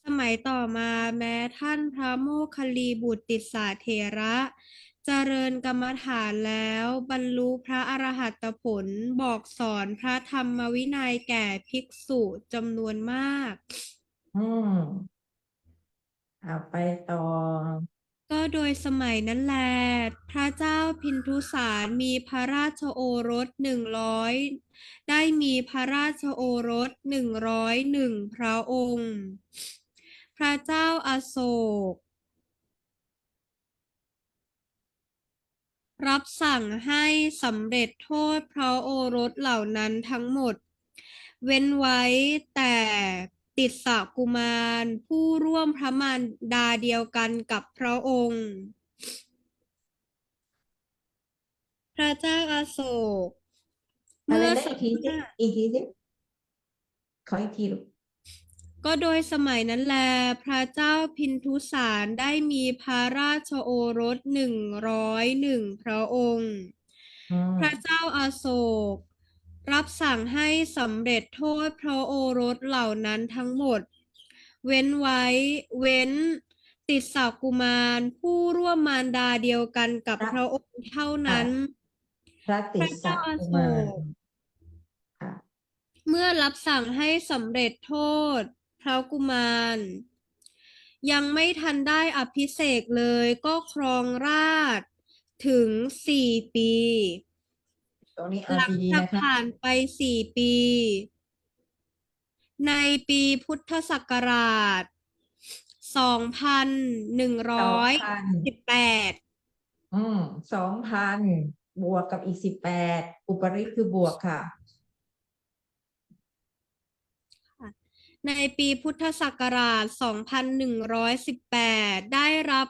สมัยต่อมาแม้ท่านพระโมคคัลลีบุตรติสสะเถระเจริญกรรมฐานแล้วบรรลุพระอรหัตผลบอกสอนพระธรรมวินัยแก่ภิกษุจำนวนมาก อืมเอาไปต่อ ก็โดยสมัยนั้นแล พระเจ้าพินทุสารมีพระราชโอรสได้มีพระราชโอรส101พระองค์ พระเจ้าอโศกรับสั่งให้สำเร็จโทษพระโอรสเหล่านั้นทั้งหมด เว้นไว้แต่ติสสกุมารผู้ร่วมพระมารดาเดียวกันกับพระองค์ พระเจ้าอโศก อะไรเมื่อนะอีกทีสิอีกทีสิขออีกทีลูก ก็โดยสมัยนั้นแล พระเจ้าพินทุสารได้มีพระราชโอรส101พระองค์ อืม พระเจ้าอาโศก รับสั่งให้สำเร็จโทษพระโอรสเหล่านั้นทั้งหมด เว้นติสสกุมารผู้ร่วมมารดาเดียวกันกับพระองค์เท่านั้น พระติพระสสะเจ้าอาโศกุมาร ก ค่ะ เมื่อรับสั่งให้สำเร็จโทษพระกุมาร ยังไม่ทันได้อภิเษกเลยก็ครองราชย์ถึง4 ปี ตรงนี้หลังดีๆนะคะ จากผ่านไป4 ปี ในปีพุทธศักราช2118 2,000 บวกกับอีก18อุปริคือบวกค่ะ ในปีพุทธศักราช2118 ได้รับ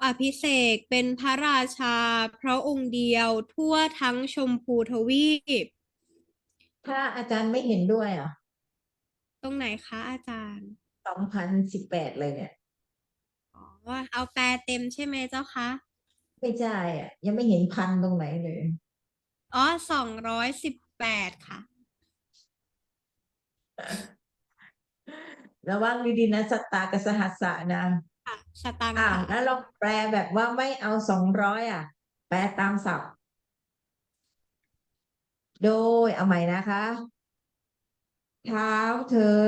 อภิเษกเป็นพระราชาพระองค์เดียวทั่วทั้งชมพูทวีป ถ้าอาจารย์ไม่เห็นด้วยอ่ะตรงไหนคะอาจารย์ 2018เลยเนี่ย อ๋อ เอาแปลเต็มใช่ไหมเจ้าคะ ไม่ใช่อ่ะ ยังไม่เห็นพันตรงไหนเลย อ๋อ218 ค่ะ ระวังดีๆนะสัตตากับสหัสสะนะ ค่ะ สตังค์ค่ะ แล้วลองแปลแบบว่าไม่เอา200อ่ะ แปลตามศัพท์ โดยเอาใหม่นะคะ เท้าเธอ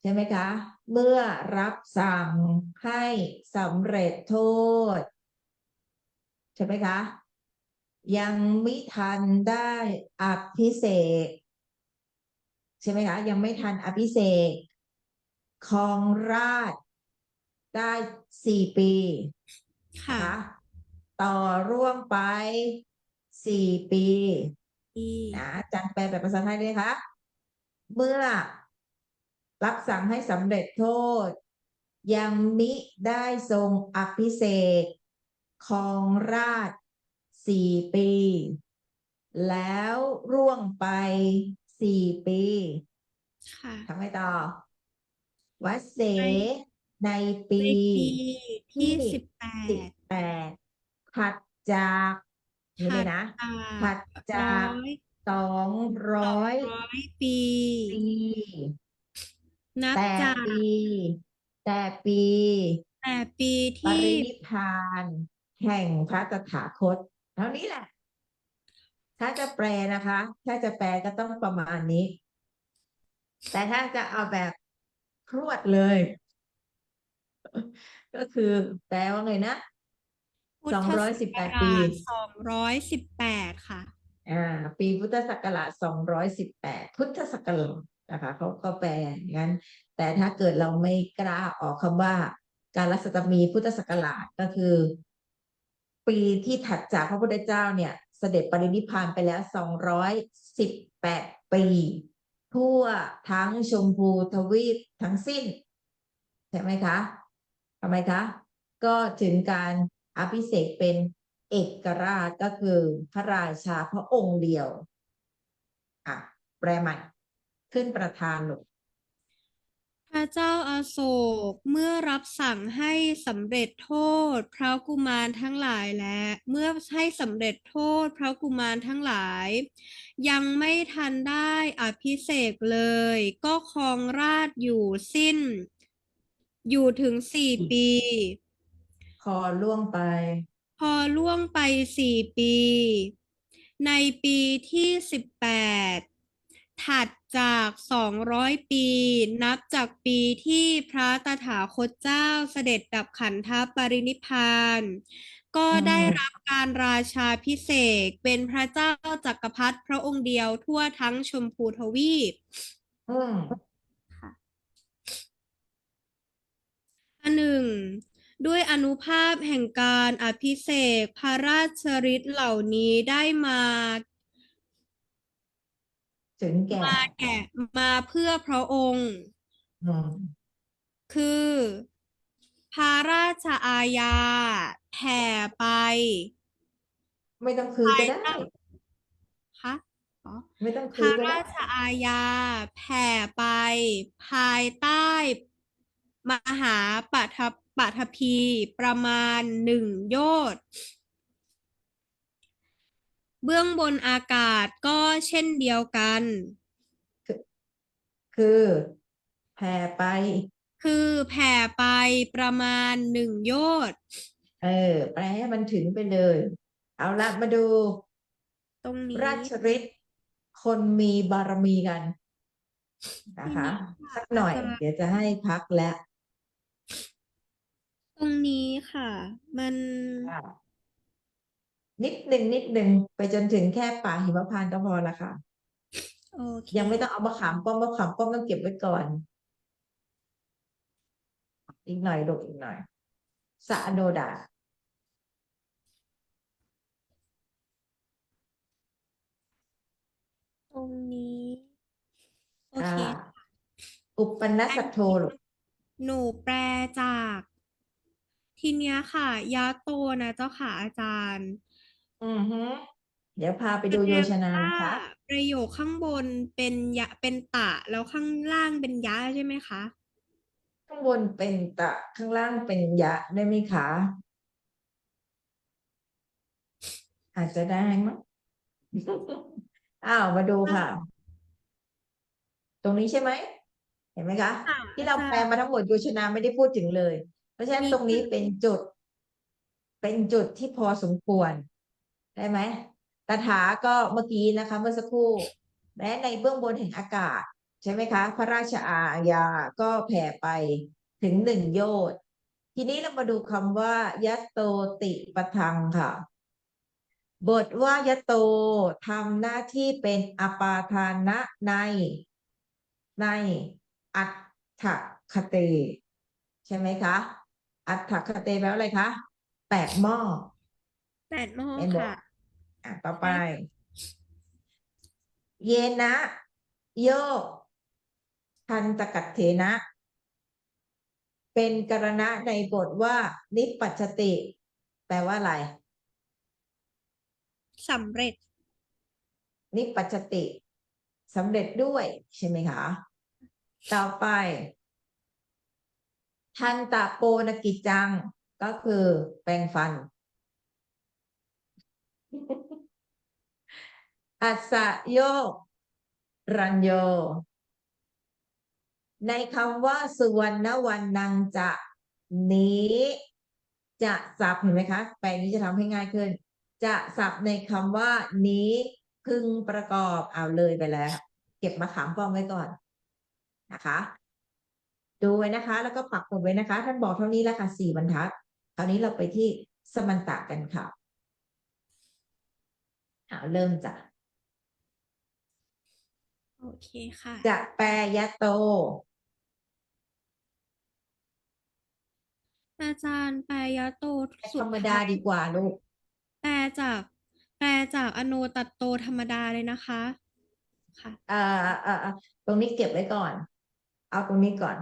ใช่ไหมคะ เมื่อรับสั่งให้สำเร็จโทษ ใช่ไหมคะ ยังมิทันได้อภิเษกใช่ไหมคะ ยังไม่ทันอภิเษกครองราชย์ได้4 ปีนะ ค่ะ คะ ต่อร่วมไป4 ปีนะอาจารย์แปลแบบภาษาไทยเลยค่ะ เมื่อรับสั่งให้สำเร็จโทษ ยังมิได้ทรงอภิเษกครองราชย์4 ปี แล้วร่วงไป4 ปี ค่ะ ทำไมต่อ วัดเส ใน ในปี ในปีที่ 18 18 ถัดจากนี่เล ถั ย ด นะ จา ถัด ก จาก200 200 ปี ปี นับ แต่ จาก ปี แต่ปี แต่ปี ป ที่ รินิพพานแห่งพระตถาคต เท่านี้แหละ ถ้าจะแปลนะคะ ถ้าจะแปลก็ต้องประมาณนี้ แต่ถ้าจะเอาแบบพรวดเลย ก็คือแปลว่าไงนะ พุทธศัก 218 ปี ราช218 ค่ะ ปีพุทธศักราช218 พุทธศักราชนะคะเขาก็แปลอย่างนั้น แต่ถ้าเกิดเราไม่กล้าออกคำว่า การรัศตมีพุทธศักราชก็คือ ปีที่ถัดจากพระพุทธเจ้าเนี่ย เสด็จปรินิพพานไปแล้ว218 ปี ทั่วทั้งชมพูทวีปทั้งสิ้น ช่ไหมคะทำไมคะก็ถึงการอภิเษกเป็นเอกราชก็คือพระราชาพระองค์เดียวอ่ะแปลใหม่ขึ้นประธานหนูกพระเจ้าอาโศกเมื่อรับสั่งให้สำเร็จโทษพระกุมารทั้งหลายและเมื่อให้สำเร็จโทษพระกุมารทั้งหลายยังไม่ทันได้อภิเษกเลยก็ครองราชย์อยู่สิ้นอยู่ถึง4 ปีคอล่วงไปพอล่วงไป4 ปีในปีที่18ถัดจาก200 ปีนับจากปีที่พระตถาคตเจ้าเสด็จดับขันธปรินิพพานก็อืได้รับมการราชาภิเษกเป็นพระเจ้าจักรพรรดิพระองค์เดียวทั่วทั้งชมพูทวีปอืมอันหนึ่งด้วยอานุภาพแห่งการอภิเษกพระราชฤทธิ์เหล่านี้ได้มาถึงแก่แก่มาเพื่อพระองค์อืมคือพระราชอาญาแผ่ไปไม่ต้องคือก็ได้คะอ๋อไม่ต้องพระคือก็ได้ราชอาญาแผ่ไปภายใต้มหาปฐพีประมาณ1 โยชน์เบื้องบนอากาศก็เช่นเดียวกัน คือคือแผ่ไปคือแผ่ไปประมาณ1 โยชน์เออแปลให้มันถึงไปเลย เอาละมาดูตรงนี้ราชฤทธิ์คนมีบารมีกันนะคะทีนี้ค่ะสักหน่อยอาจารย์เดี๋ยวจะให้พักแล้วตรงนี้ค่ะมันอ่านิดหนึ่งไปจนถึงแค่ป่าหิมพานต์ก็พอละค่ะโอเคยังไม่ต้องเอามะขามป้อมต้องเก็บไว้ก่อนอีกหน่อยลูกอีกหน่อยสะโดดาตรงนี้โออ่เคาอุปปนอันสัตโธลูกหนูแปลจากทีเนี้ยค่ะยะโตนะเจ้าค่ะอาจารย์อือฮึเดี๋ยวพาไปแสดงดูโยชนาว่านะคะประโยคข้างบนเป็นยะเป็นตะแล้วข้างล่างเป็นยะใช่ไหมคะข้างบนเป็นตะข้างล่างเป็นยะได้ไหมคะอาจจะได้มั้งอ้าวมาดูค่ะ ตรงนี้ใช่ไหมเห็นไหมคะค่ะที่เราอาจารย์แปลมาทั้งหมดโยชนาไม่ได้พูดถึงเลยเพราะฉะนั้นมีตรงนี้เป็นจุดที่พอสมควรได้ไหมตถาก็เมื่อกี้นะคะเมื่อสักครู่แม้ในเบื้องบนแห่งอากาศใช่ไหมคะพระราชอาญาก็แผ่ไปถึง1 โยชน์ทีนี้เรามาดูคำว่ายัตโตติปทังค่ะบทว่ายตโตทำหน้าที่เป็นอปาทานะในอัตถคเตใช่ไหมคะอัตถคเตแปลว่าอะไรคะ8 หม้อ8 หม้อเห็นบอกค่ะต่อไปใช่ค่ะเยนะโยทันตกัตเถนะเป็นกรณะในบทว่านิปปัจจติแปลว่าอะไรสำเร็จนิปปัจจติสำเร็จด้วยใช่ไหมคะต่อไปทันตะโปนกิจจังก็คือแปรงฟัน อัสสะโยกรัญโยในคำว่าสุวรรณวันนังจะนี้จะสับเห็นไหมคะแปลงนี้จะทำให้ง่ายขึ้นจะสับในคำว่านี้พึงประกอบเอาเลยไปแล้วเก็บมะขามป้อมไว้ก่อนนะคะดูไว้นะคะแล้วก็ปักหมุดไว้นะคะท่านบอกเท่านี้แล้วค่ะ4 บรรทัดคราวนี้เราไปที่สมันตะกันค่ะเอาเริ่มจากโอเคค่ะ จะแปรยะโต อาจารย์แปลยะโตสุธรรมดาดท้ายดีกว่าลูกแปลจากแปลจากอโนตัตโตธรรมดาเลยนะคะค่ะอ่าอ่าตรงนี้เก็บไว้ก่อน เอาตรงนี้ก่อน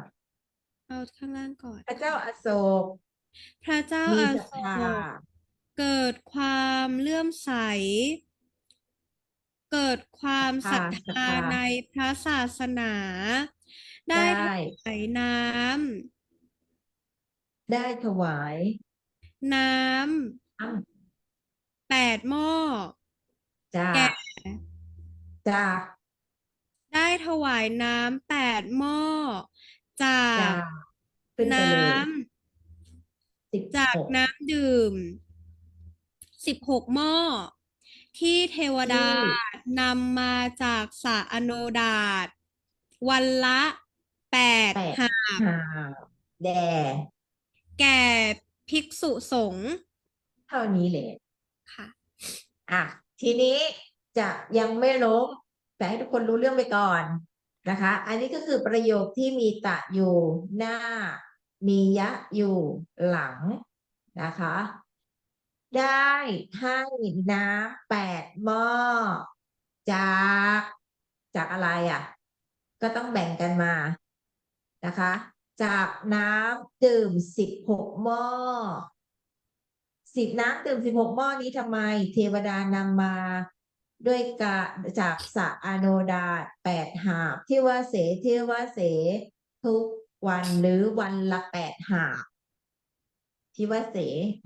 เอาข้างล่างก่อนพระเจ้าค่ะอโศกพระเจ้ามีอาโศศรัทธากเกิดความเลื่อมใสเกิดความศรัทศรัทธาธาในพระศาสนาไดได้ถ้วายได้ถวาย น้อ้าวำ8 หม้อจาก แก่จาก ได้ถวายน้ำ8 หม้อจากจากขึ้นไปน้เลยสิบำจากหกน้ำดื่ม16 หม้อที่เทวดาที่นำมาจากสระอโนดาตวันละแปดแปดหาบหาแด่แก่ภิกษุสงฆ์เท่านี้เลย ค่ะอ่ะทีนี้จะยังไม่ล้มแต่ให้ทุกคนรู้เรื่องไปก่อนนะคะอันนี้ก็คือประโยคที่มีตะอยู่หน้ามียะอยู่หลังนะคะได้ให้น้ำ8 หม้อจากจากอะไรอ่ะก็ต้องแบ่งกันมานะคะจากน้ำดื่ม16 หม้อ น้ำดื่ม 16 หม้อนี้ทำไมเทวดานำมาด้วยกาจากสระอโนดาต8 หาบที่ว่าเสที่ว่าเสทุกวันหรือวันละ8 หาบที่ว่าเส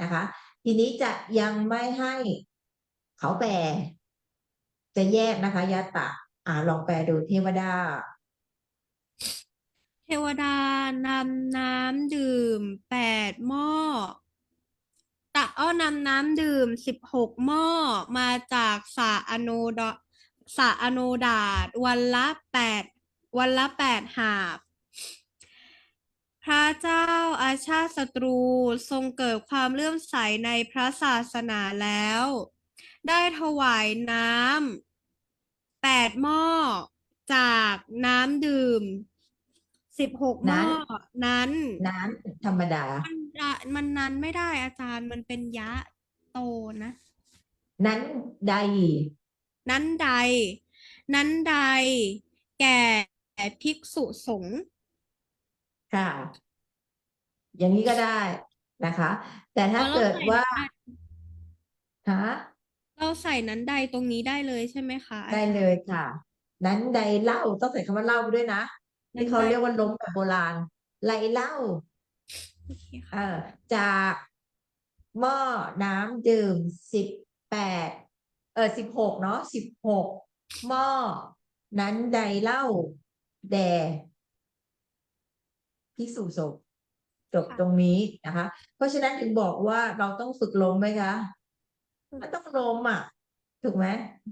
นะคะทีนี้จะยังไม่ให้เขาแปลจะแยกนะคะยะตะลองแปลดูเทวดาเทวดานำน้ำดื่ม8 หม้อ นำน้ำดื่ม16 หม้อมาจากสระอโนดาตวันละ8 หาบพระเจ้าอาชาติศัตรูทรงเกิดความเลื่อมใสในพระศาสนาแล้ว ได้ถวายน้ำ8 หม้อจากน้ำดื่ม16 หม้อนั้นนั้นนั้นธรรมดามันนั้นไม่ได้อาจารย์มันเป็นยะโตนะ นั้นใดนั้นใดนั้นใดแก่ภิกษุสงฆ์ค่ะอย่างนี้ก็ได้นะคะแต่ถ้าเราใส่เกิดว่านั้นใดฮะ เราใส่นั้นใดตรงนี้ได้เลยใช่ไหมคะอาได้เลจารย์ยค่ะนั้นใดเล่าต้องใส่คำว่าเล่าไปด้วยนะที่นั้นใดเขาเรียกว่าล้มแบบโบราณไล่เล่าโอเคเออค่ะจากหม้อน้ำดื่ม1816เนาะ16 หม้อนั้นใดเล่าแด่ภิกษุสงฆ์จบตรงค่ะนี้นะคะเพราะฉะนั้นถึงบอกว่าเราต้องฝึกล้มไหมคะมันต้องล้มอ่ะถูกไหม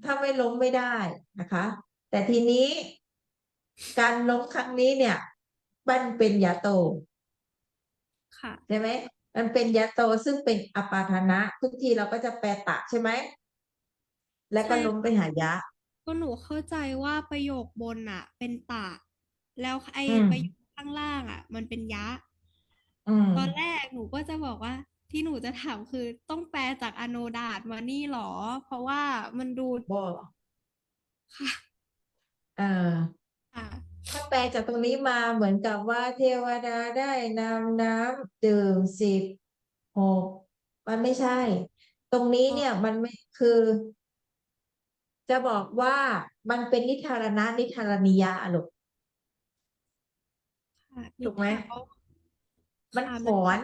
ถ้าไม่ล้มไม่ได้นะคะแต่ทีนี้ การล้มครั้งนี้เนี่ยมันเป็นยาโตค่ะใช่ไหมมันเป็นยาโตซึ่งเป็นอปาทนะทุกทีเราก็จะแปลตะใช่ไหมแล้วใช่ก็ล้มไปค่ะหายะก็หนูเข้าใจว่าประโยคบนอ่ะเป็นตะแล้วไอ้อืมประโยคข้างล่างอ่ะมันเป็นยะอืมตอนแรกหนูก็จะบอกว่าที่หนูจะถามคือต้องแปลจากอโนดาตมานี่หรอเพราะว่ามันดูบอค่ะเออค่ะถ้าแปลจากตรงนี้มาเหมือนกับว่าเทวดาได้นำน้ำดื่ม16มันไม่ใช่ตรงนี้เนี่ยมันไม่คือจะบอกว่ามันเป็นนิทานนะนิทานนิยายอะลูกค่ะนิถูกไหมทาน มันค่ะมันถอน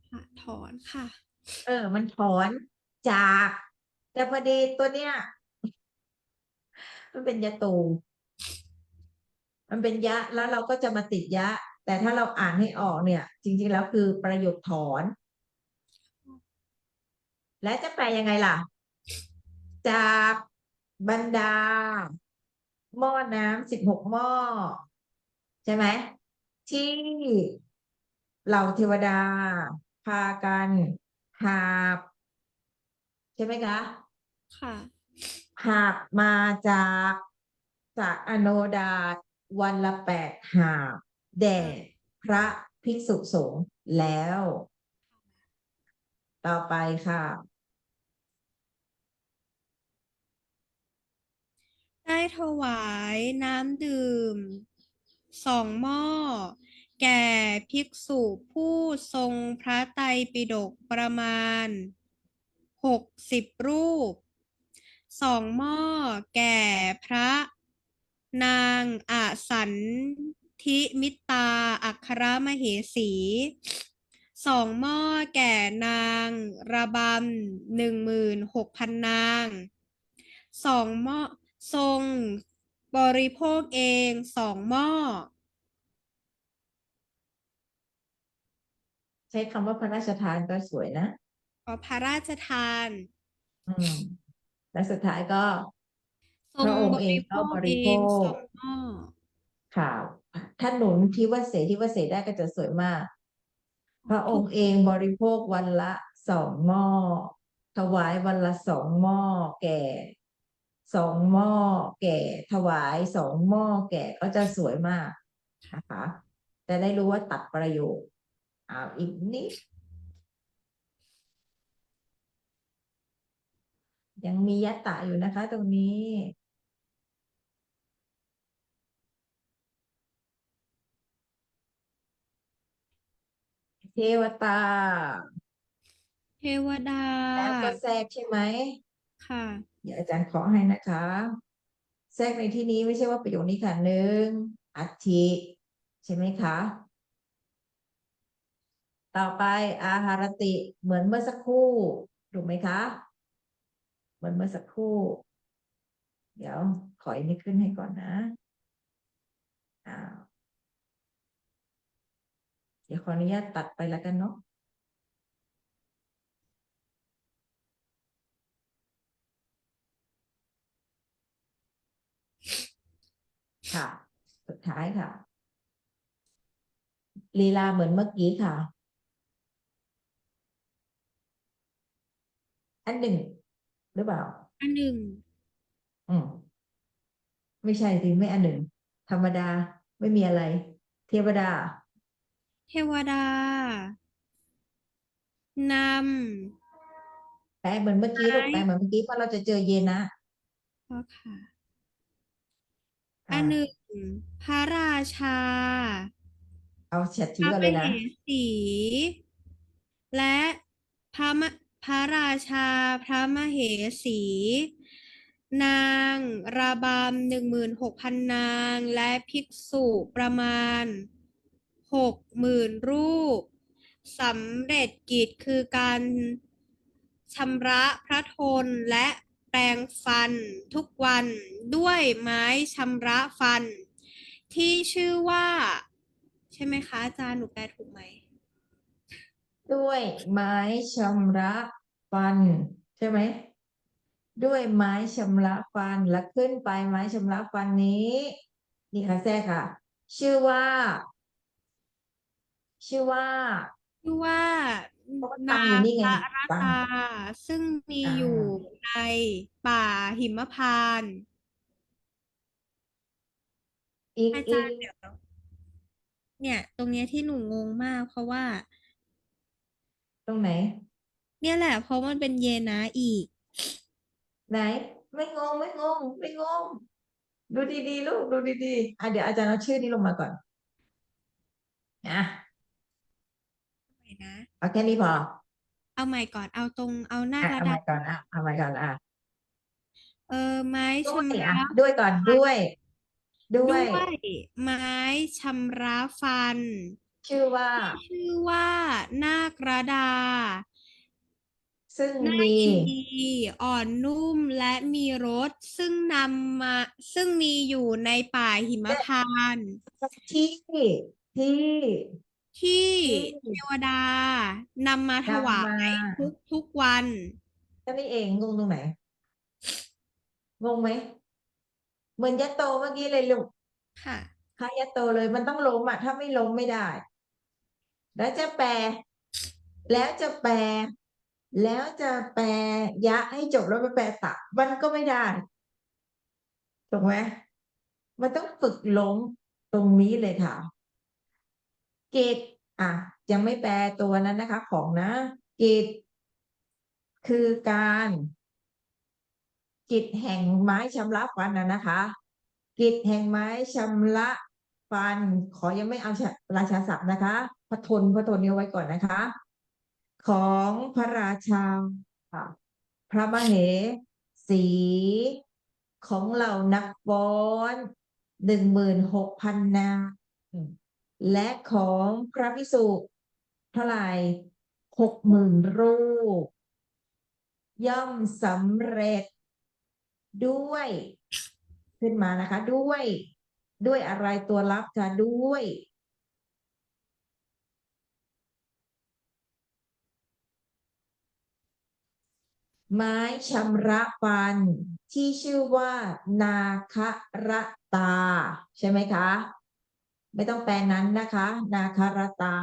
ค่ะถอนค่ะมันถอนจากแต่พอดีตัวเนี้ยมันเป็นยะตูมันเป็นยะแล้วเราก็จะมาติดยะแต่ถ้าเราอ่านให้ออกเนี่ยจริงๆแล้วคือประโยคถอนและจะแปลยังไงล่ะจากบรรดาหม้อน้ำ16 หม้อใช่ไหมที่เหล่าเทวดาพากันหาบใช่ไหมคะ ค่ะหากมาจากอโนดาตวันละ8 หาบแด่พระภิกษุสงฆ์แล้วต่อไปค่ะได้ถวายน้ำดื่ม2 หม้อ แก่ภิกษุผู้ทรงพระไตรปิฎกประมาณ60 รูป2 หม้อแก่พระนางอสันทิมิตาอัครมเหสี2 หม้อแก่นางระบำ16,000 นาง2 หม้อทรงบริโภคเอง2 หม้อ ใช้คำว่าพระราชทานก็สวยนะขอพระราชทาน อืมและสุดท้ายก็ทรงพระองค์เองบริโภก็บคเอริโภงสคองหม้อข่าวถ้าหนุนที่ว่าเสได้ก็จะสวยมากพระองทุกค์เองบริโภควันละ2 หม้อถวายวันละ2 หม้อแก่2 หม้อแก่ถวาย2 หม้อแก่ก็จะสวยมากนะคะจะได้รู้ว่าตัดประโยคเอาอีกนิดยังมียัตตะอยู่นะคะตรงนี้เทวตาเทวดาแล้วก็แทรกใช่ไหม ค่ะเดี๋ยวอาจารย์ขอให้นะคะแทรกในที่นี้ไม่ใช่ว่าประโยคนี้ค่ะ1อัฐิใช่ไหมคะต่อไปอาหารติเหมือนเมื่อสักครู่ถูกไหมคะเหมือนเมื่อสักครู่เดี๋ยวขออันนี้ขึ้นให้ก่อนนะอ่าเดี๋ยวขออนุญาตตัดไปแล้วกันเนาะค่ะสุดท้ายค่ะลีลาเหมือนเมื่อกี้ค่ะอัน 1หรือเปล่าอัน 1อืมไม่ใช่สิไม่อัน 1ธรรมดาไม่มีอะไรเทวดาเทวดา นแปลเหมือนเมื่อำกี้ลูไม้กแปลเหมือนเมื่อกี้เพราะเราจะเจอเยนะก็ค่ะอันหนึ่งอ่าพระราชาเอาแชทพระมเหทีก่อนเลยนะสีและพระมะพระราชาพระมเหสีนางระบำ16,000 นางและภิกษุประมาณ60,000 รูปสำเร็จกิจคือการชำระพระทนและแปรงฟันทุกวันด้วยไม้ชำระฟันที่ชื่อว่าใช่ไหมคะอาจารย์หนูแปลถูกไหม ด้วยไม้ชำระฟันใช่ไหมด้วยไม้ชำระฟันแล้วขึ้นไปไม้ชำระฟันนี้นี่ค่ะแท้ค่ะชื่อว่าชื่อว่าชื่อว่าเพราะว่านาตังอยู่นี่ไงครตังตาซึ่งมีอ่อยู่าในป่าหิมพานต์อาอีกจารย์เดี๋ยวเนี่ยตรงเนี้ยที่หนูงงมากเพราะว่าตรงไหนเนี่ยแหละเพราะมันเป็นเยนะอีกไหนไม่งงดูดีๆลูกดูดีๆเดี๋ยวอาจารย์เอาชื่อนี้ลงมาก่อนอ่ะไหนนะเอาแค่นี้พอเอาใหม่ก่อนเอาตรงเอาหน้ากระดาษเอาใหม่ก่อนเอาใหม่ก่อนไม้ด้วยชำระด้วยก่อนด้วยด้วยไม้ชำระฟันชื่อว่า ที่ชื่อว่านาครดา ซึ่งน่ามียินดีอ่อนนุ่มและมีรสซึ่งนำมาซึ่งมีอยู่ในป่าหิมพานต์ที่ที่ที่ที่เทวดานำมาถวานำมายทุกวันแค่นี้เองงงตรงไหนงงไหมเหมือนยะโตเมื่อกี้เลยลูกค่ะคล้ายยะโตเลยมันต้องล้มถ้าไม่ล้มไม่ได้แล้วจะแปลแล้วจะแปลแล้วจะแปลยะให้จบแล้วไปแปลตะมันก็ไม่ได้ถูกไหมมันต้องฝึกล้มตรงนี้เลยค่ะกิจอ่ะยังไม่แปลตัวนั้นนะคะของนะกิจคือการกิจแห่งไม้ชำระฟันนะคะกิจแห่งไม้ชำระ ฟันขอยังไม่เอาราชาศัพท์นะคะพระทนเนี่ยไว้ก่อนนะคะ ของพระราชาค่ะพระมเหสีของเหล่านักฟ้อน16,000 นางและของพระภิกษุเท่าไหร่60,000 รูป ย่อมสำเร็จด้วยขึ้นมานะคะด้วยอะไรตัวรับค่ะด้วยไม้ชำระฟันที่ชื่อว่านาครตาใช่ไหมคะ ไม่ต้องแปลนั้นนะคะ นาครตา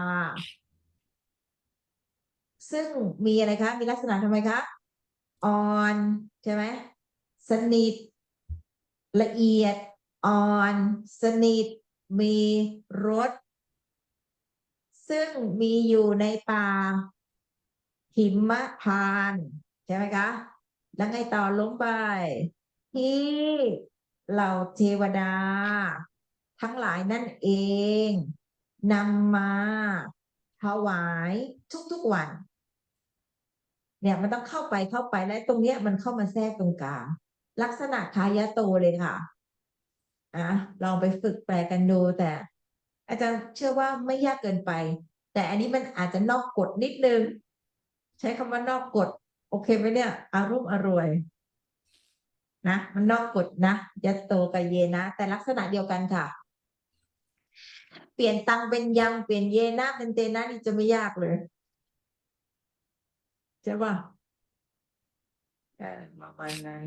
ซึ่งมีอะไรคะ มีลักษณะทำไมคะ อ่อนใช่ไหมสนิทละเอียดอ่อนสนิทมีรสซึ่งมีอยู่ในป่าหิมพานต์ใช่ไหมคะ แล้วไงต่อลงไป ที่เหล่าเทวดา ทั้งหลายนั่นเองนำมาถวายทุกๆวัน เนี่ยมันต้องเข้าไปและตรงเนี้ยมันเข้ามาแทรกตรงกลางลักษณะคายะโตเลยค่ะลองไปฝึกแปลกันดูแต่อาจารย์เชื่อว่าไม่ยากเกินไป แต่อันนี้มันอาจจะนอกกฎนิดนึง ใช้คำว่านอกกฎโอเคไหมเนี่ยอารมณ์อร่วยนะมันนอกกฎนะยะโตกับเยนะ แต่ลักษณะเดียวกันค่ะ เปลี่ยนตังเป็นยังเปลี่ยนเยนะเป็นเตนะนี่จะไม่ยากเลยใช่ป่ะประมาณนั้น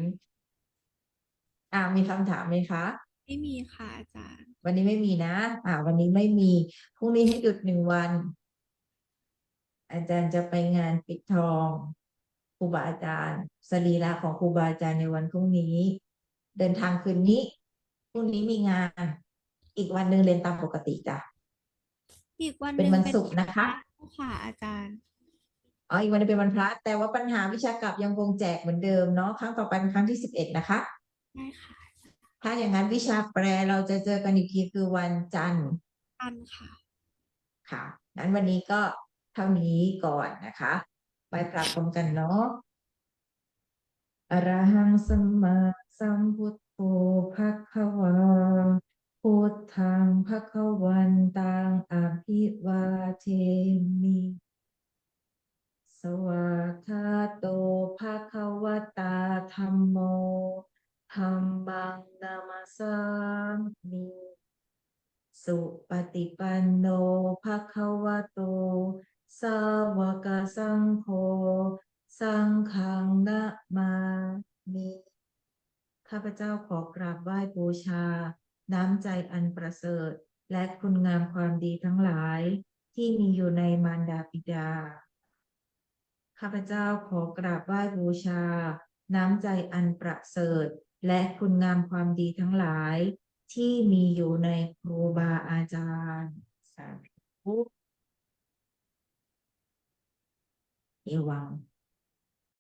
มีคำถามไหมคะ ไม่มีค่ะอาจารย์วันนี้ไม่มีนะ วันนี้ไม่มี พรุ่งนี้ให้หยุด1 วัน อาจารย์จะไปงานปิดทองครูบาอาจารย์สรีระของครูบาอาจารย์ในวันพรุ่งนี้ เดินทางคืนนี้ พรุ่งนี้มีงาน อีกวันหนึ่งเรียนตามปกติจ้ะอีกวันเป็นวันหนึ่งเป็นศุกร์นะคะ ค่ะอาจารย์อีกวันหนึงเป็นวันพระ แต่ว่าปัญหาวิชากับยังคงแจกเหมือนเดิมเนาะ ครั้งต่อไปเป็นครั้งที่11นะคะ ได้ค่ะถ้าอย่างนั้นวิชาแปลเราจะเจอกันอีกทีคือวันจันทร์ อันค่ะค่ะงั้นวันนี้ก็เท่านี้ก่อนนะคะ ไปกราบพร้อมกันเนาะอะระหังสัมมาสัมพุทโธภะคะวาพุทธังภะคะวันตังอภิวาเทมิสวากขาโตภะคะวตาธัมโมธัมมังนามัสสามิ สุปฏิปันโนภะคะวะโตสาวกสังโฆสังฆังนะมามิข้าพเจ้าขอกราบไหว้บูชาน้ำใจอันประเสริฐและคุณงามความดีทั้งหลายที่มีอยู่ในมารดาบิดาข้าพเจ้าขอกราบไหว้บูชาน้ำใจอันประเสริฐและคุณงามความดีทั้งหลายที่มีอยู่ในครูบาอาจารย์สาธุเอวัง